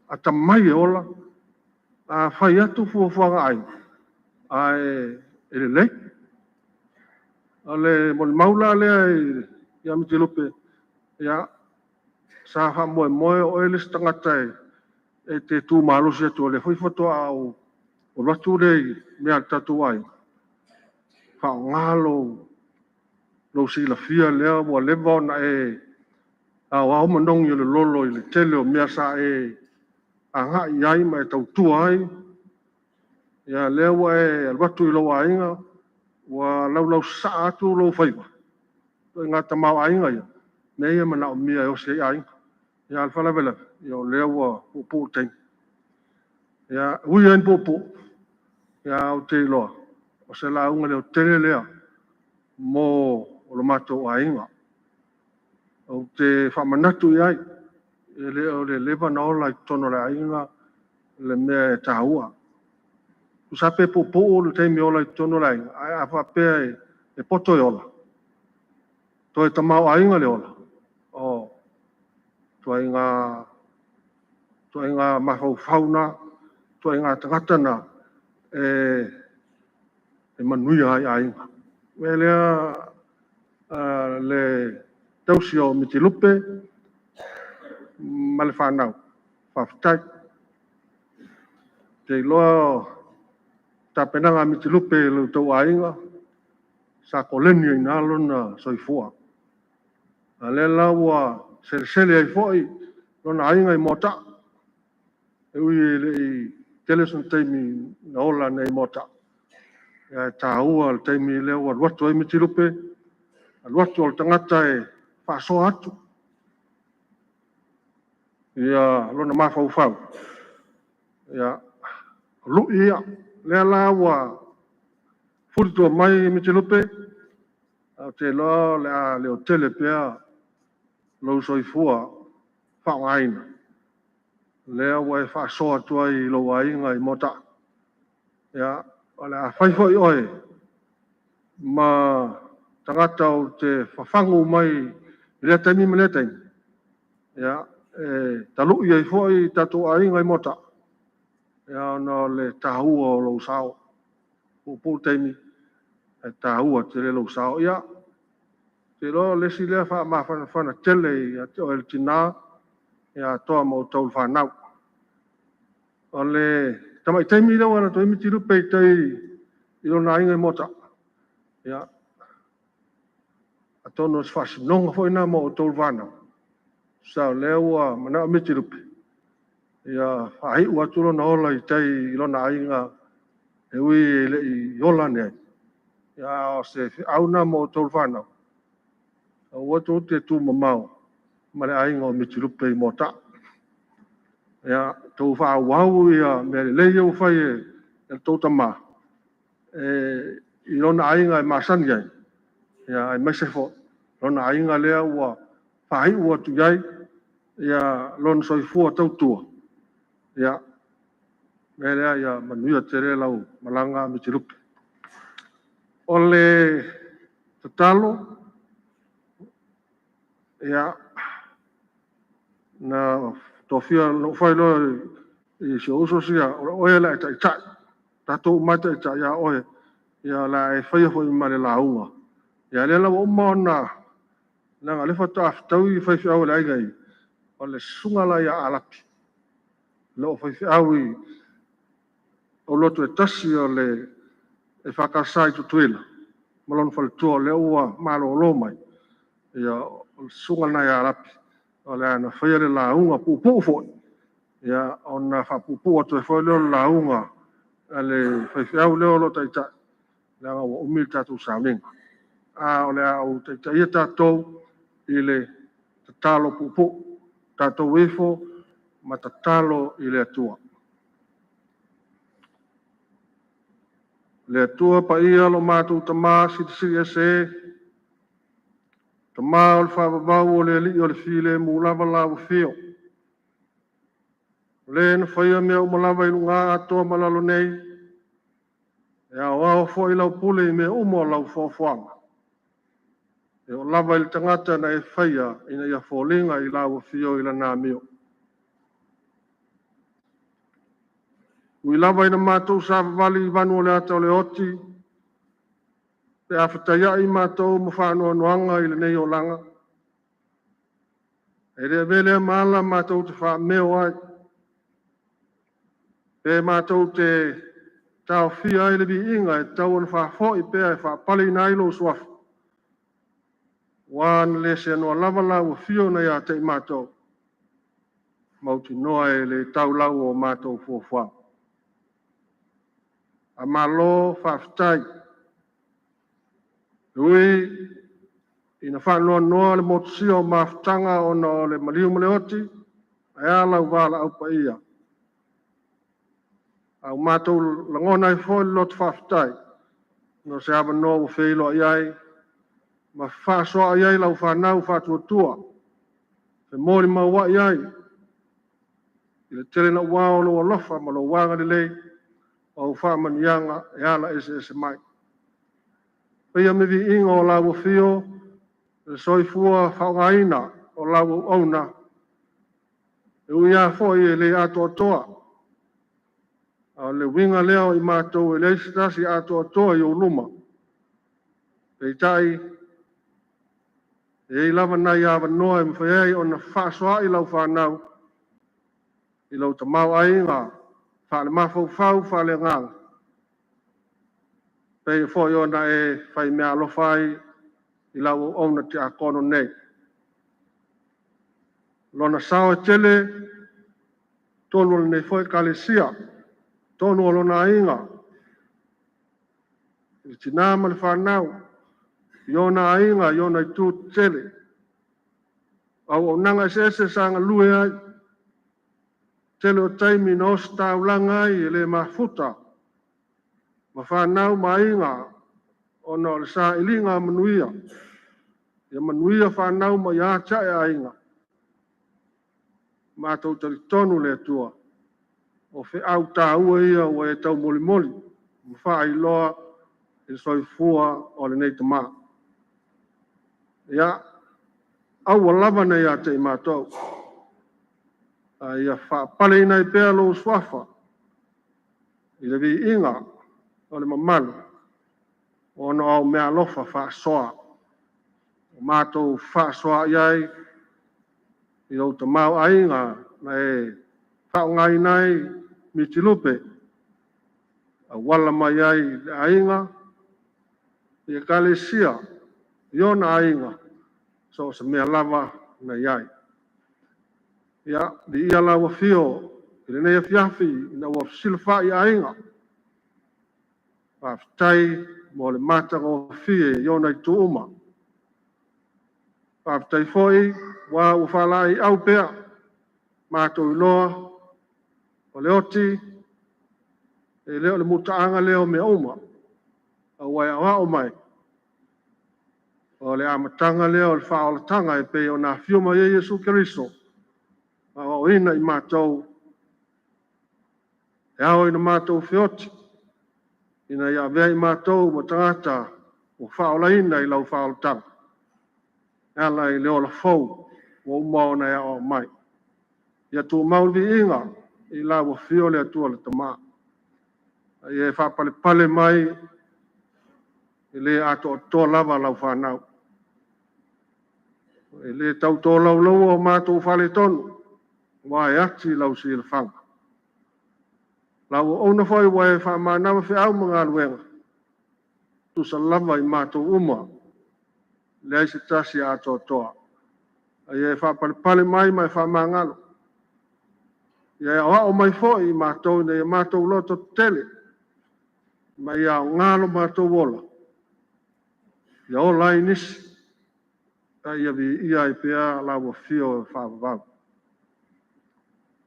a tamai yola a fai atu fuafuanga ai ele le ale mo maula le ia Mitilupe ia sa ha mo o ele stangata e te tu malu se to le foi foto au o ratu le me tatu ai fa ngalo lo si la fia le mo le bona e a wa mo ndong yo le lolo le tele o me sa e anga iai mai tau tu ai ia le wa e ratu lo ainga wa lau sa tu lo fai to nga ta mau ainga ia me ia mana o mia o se ai ia al fala vela yo le wa pu ten ia ui en popo ia o te loa o se la unga le o tele lea mo o lo mato ainga o te whamanatu iai e le o le leva na ola i tono le ainga le mea e tahua tu sape popo o le teimi ola i tono le ainga ai a whapea e poto e ola to e tamau ainga le ola o to ainga mahau fauna to ainga tangatana e manui ai ainga me lea le tausi o Mitilupe ma le whanau whawhitai te loa tapenanga Mitilupe le tau ainga sa koleni i nalona soifua a le laua sele ai foi lona ainga i mota e ui le i teleson teimi na ola nei mota ia tāua le teimi lea ua ruatu ai Mitilupe ruatu o le tangata e whaasoa atu ia lona mafaufau ia lui ia lea la ua furitua mai Mitilupe a te loa le o tele pea lou soifua whaangaina lea ua e whaasoa atu ai lou ainga i mota ia o le a whaifoi oe ma tangata o te whawhangu mai i lea taimi me lea taimi ia talu i ai foi tatu ainga i mota ia ona le tahua o lou sao pupu taimi e tahua te le lou sao ia te lo lesi lea wha tele ia te o el tina ia toa mo tau whanau o le tamai taimi leo ana toi Mitilupe i tei i lona ainga i mota ia a tono es whasinonga foi na mo o tau whanau sao lea ua mana o Mitilupe ia whahi ua tulo na ola i tei i lona ainga e ui i ola nei ia o se au na mo o tau whanau a ua tu te tu mamau ma le ainga o Mitilupe i mota ia tau whaau ia me le leia u whai e tau tama i lona ainga e masani ai ia ai maise fo lona ainga lea ua whahi ua tu iai ia lona soifua tau tua ia me lea ia manuia tere lau malanga Mitilupe o le tatalo ia na tofia lo fai lo i se uso sia o e la tai tai tato mata ta ia oe ia la e whaia hoi ma le launga. Ia le la o maona, nanga le whata aftau I whaifi au le aigai, o le sunga la ia alapi. Le o whaifi au I o loto e tasi o le e whakasai tutuila. Malon whaletua le ua malo o lomai. Ia o le sunga na ia alapi. O le ana whaia le launga pupu foi. Ia o na whapupu atu e whai leo le launga. A le whaifi au leo lo taita. Le anga wa umil tatu sauninga. A o le au taita ia tatou I le tatalo pupu. Tatou efo ma tatalo I le atua. Le atua pa ia lo mātou tamā siri ese. Tamā o le whāpapau o le ali o le while mūlava lawa whio. Le na whaia mea umalawa I lunga atoa malalo nei. E au au fo I lau pule I mea umo lau fōwhanga. E o lava I le tangata na e whaia ina ia fōlinga I lawa whio I la nā meo. Ui lava ina mātou sa vali I vanu o le ata o le oti. Pe awhataia I mātou ma whanua noanga I le nei o langa. E rea vele maala mātou te wha meo ai. Pe mātou te tau whia I le vi inga e tau an wha fo I pēa e wha pali na ilo suafu. Wān le se anua lava lau o whio na ia te I mātou. Mauti noa e le tau lau o mātou fuafua. A malo whaftai. Ui, ina whanua noa le motusio maftanga o no le maliu male oti, a ala wala au pa ia. Au mātou langona I foi lot whaftai. No se ava no o whilo iai, ma whasoa iai lau whanau whatuatua. Fe mori maua iai. I le tele na wao lo alofa ma lo wanga le lei, o whamanianga e ala ese mai. Pea me vi inga o lawa whio, le soifua whaungaina o lawa auna. E uia foi e le ato atoa. A le winga leo I mātou e le stasi ato atoa I o luma. Pei tai, e I lava nai awa noa e mwhaiai o na whasoa I lau whanau. I lau tamau ainga, whale mafau fau, whale ngang. Pei foi o na e whai mea alofai I lau auna te akono nei. Lona sao e tele, tonu le nei foi kalesia, tonu o lona inga. I tinama le whanau, Iona inga, Iona I tu tele. Au o nanga ese sanga lue ai, tele o taimi na osta ulanga ai, le mafuta. Ma whanau ma inga, o no le sa ilinga manuia. Ia manuia whanau ma ia chae a inga. Mātou tari tonu le atua. O whi au tā ua ia o e tau moli moli. Ma wha I loa e soifua o le nei tamā. Ia, au a lava nei a te I mātou. Ia wha pale ina I pēa lo swafa. I le vi inga o le mamalu. O no au mea lofa wha soa. O mātou wha soa iai. I au tamau ainga na e whaungai nai Mitilupe. A wala mai ai le ainga. I e kalesia. Iona ainga. So se mea lava na iai. Ia, di ia lawa whio. I le nei fiafi. I na ua silfa I ainga. Whaftai mo le matanga o fie. Iona I tuuma. Whaftai foi. Wa ufalai au pea. Mātou iloa. O le oti. E leo le mutaanga leo me uma. A wai awa o mai. O le amatanga leo le whaolatanga e pe o na fiuma e Yesu Keriso. A o ina I mātou. E ao ina mātou whioti. Ina ia vea I mātou ma tangata. O whaolaina I lau whaolatanga. Ala I leo la fau. O umao na ia o mai. Ia tu mauri inga. I lau o fio le atua le tamaa. E whapale pale mai le ato to lava lau whanau. Le tau tō lau lau o mātou whale tonu, wai ati lau si whanga. Lau ona whai wai whamanawa whi au mga aluenga. Tusa lava I mātou uma, le aise tasi ato toa. Ai e whapale mai mai whamangalo. Ia oa o mai fōi I mātou ne mātou loto tele. Mai au ngalo mātou wola. Ia o lai nisi. Ia vi ia I pia lau o fio whawawau.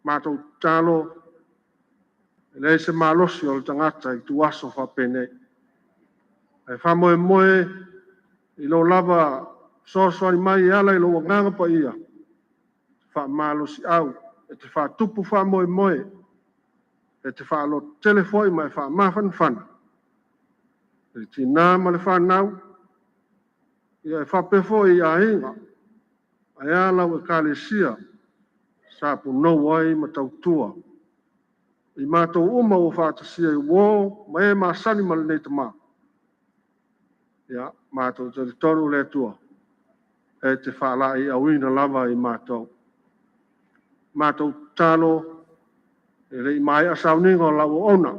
Mātou tālo. Le se malosi o le tangata I tuaso whapene. Ai whamoe moe I lo lava soaswari mai I ala I lo nganga pa ia. Whamalosi au. E te whatupu whamoe moe. E te whaalo telefoi mai whamafan whana. E ti nāma le whanau. Ia e whapefoi I a hinga. Ai ala o kālesia. Sāpu nou ai ma tautua. I mātou uma o whātasia I wō, ma e māsani ma le nei te mā. Ia, mātou te tonu le tua. E te whaala I awina lava I mātou. Mātou tālo, e rei mai asauninga o lau ona.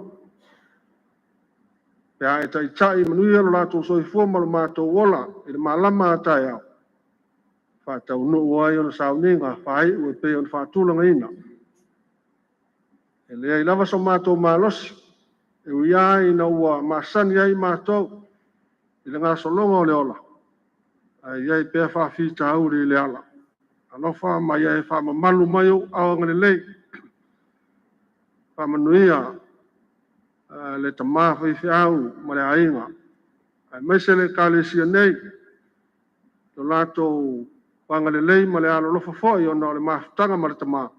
Pea e tai tai manui alo lātou soi fuama lo mātou wola, e le malama atai au. Whātau no uai o na sauninga, whai ue pe o na whātulanga ina. E lea I lava so mātou mālosi, e uia I na ua māsani ai mātou, I le ngā solonga o le ola. Ai iai pēr whawhita auri I le ala. Alofa mai iai whamamalu mai o aonga le lei. Whamanuia le tamawhi whiau ma le ainga. Ai meise le kālesia nei. Lo lātou wanga le lei ma le alo lofa foi o na le mawhitanga ma le tamawhi.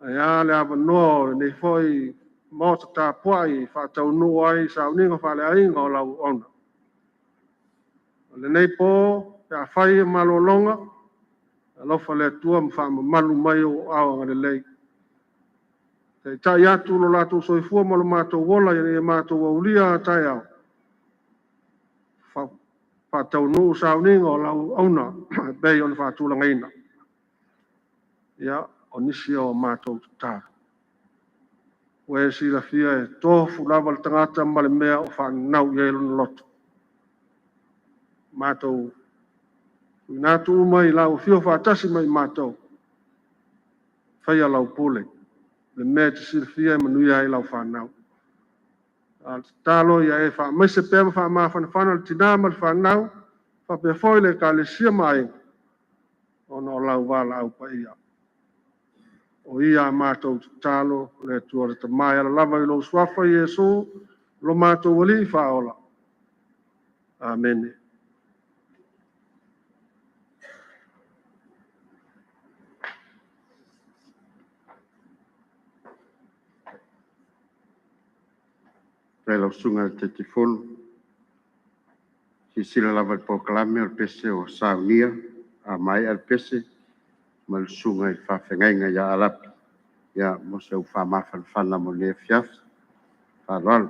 Ai a le awa noa nei foi mōta tā puai whātau noa ai sa uninga whale ainga o lau ona. Le nei pō, te a whai e malolonga, alofa le tua mwhama malu mai o aonga le lei. Te tai atu lo lātou soifua malo mātou wola i e mātou aulia a tai au. Whātau nuu sauninga o lau auna, bei o na whātulanga ina. Ia, o nisi o mātou tā. Ue si la fia e tofu lava le tangata ma le mea o whanau i elo na loto. Mātou, nātu umai lau fio whātasi mai mātou. Whaia lau pule. Le mea te silfia e manuia I lau whanau. Tālo ia e wha maise pēma wha maa whanawhana le tinama le whanau, wha pēr foi le ka le sia mai, o no lau wala au pa ia. O ia mātou tālo, le tua le tamai ala lava I lo swafa Iesu, lo mātou wali I whaola. Amen. Pai lau sunga te tifolu. Si sila lava I pokalame al pese o saunia, a mai al pese, ma le sunga I whawhengainga ia alapi. Ia mo se u whamafan whana mo le fiaf. Whalalo.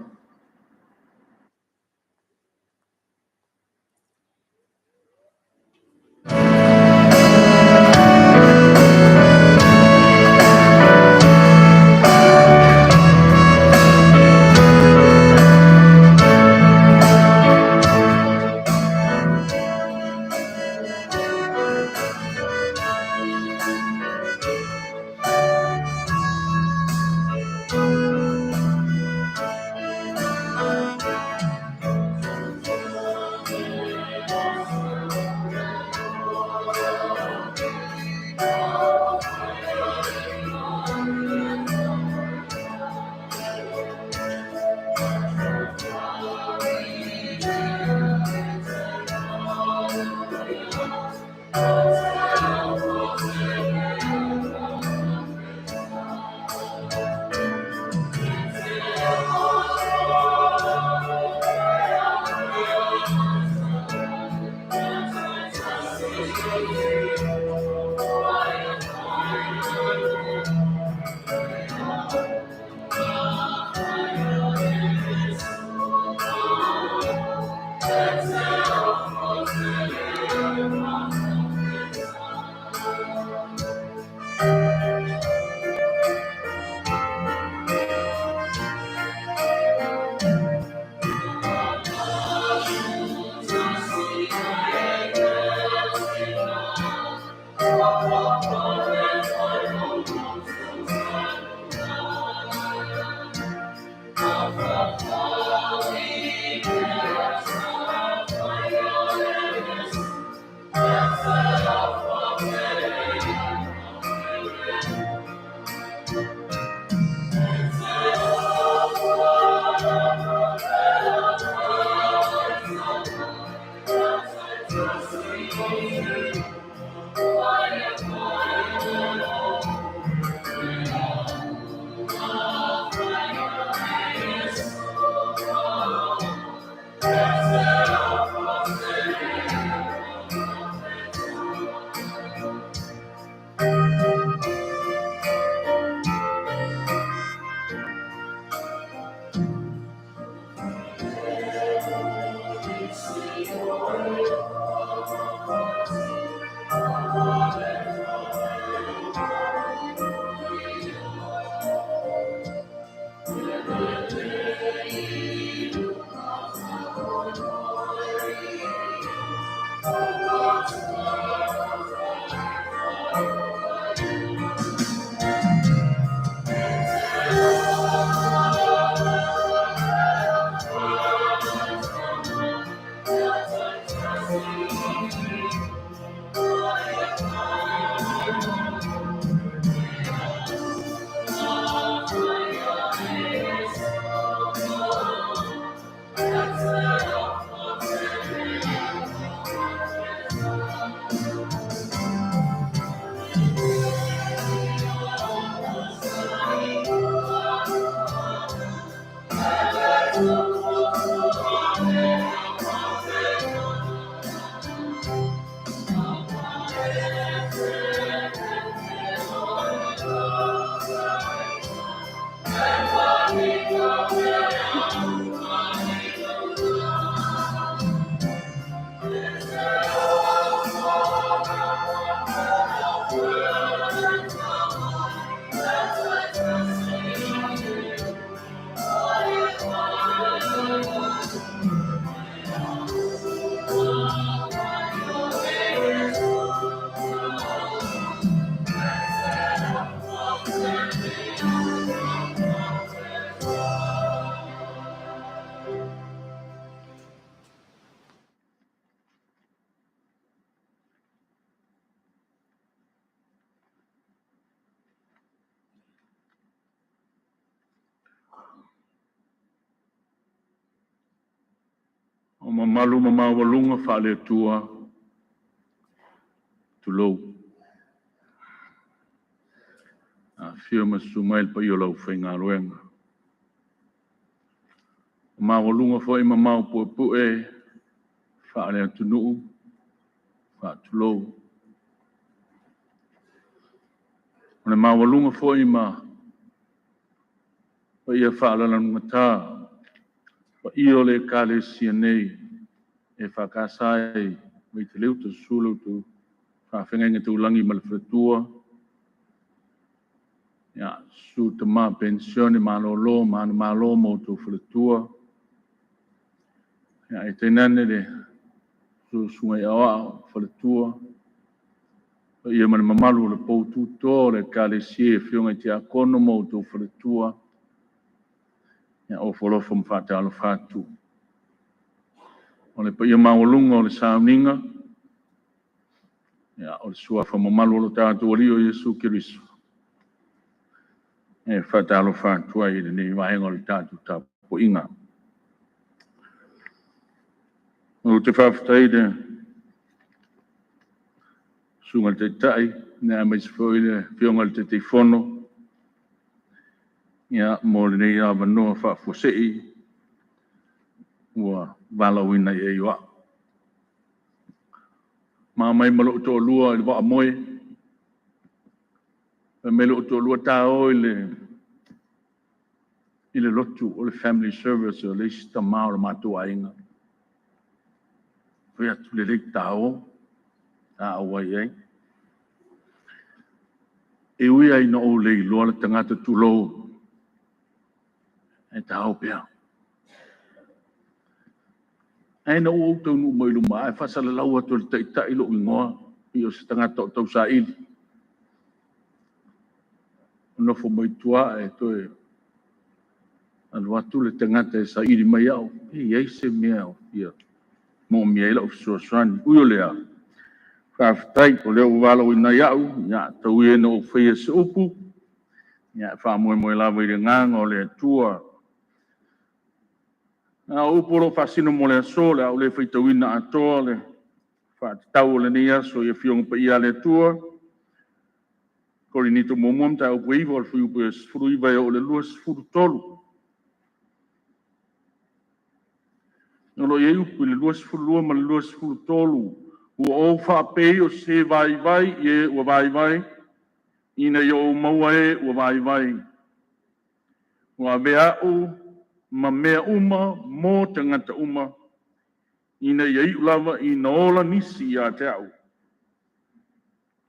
O mamalu mamawalunga whale tua tulou. A whio masumail pa io lau whainga roenga. Mamawalunga whai mamau pue whale atunuu, wha tulou. Ona mawalunga whai pa ia whale lanunga tā. Pa io le kale sia nei e whakasai mai te leu tu sulu tu whawhenga tu langi malwhatua. Ya, su te mā pensione malolo, malo mo tu whatua. Ya, e te nane le su sungai awa whatua. Pa ia mani mamalu le poutu tō le kale sia e whiunga te akono mo tu whatua. Ya, o wholofo mwhātalo whātu. O le pa ia mawalunga o le sauninga. Ya, o le sua whamamalu o le tātua rio Yesu Kirisu. E whātalo whātua i le nei wahenga o le tātua tāpo inga. O te whawhatai de sunga te tai, nea mai se fo i le whiunga le te whono. Ia, mo le nei awa noa whawhosei. Ua walawina e iwa. Mā mai malo uto lua i le wa amoe. Melo uto lua tā o i le lotu o le family service o le ista mā o le mātua inga. Poi atu le reik tā o, tā o wai ei. E ui ai na o le loa le tangata tulou. E tā o pia. Ai na o tau nu mai luma, ai whasala lau atu le taita ilo ingoa. i o se tangata o tau sa ili. Ono fo mai tua e toe anu atu le tangata e sa ili mai au. Iei se mea o ia. Mo mea ila o fisoswani. Uyo lea. Whaafitai o leo wala o ina iau. Ia tau e no o whaia se upu. Ia wha moe moe lawa i le nganga o le tua. Nga upu lo whasino mo le aso le au le whaitawina atoa le whaatitau o le ni aso i fionga pa ia le tua. Kori nito momuam ta upu iwa o le whi upu e sfuru iwa e o le lua sfuru tolu. Nolo ye upu le lua sfuru lua ma le lua sfuru tolu. Ua o whaapei o se vai vai ye ua vai vai. Ina yo maua e ua vai vai. Ua vea u ma mea uma mo tangata uma. Ina ye lava ina ola nisi ia te au.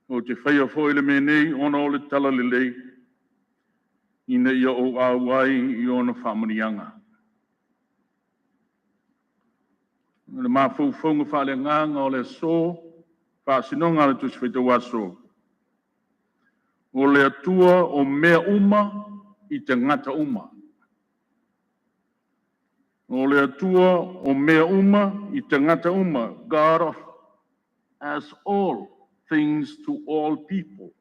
O te whaia fo ele me nei ona o le tala le lei. Ina ia o awai i ona whamanianga. Le mafou fonga whale nganga o le so. Whaasinonga le tusi whaita waso. O le atua o mea uma i te ngata uma. O le atua o mea uma i te ngata uma. God as all things to all people.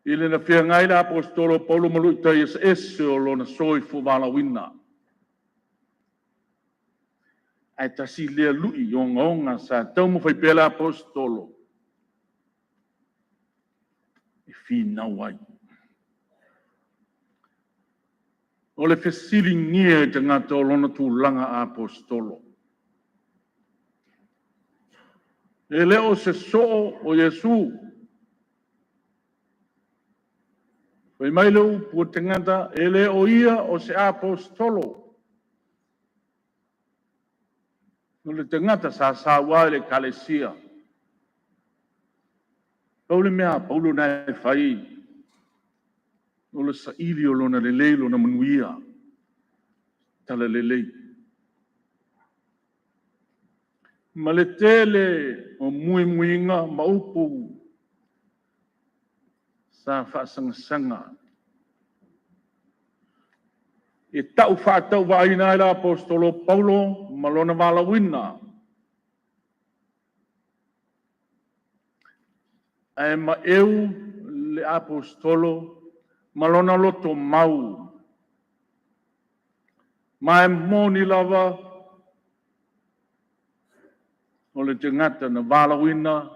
Ile na fia ngai la apostolo Paulo malui tai ese o lona soi fu vala wina. Ai tasi lea lui o ngonga sa tau mo fai pela apostolo. E fi na wai. O le fesili ngia e te ngata o lona tu langa apostolo. E leo se so o Yesu. Fai mai leo pu te ngata e leo ia o se apostolo. No le te ngata sa wai le kalesia. Paule mea, paulo na e fai. O le sa ili o lona le leilo na manuia. Tala le lei. Ma le tele o mui muinga maupu. Sa whaasanga. E tau whaatau wa ina ila apostolo Paulo malona wala wina. E ma eu le apostolo malona loto mau. Ma e moni lava o le te ngata na wala wina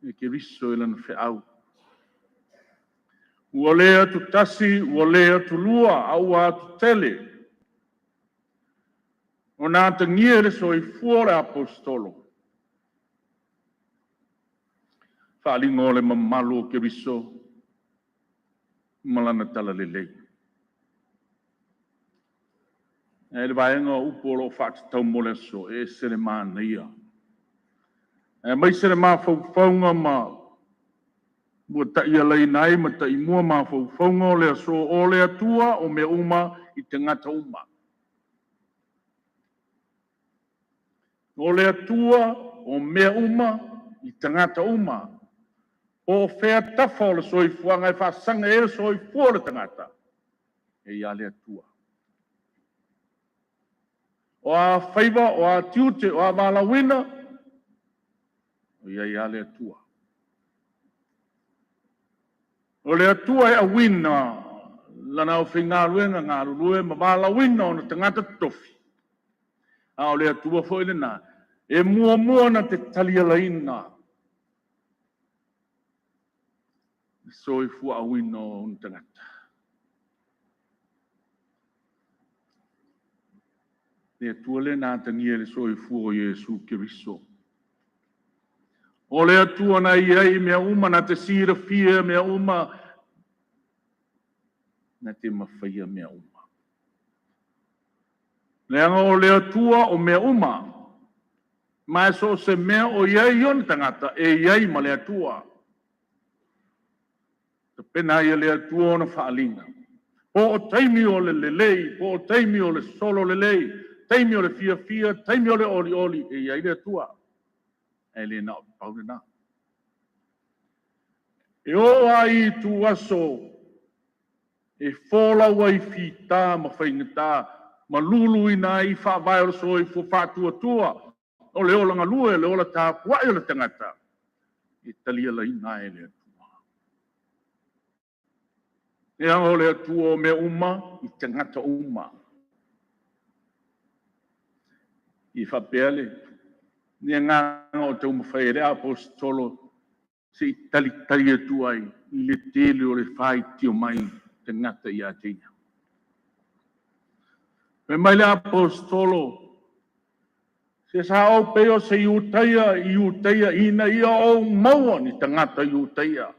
e ke riso ila na whiau. Ua lea tu tasi, ua lea tu lua, au a tu tele. O nā te ngiere so i fuore apostolo. Whaalingo le mamalu o ke riso, malana tala le lei. E le vaenga upolo whaatatau mole so, e sere mana ia. E mai sere maa whauwhaunga maa, Mua ta ia lei nai ma ta i mua ma whauwhaunga o lea so o lea tua o mea uma i te ngata uma. O lea tua o mea uma i te ngata uma. O whea tafa o le soifuanga e whaasanga e le soifua o le tangata. E ia lea tua. O a whaiva, o a tiute, o a malawina. O ia lea tua. O le atua e a wina, lana o whinga ruenga ngā rurue, ma wala wina o na tangata tofi. A o le atua fo ele nā, e mua na te talia laina. So i fua a wina o na tangata. Le atua le nā tangia le so i fua o Yesu Kiriso. O le atua na iai mea uma na te sira fia mea uma na te mawhaia mea uma. Leanga o le atua o mea uma mai so se mea o iai on tangata e iai ma le atua. Te pena ia le atua o na whaalinga. Po o taimi o le lelei, po o taimi o le solo lelei, taimi o le fia, taimi o le oli, e ia ile tua. E le na pau na. E o ai tu aso, e fola wai fita ma whaingata, ma lulu ina i wha vai o so i fu whatua tua, o le ola ngalue, le ola tā puai o le tangata. E talia la ina e le atua. E anga o le atua o me uma, i tangata uma. I whapele, ni nganga o te umawhaere apostolo, se i tali atua i le tele o le whai tio mai, tangata i a teina. Me mai le apostolo, se sa o peo se iutaia ina ia o maua ni tangata iutaia.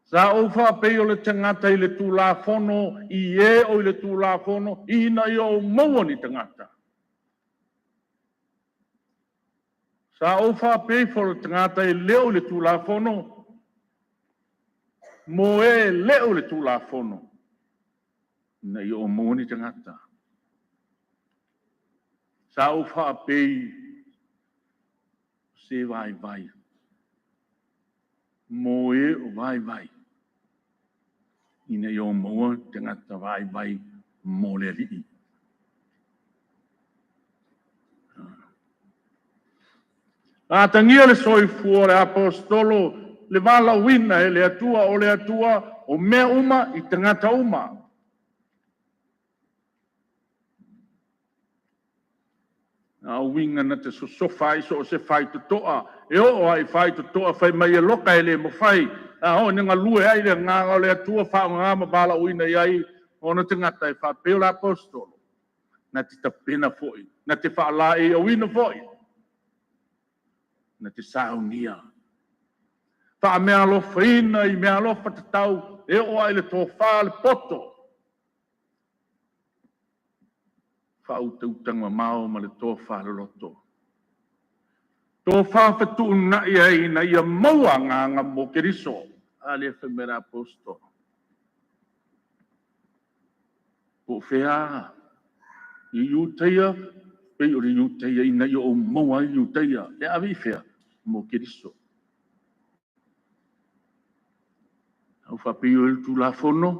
Sa o wha peo le tangata i le tūlafono, i e o i le tūlafono, ina ia o maua ni tangata. Sa o wha peo le tangata i leo i le tūlafono, mo e leo le tūlafono. Na ia o maua ni tangata. Sa o wha pei se vai. Mo e o vai. Ina i o maua tangata vai mo le rii. A tangia le soifua le apostolo le vala wina e le atua o mea uma i tangata uma. A winga na te sosofai so se fai to toa e o ai fai to toa fai mai e loka e le mo fai a o nga lue ai le nga le atua fa nga ma bala wina ai ona te ngata e fa pe la apostolo na te tapena foi na te fa la e o wina foi na te saunia fa me alo fina i me alo fatatau e o ai le to fa le poto fa utanga mau ma le to fa le loto to fa fatu na ia maua nga mo keriso ale femera posto po fea i uteia pe o uteia ina i o maua i uteia e avi fea mo keriso au fa pe o tu la fono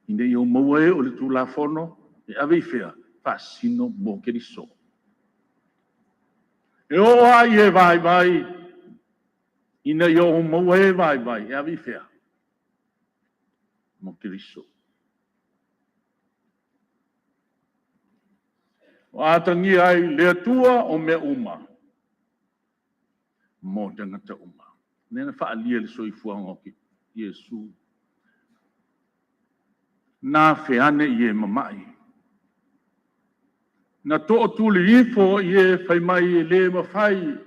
ina i o maua e o le tu la fono e avi fea fa sino mo keriso e o ai e vai ina i o maua e vai e avi fea mo keriso o atangi ai le atua o me uma mo tangata uma nena fa alia le soifuanga o ki Iesu na feane i e mamai na to tuli ifo i e fai mai e le mawhai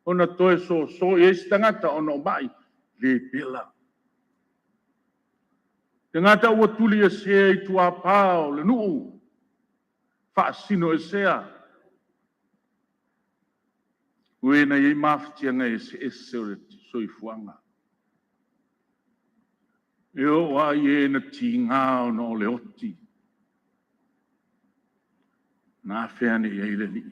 o na toe so i e stangata o no mai le pila tangata ua tuli e se i tua pao le nuu fa sino e sea ue na i maftianga e se o le soifuanga e o ai e na tingao no le oti na feane i e le li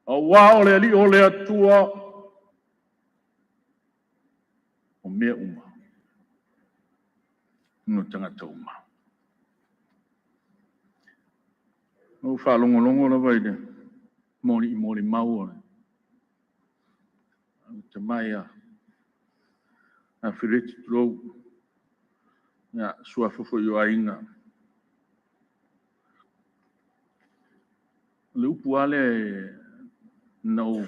o wao le li o le atua o mea uma no tangata uma o fa longo la vai de mori mau o te mai a Afereti Apelu ya sua fofo yo ainga le upuale no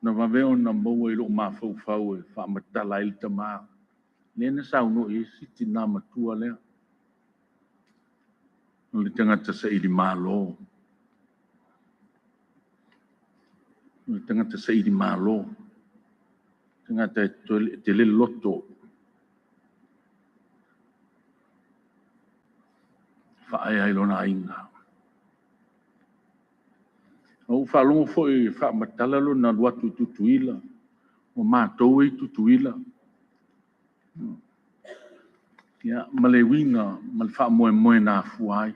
na vaveo na mo lo ma fau e fa matala il tama nena sa no e siti na matua le le tangata sa i malo le tangata sa i malo tangata te le loto fa ai lona inga o fa longo foi fa matala lo na watu tutuila o ma to e tutuila Ia malewinga mal fa moe na fuai.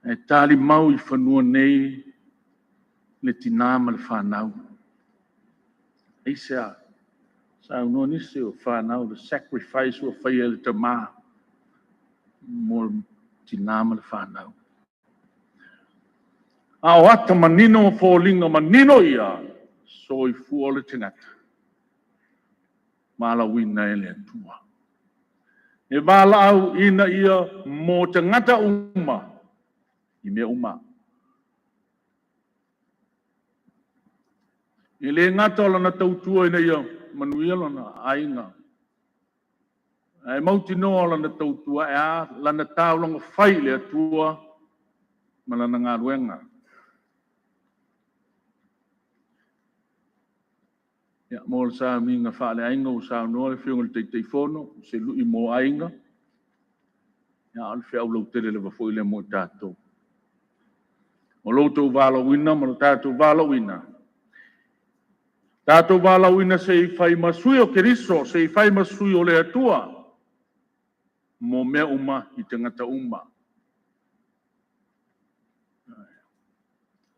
E tali mau I whanua nei le tina ma le whanau. Eisa, sa unua nisi o whanau, the sacrifice o whaia le tama mo tina ma le whanau. A o ata manino o fōlinga manino ia, so I fua le tingata. Mala wina ele atua. E mala au ina ia mo tangata uma, I mea uma. I le ngata o lana tautua ina ia manuia lana ainga. E mauti noa lana tautua e a lana tau langa whai le atua ma lana ngā ruenga. Ia mo le sa minga whaale ainga o sa noa le whiunga le teitei whono, se lui mo ainga. Ia al whiau lau tere le wafoi le mo tātou. O loutou wala wina ma lo tātou wala wina. Tātou wala wina se I whai masui o Keriso, se I whai masui o le atua. Mo mea uma I tangata uma.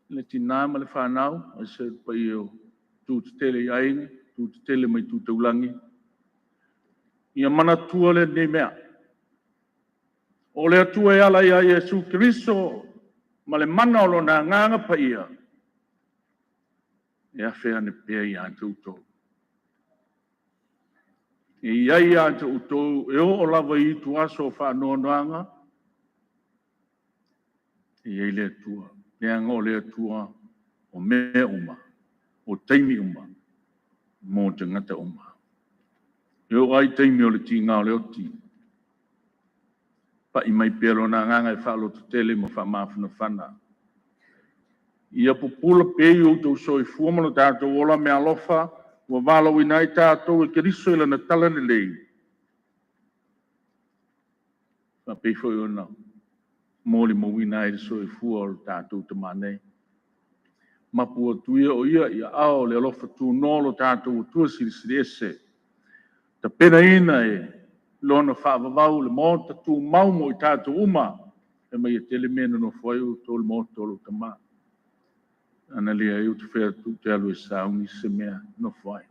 Le tina ma le whanau, a se pai o tūtu tele I ainga, tūtu tele mai tūtu ulangi. Ia mana tua le ne mea. O le atua e ala ia Iesu Keriso, ma le mana o lona nganga pa ia. E a whea ne pia I ante utou. E iai ante utou, e o lava I tu aso o whanau noanga. E iai le atua. E anga o le atua o mea uma, o teimi uma, mo te ngata uma. E o ai teimi o le tinga o le oti. Pa I mai pelo na nganga e whalo tu tele mo whamafuna whana. Ia pupula pei o tau soi fuamano tātou ola mea alofa, wa wala winai tātou e Keriso ila na tala le lei. Pa pei foi o na, mōli mo winai soi fua o tātou te manei. Mapua tuia o ia ao le alofa tu nolo tātou o tua siri ese. Ta pena ina e lona whaavavau le mota tu maumo I tātou uma, e mai e tele mena no whai o tō le mota o lo tamā. Ana lea eu te whea tu te alu e saungi se mea no whai.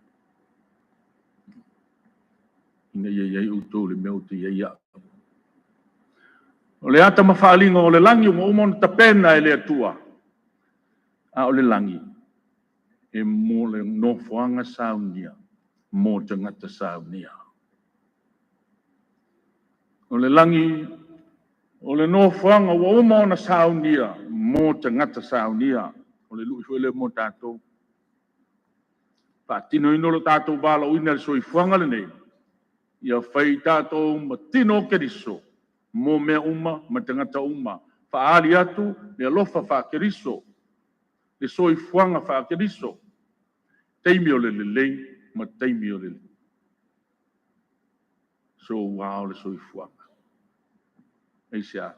Ina iai utou le mea o te iai a. O le ata mawhaalinga o le langi o umona tapena e le atua. A o le langi. E mo le nofoanga saungia. Mo te ngata saunia. O le langi, o le nofoanga o umona saunia. Mo te ngata saunia. O le lui fuele mo tātou. Pātino ino lo tātou wala uina le soi fuanga le nei. Ia whai tātou ma tino Keriso. Mo mea uma, ma tangata uma. Whaari atu, le alofa wha Keriso. Le soi fuanga wha Keriso. Teimi o le lei, ma teimi o le lei. So wao le soi fuanga. Eisia.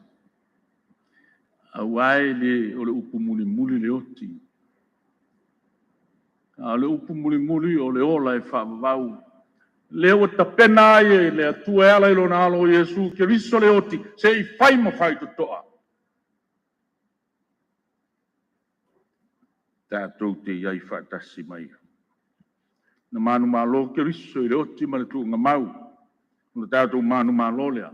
Awai le o le upu muli le oti. A le upu muli o le ola e whaavavau. Le o tapena e le atua e ala ilo na alo Iesu Keriso le oti. Se I whai ma whai tutoa. Tātou te iai whaatasi mai. Na manu malo Keriso I le oti ma le tu ngamau. Na tātou manu malo lea.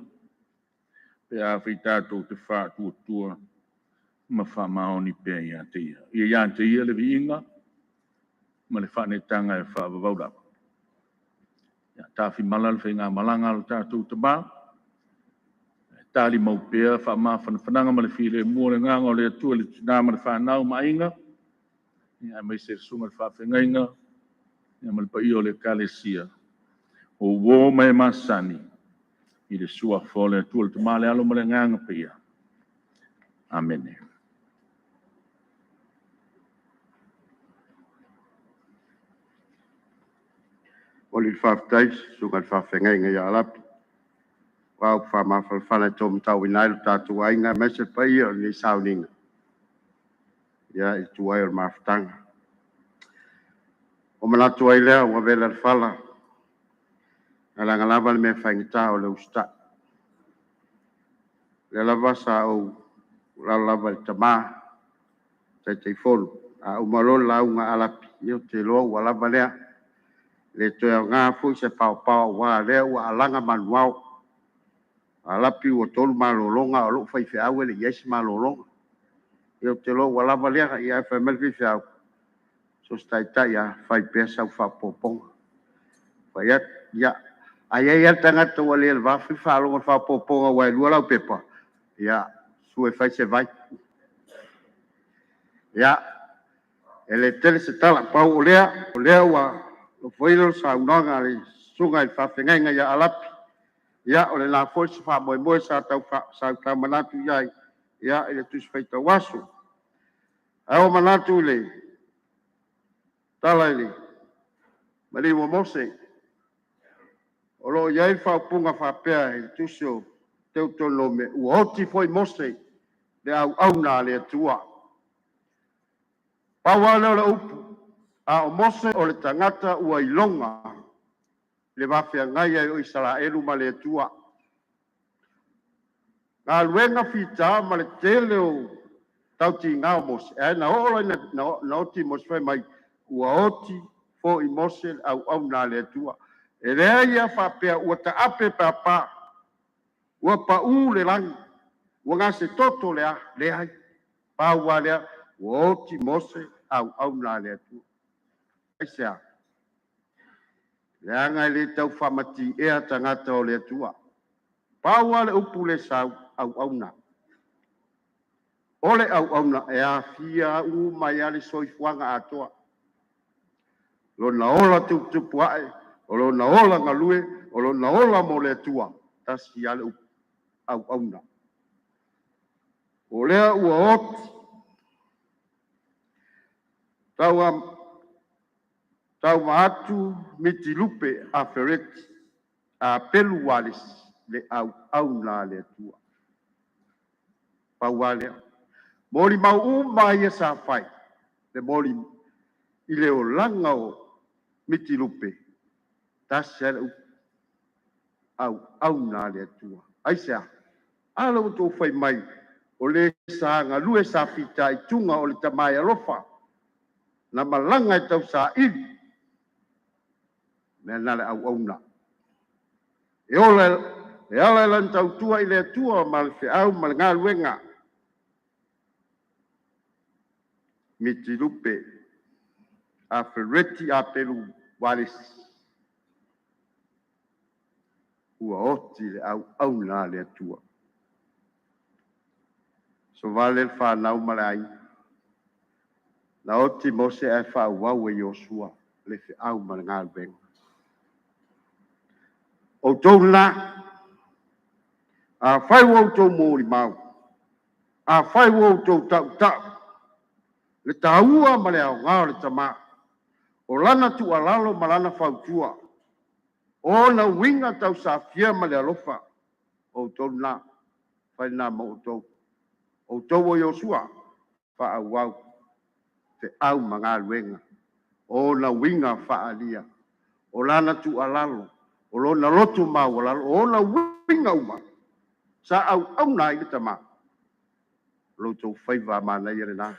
Pe a whi tātou te whātua tua. Ma whamaoni pe ia te ia. Ia te ia le vi inga. Ma le whanetanga e whaavavaurapa. Tāwhi malal whi ngā malanga lo tātou te bā. Tāli mau pēr whamawhana whananga ma le while mua le nganga o le atua le tina ma le whanau ma inga. Ia mai se sunga le whawhenga inga. Ia ma le pai o le kalesia. O wō mai masani. I le sua whole atua le tamale alo ma le nganga pia. Amen. O le whaftais, suga le whawhengai ngai alapi. Wau whamawhana tōm tau inai lo tātou ainga, mese pai o ni sauninga. Ia I tuai o mawhtanga. O manatu ai lea, ua vela le whala. Alanga le me whaingita o le usta. Le lava sa o la lava le tama. Te fonu. A umalon la unga alapi. Io te loa ua lava lea. Le toea ngā fui se pao wa lea ua alanga manuao. Alapi ua tolu malolonga o lo fai feawe le yesi malolonga. Io te loa ua lava lea ia e whamel fi feawe. So stai a fai pesa u whapoponga. Fai at, ia. Ai ai tangata ua lea le wafi whalonga whapoponga wai lua lau pepa. Ia, sue fai se vai. Ia, ele tele se tala pau o lea ua o foilo sa unanga le sunga i whawhenga ia alapi. Ia, o le nā fwoi se wha moe sa tau manatu iai. Ia, ele tusi whaita wasu. Ao manatu le, tala ele, mali wa mose. O lo iai whaupunga whapea ele tusi o teutono me ua oti foi mose. Le au nā le atua. Paua leo le upu. A o mose o le tangata ua ilonga. Le wafea ngai ai o Israelu ma le atua. Ngā luenga whita ma le tele o tauti ngā o mose. E na ora na oti mose fai mai. Ua oti fo i mose au nā le atua. E rea ia whapea ua ta ape papa. Ua pa u le langi. Ua ngā se toto lea hai. Paua lea ua oti mose au nā le atua. Aisea. Le anga le tau whamati ea tangata o le atua. Paua le upu le sau au nā. Ole au na e a fia u mai ale soifuanga atoa. Lo na ola tupu ae, o lo na ola ngalue, o lo na ola mo le atua. Tasi ale au na. O lea ua oti. Tauamaatu Mitilupe Afereti Apelu Ualesi le au na le atua. Paualea. Mori mau mai e sa fai. Le mori i le o langa o Mitilupe. Tasi ale au na le atua. Aisea. Ala o tō fai mai. O le sa ngalue sa fita i tunga o le tamai alofa. Na malanga e tau sa ili. Mea nale au na. E ala lan tau tua i le atua ma le feau ma le ngā luenga. Mitilupe Afereti Apelu Ualesi. Ua oti le au na le atua. So vale le whanau malai. Na oti mose e whauau e Yosua le feau ma le ngā luenga. O tau na, a whai wau tau mōri mau, a whai wau tau tau, le taua ma le au ngā le tama, o lana tu alalo ma lana whautua, o na winga tau sa fia ma le alofa, o tau na, whai na ma o tau o Yosua, wha au wau, te au ma ngā luenga, o na winga wha alia, o lana tu alalo, o lo na lotu mau o na winga uma sa au na i tama lo to faiva mana i rena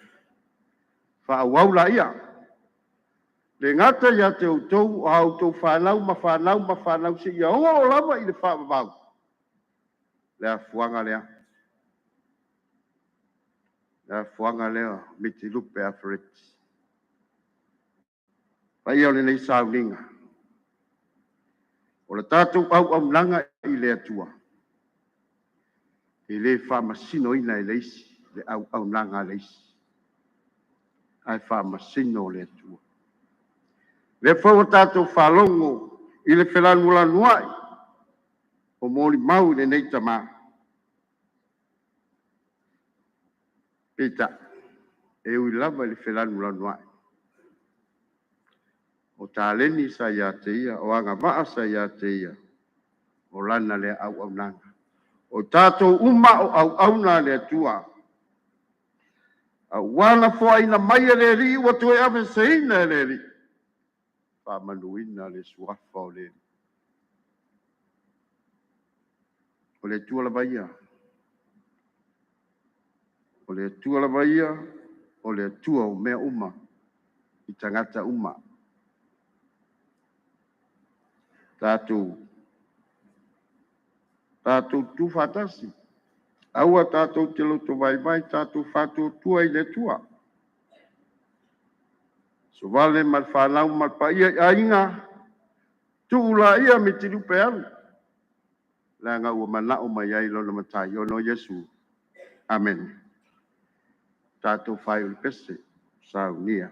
fa au la ia le ngata ia te utou au to fanau se ia o lava i le fa vau le fuanga lea Mitilupe Afereti pa ia le nei sauninga. O le tātou au nanga i le atua. I le whamasino ina i leisi, le au nanga leisi. Ai whamasino le atua. Le whau tātou whalongo i le whelanula nuai. O mōri mau le nei tamā. Pita, e ui lava i le whelanula nuai. O tāleni sa ia te ia, o anga maa sa ia te ia, o lana le au nanga. O tātou uma o au na le atua. A wana fua ina mai le ri, ua tue ave se ina le ri. Pa manuina le suafa o le ri. o le tua la baia. O le tua la baia, o le tua o mea uma, I tangata uma. Tātou tu fatasi. Aua tātou te loto vai vai, tātou whātua tua I le tua. So vale mal whanau mal pa ia ainga, tu ula ia Mitilupe Afereti. La ngā ua manao mai ai lona matai o no Yesu. Amen. Tātou whai uli pese, sau nia.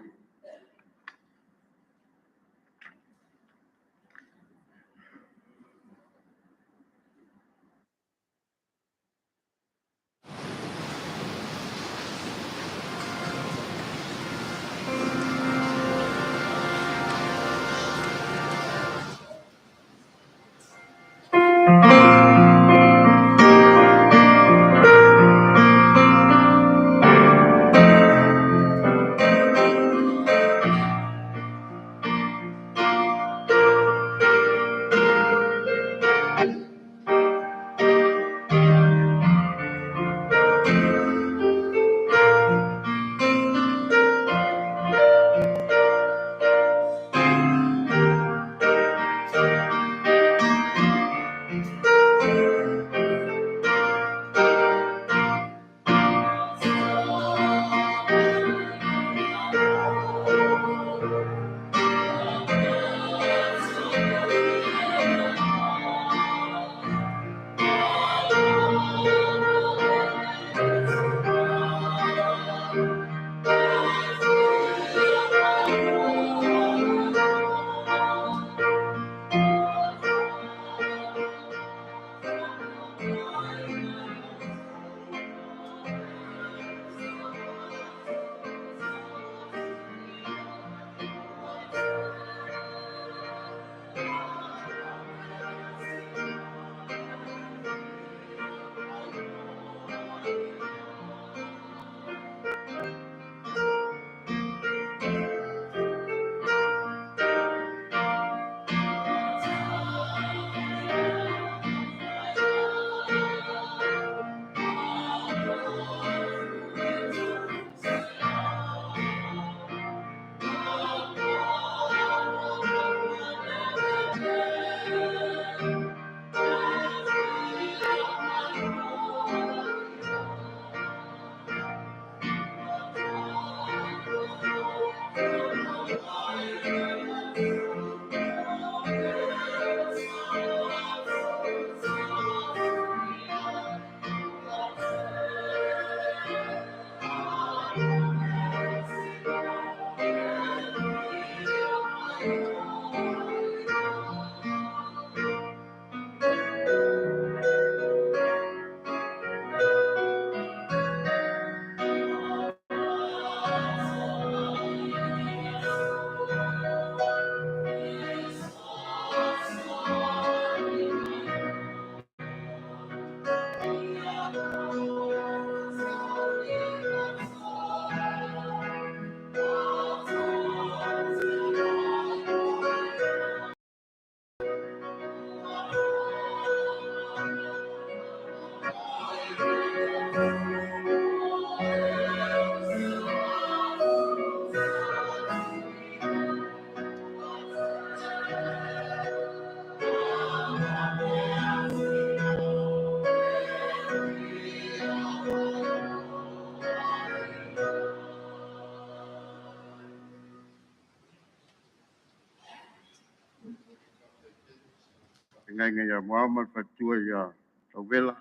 Ngai ngai a Muhammad fatua ia tauwela.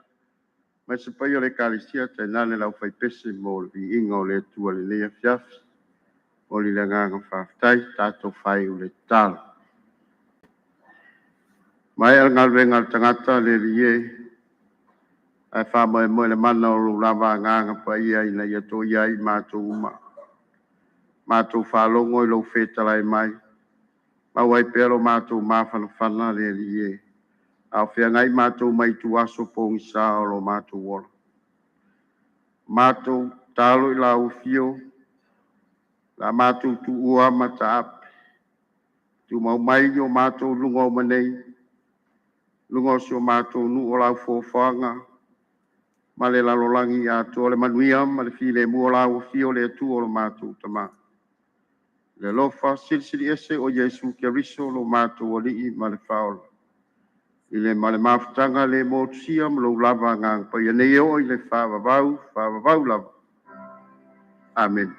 Mai se pai o le kalisia te nane lau fai pese mo le inga o le tua le lea fiafi. O li le nganga whaftai, tātou whai o le tala. Mai al ngal venga tangata le rie. Ai wha mo le mana o lava nganga pa ia ina ia to ia I mātou uma. Mātou whalongo I lau whetalai mai. Mawai pero mātou mawhana whana le rie. Au whea ngai mātou mai tu aso pōngi sā o lo mātou wala. Mātou tālo I la ufio, la mātou tu ua mata api. Tu mau mai o mātou lunga o manei, Lungo si o mātou nu o lau fōwhanga. Ma le lalolangi atu o le manuia, ma le file mua lau o fio le atu o le mātou tama. Le lofa silisili ese o Yesu Keriso lo mātou o lii ma le whaola. I le ma le mafutanga le motusia ma lo lava ngang pa ia o i le whaavavau lava. Amen.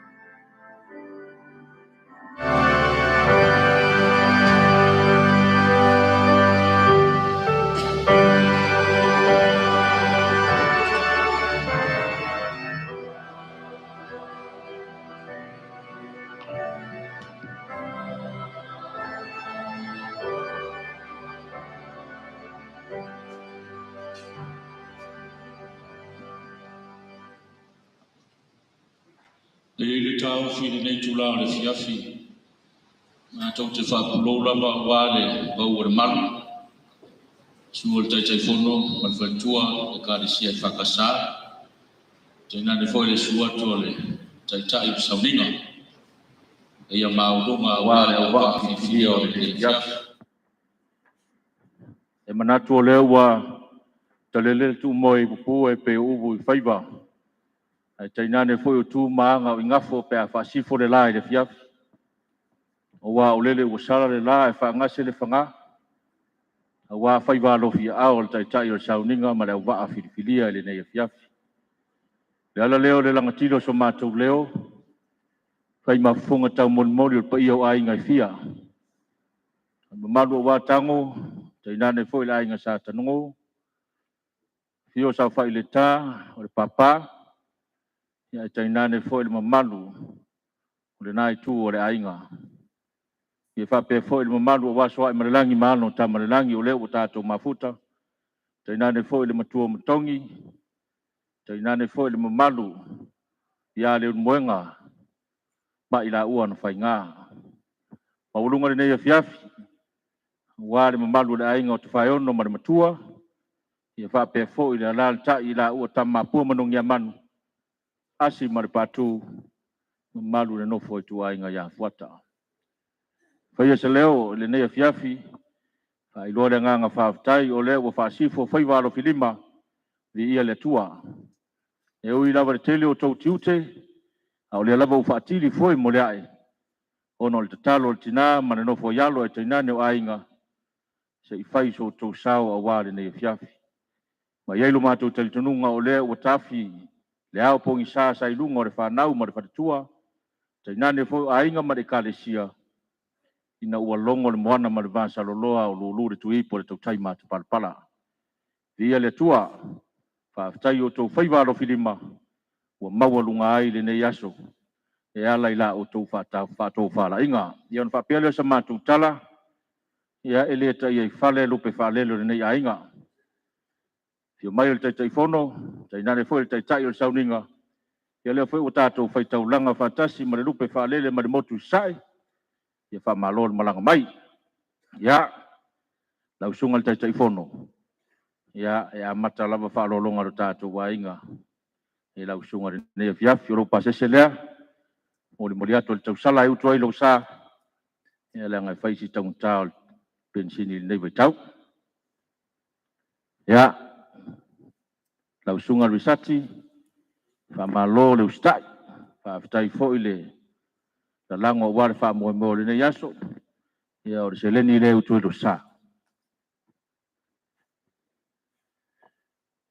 E le tau fili nei tula le fiafi. Ma tau te whapulo lava wale bau le malu. Sua le taitai fono, ma le whaitua, e kāre sia i whakasā. Tēnā ne foi le sua tua le taitai i sauninga. E ia maurunga wale au waka whiwhia o le fiafi. E manatu o leo wa talele tu moi pupu e pe uvu i whaiva. Ai tainane foi o tu maanga o ingafo pe a whasifo le lai le fiafi. O wa o lele o sala le lai e whaangase le whanga. A wa whaiva alofi ao le taitai o sauninga ma le au waa filifilia le nei e fiafi. Le ala leo le langatilo so mātou leo. Whai mafunga tau monmori o pa iau ai ngai fia. Mamalu o wa tango, tainane foi le ai ngai sa tanungo. Fio sa whai le tā o le papa. Ia tainane foi le mamalu o le nai tu o le ainga. Ia whape foi le mamalu o wasoa i marelangi maano ta marelangi o leo o tātou mafuta. Tainane foi le matua matongi. Tainane foi le mamalu ia le unmoenga ma ila ua na whai ngā. Maulunga le nei a fiafi. Wa le mamalu le ainga o te whai ono ma le matua. Ia whape foi le alal ta ila ua ta mapua manungi a manu. Asi ma le patu mamalu le nofo i tu ainga ia fuata. Whaia se leo le nei a fiafi. Ai loa le nganga whaafitai o leo o whaasifo whaiwaro filima vi ia le tua. E ui lava le tele o tau tiute. Au le lava u whaatili foi mo le ai. Ono le tatalo le tina ma le nofo ialo e tainane o ainga. Se i whai so tau sao a wale nei a fiafi. Ma iailu mātou talitonunga o leo o tafi. Le ao pongi sa ilunga o le whanau ma le whatatua. Tainane foi ainga ma le kalesia. Ina ua longo le moana ma le vasa loloa o lulu le tuipo le tautai mātou palapala. Ia le tua. Whaafitai o tau whaiwaro filima. Ua maua lunga ai le nei aso. E ala ila o tau whātou whala inga. Ia on whapealeo sa mātou tala. Ia ele ta ia i whale lupe whalelo le nei ainga. Fio mai o le taitai fono. Tainane foi le taitai o le sauninga. Ia leo foi o tātou whaitau langa whatasi ma le lupe whalele ma le motu sai. Ia whamalo le malanga mai. Ia. Lau sunga le taitai fono. Ia e amata lava whalolonga lo tātou wa inga. E lau sunga le nei fiafi o lo pasese lea. O le moriato le tausala e utua ilo sa. Ia le ngai whaisi taungu tau pensini le nei vaitau. Ia. Lau sunga le visati. Whamalo le ustai. Whaafitai fo ile. La lango o wale wha moe le nei aso. Ia o le seleni le utua ilo sa.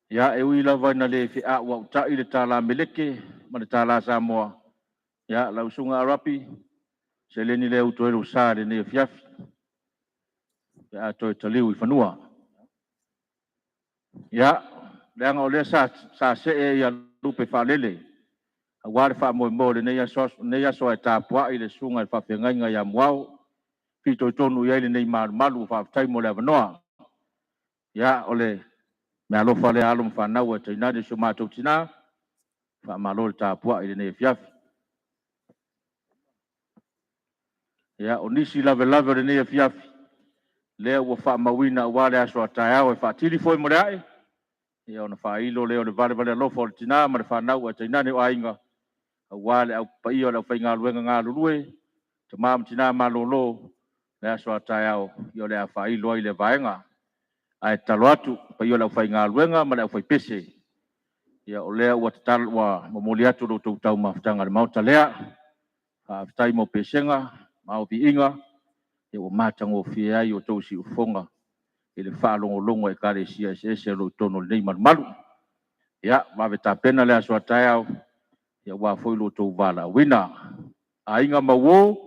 Ia e ui lava ina le fi a wa utai le tala meleke. Ma le tala Samoa. Ia lau sunga arapi. Seleni le utua ilo sa le nei fiafi. Ia toi taliu i whanua. Ia. Leanga o le sa se e ia lupe whalele. A wale wha moe le nei aso e tāpua i le sunga e whawhengainga ia muau. Pito i tonu i eile nei malu whaafitai mo le avanoa. Ia o le me alofa le alum whanau e tainade so mātou tina. Wha malo le tāpua i le nei fiafi. Ia o nisi lave le nei fiafi. Lea ua wha mawina wale aso a tai au e whaatili foi mo le ai. Ia ona whailo leo le vale alofa o le tina ma le whanau e tainade o ainga. A wale au pai o le whai ngā luenga ngā lulue. Te māma tina malolo. Le aso a tai au. Ia le a whailo ai le vaenga. ai talo atu pa io la fai ngā luenga ma la fai pese ia o lea ua tatal ua mamoli atu lo tau tau mafutanga le mauta lea tai mo pesenga mau viinga ia ua matango fia ai o tau si ufonga i le whaalongolongo e kare sia se lo tono nei malu ia mave tapena le aso atai au ia ua foi lo tau vala wina a inga mawo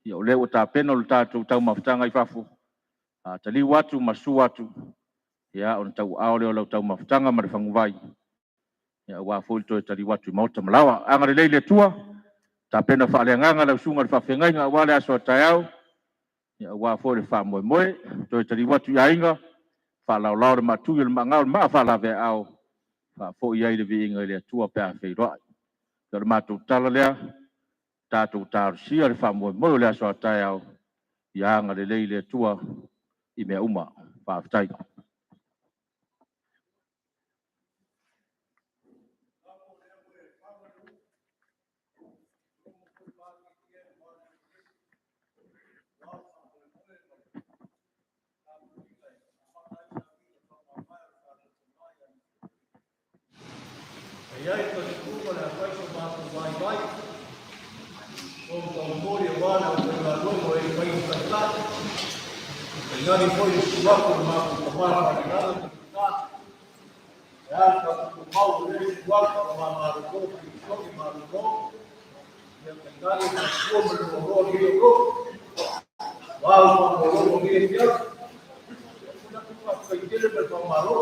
ia o lea ua tapena lo tātou tau mafutanga i fafu tali watu masu watu ia on tau ao leo lau tau mafutanga ma le whanguvai ia ua foi to tali watu i mauta malawa anga le leile tua tapena whaaleanganga lau sunga le whawhengainga wale aso atai au ia ua foi le whamoemoe to tali watu i ainga whalaulau le matugi le mangau le maa whalave au whafo i ai le viinga le tua pe a wheiroa ia le mātou tala lea tātou tārusia le whamoemoe le aso atai au ia anga le leile tua i mea uma whaafitai. Iai ko te kuka le apai ko mātou vai vai. O tau mori e wāna o te ngā lomo e kai o kai tā. E ngani foi e suwako le mātou ka mara pari nana ki tā. E aka kuku mau le suwako ka mara ko ki soki mara ko. E te ngani ka kua me lo roa ki o ko. Wāu ma mo roa ki e kia. E kuna kuka kai tele me pa maro.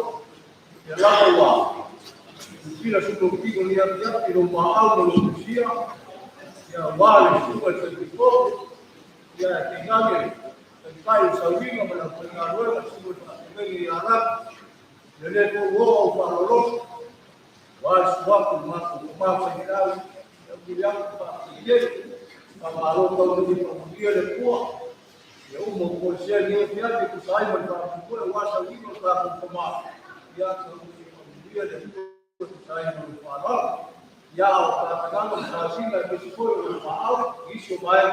E lama wā. Kila suko kiko ni ati lo maau lo kusia ya wale suko te kiko ya tingale te kai sawinga mala pena rola suko te ni arab le le ko wo pa lo wa swap ma ma fa dau ya kuya pa ye pa maro ko ni ko ni le ko ya umo ko sia ni ya te kusai ma pa ko wa sawinga pa ko ma ya ko ni le ya o ka singa ke se foi o mau iso vai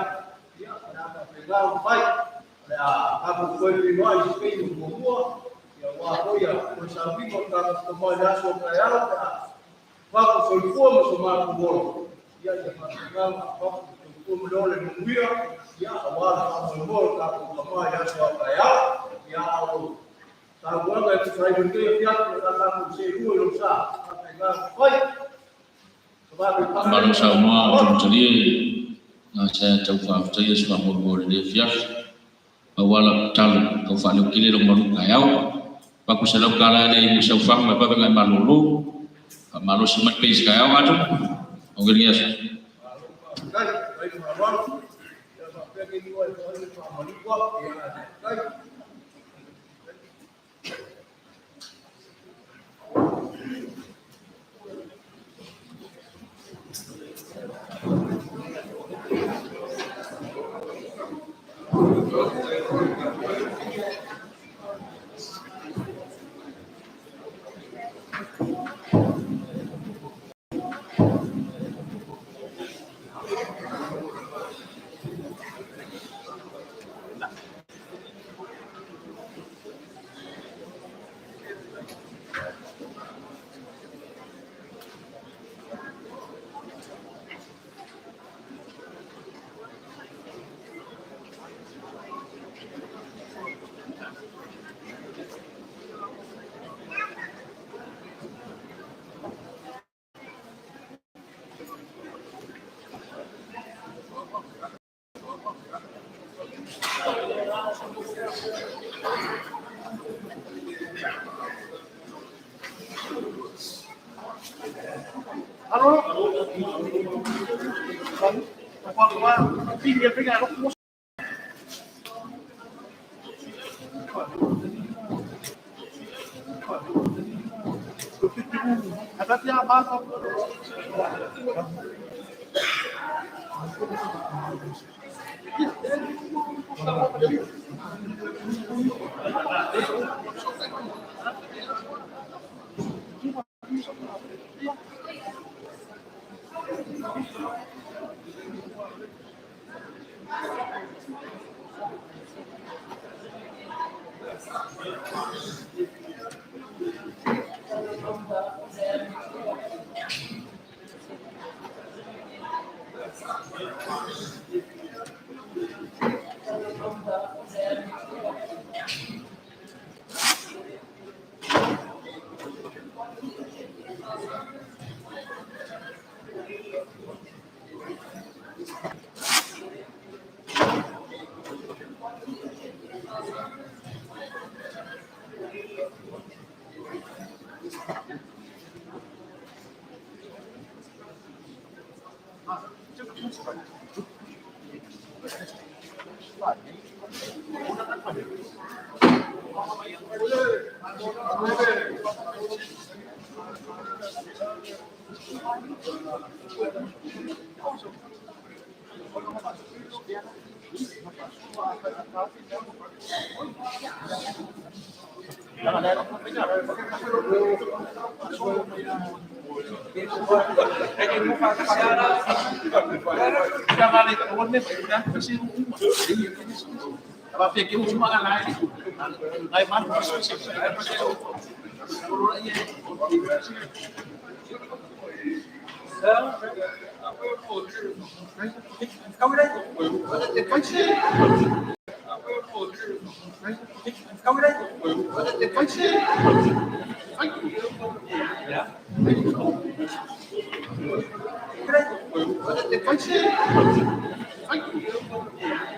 ya na pegar vai a ko foi de nós que no mo ya wa ko ya ko sabi ko ka ko mo ya so ka ya ka ko foi como so ma ko ya ya ma pegar ko ko mo le no ya wa ko mo ka ko mo ya so ka ya o ta buat itu saya beri tiap dalam seluruh Indonesia. Baru sama jadi saya coba saya sudah mau dia fiaf awal talu kau falu kili lo malu kayau aku selalu kala ni musa fam apa dengan malulu malu semat pis kayau ada mungkin ya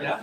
Yeah.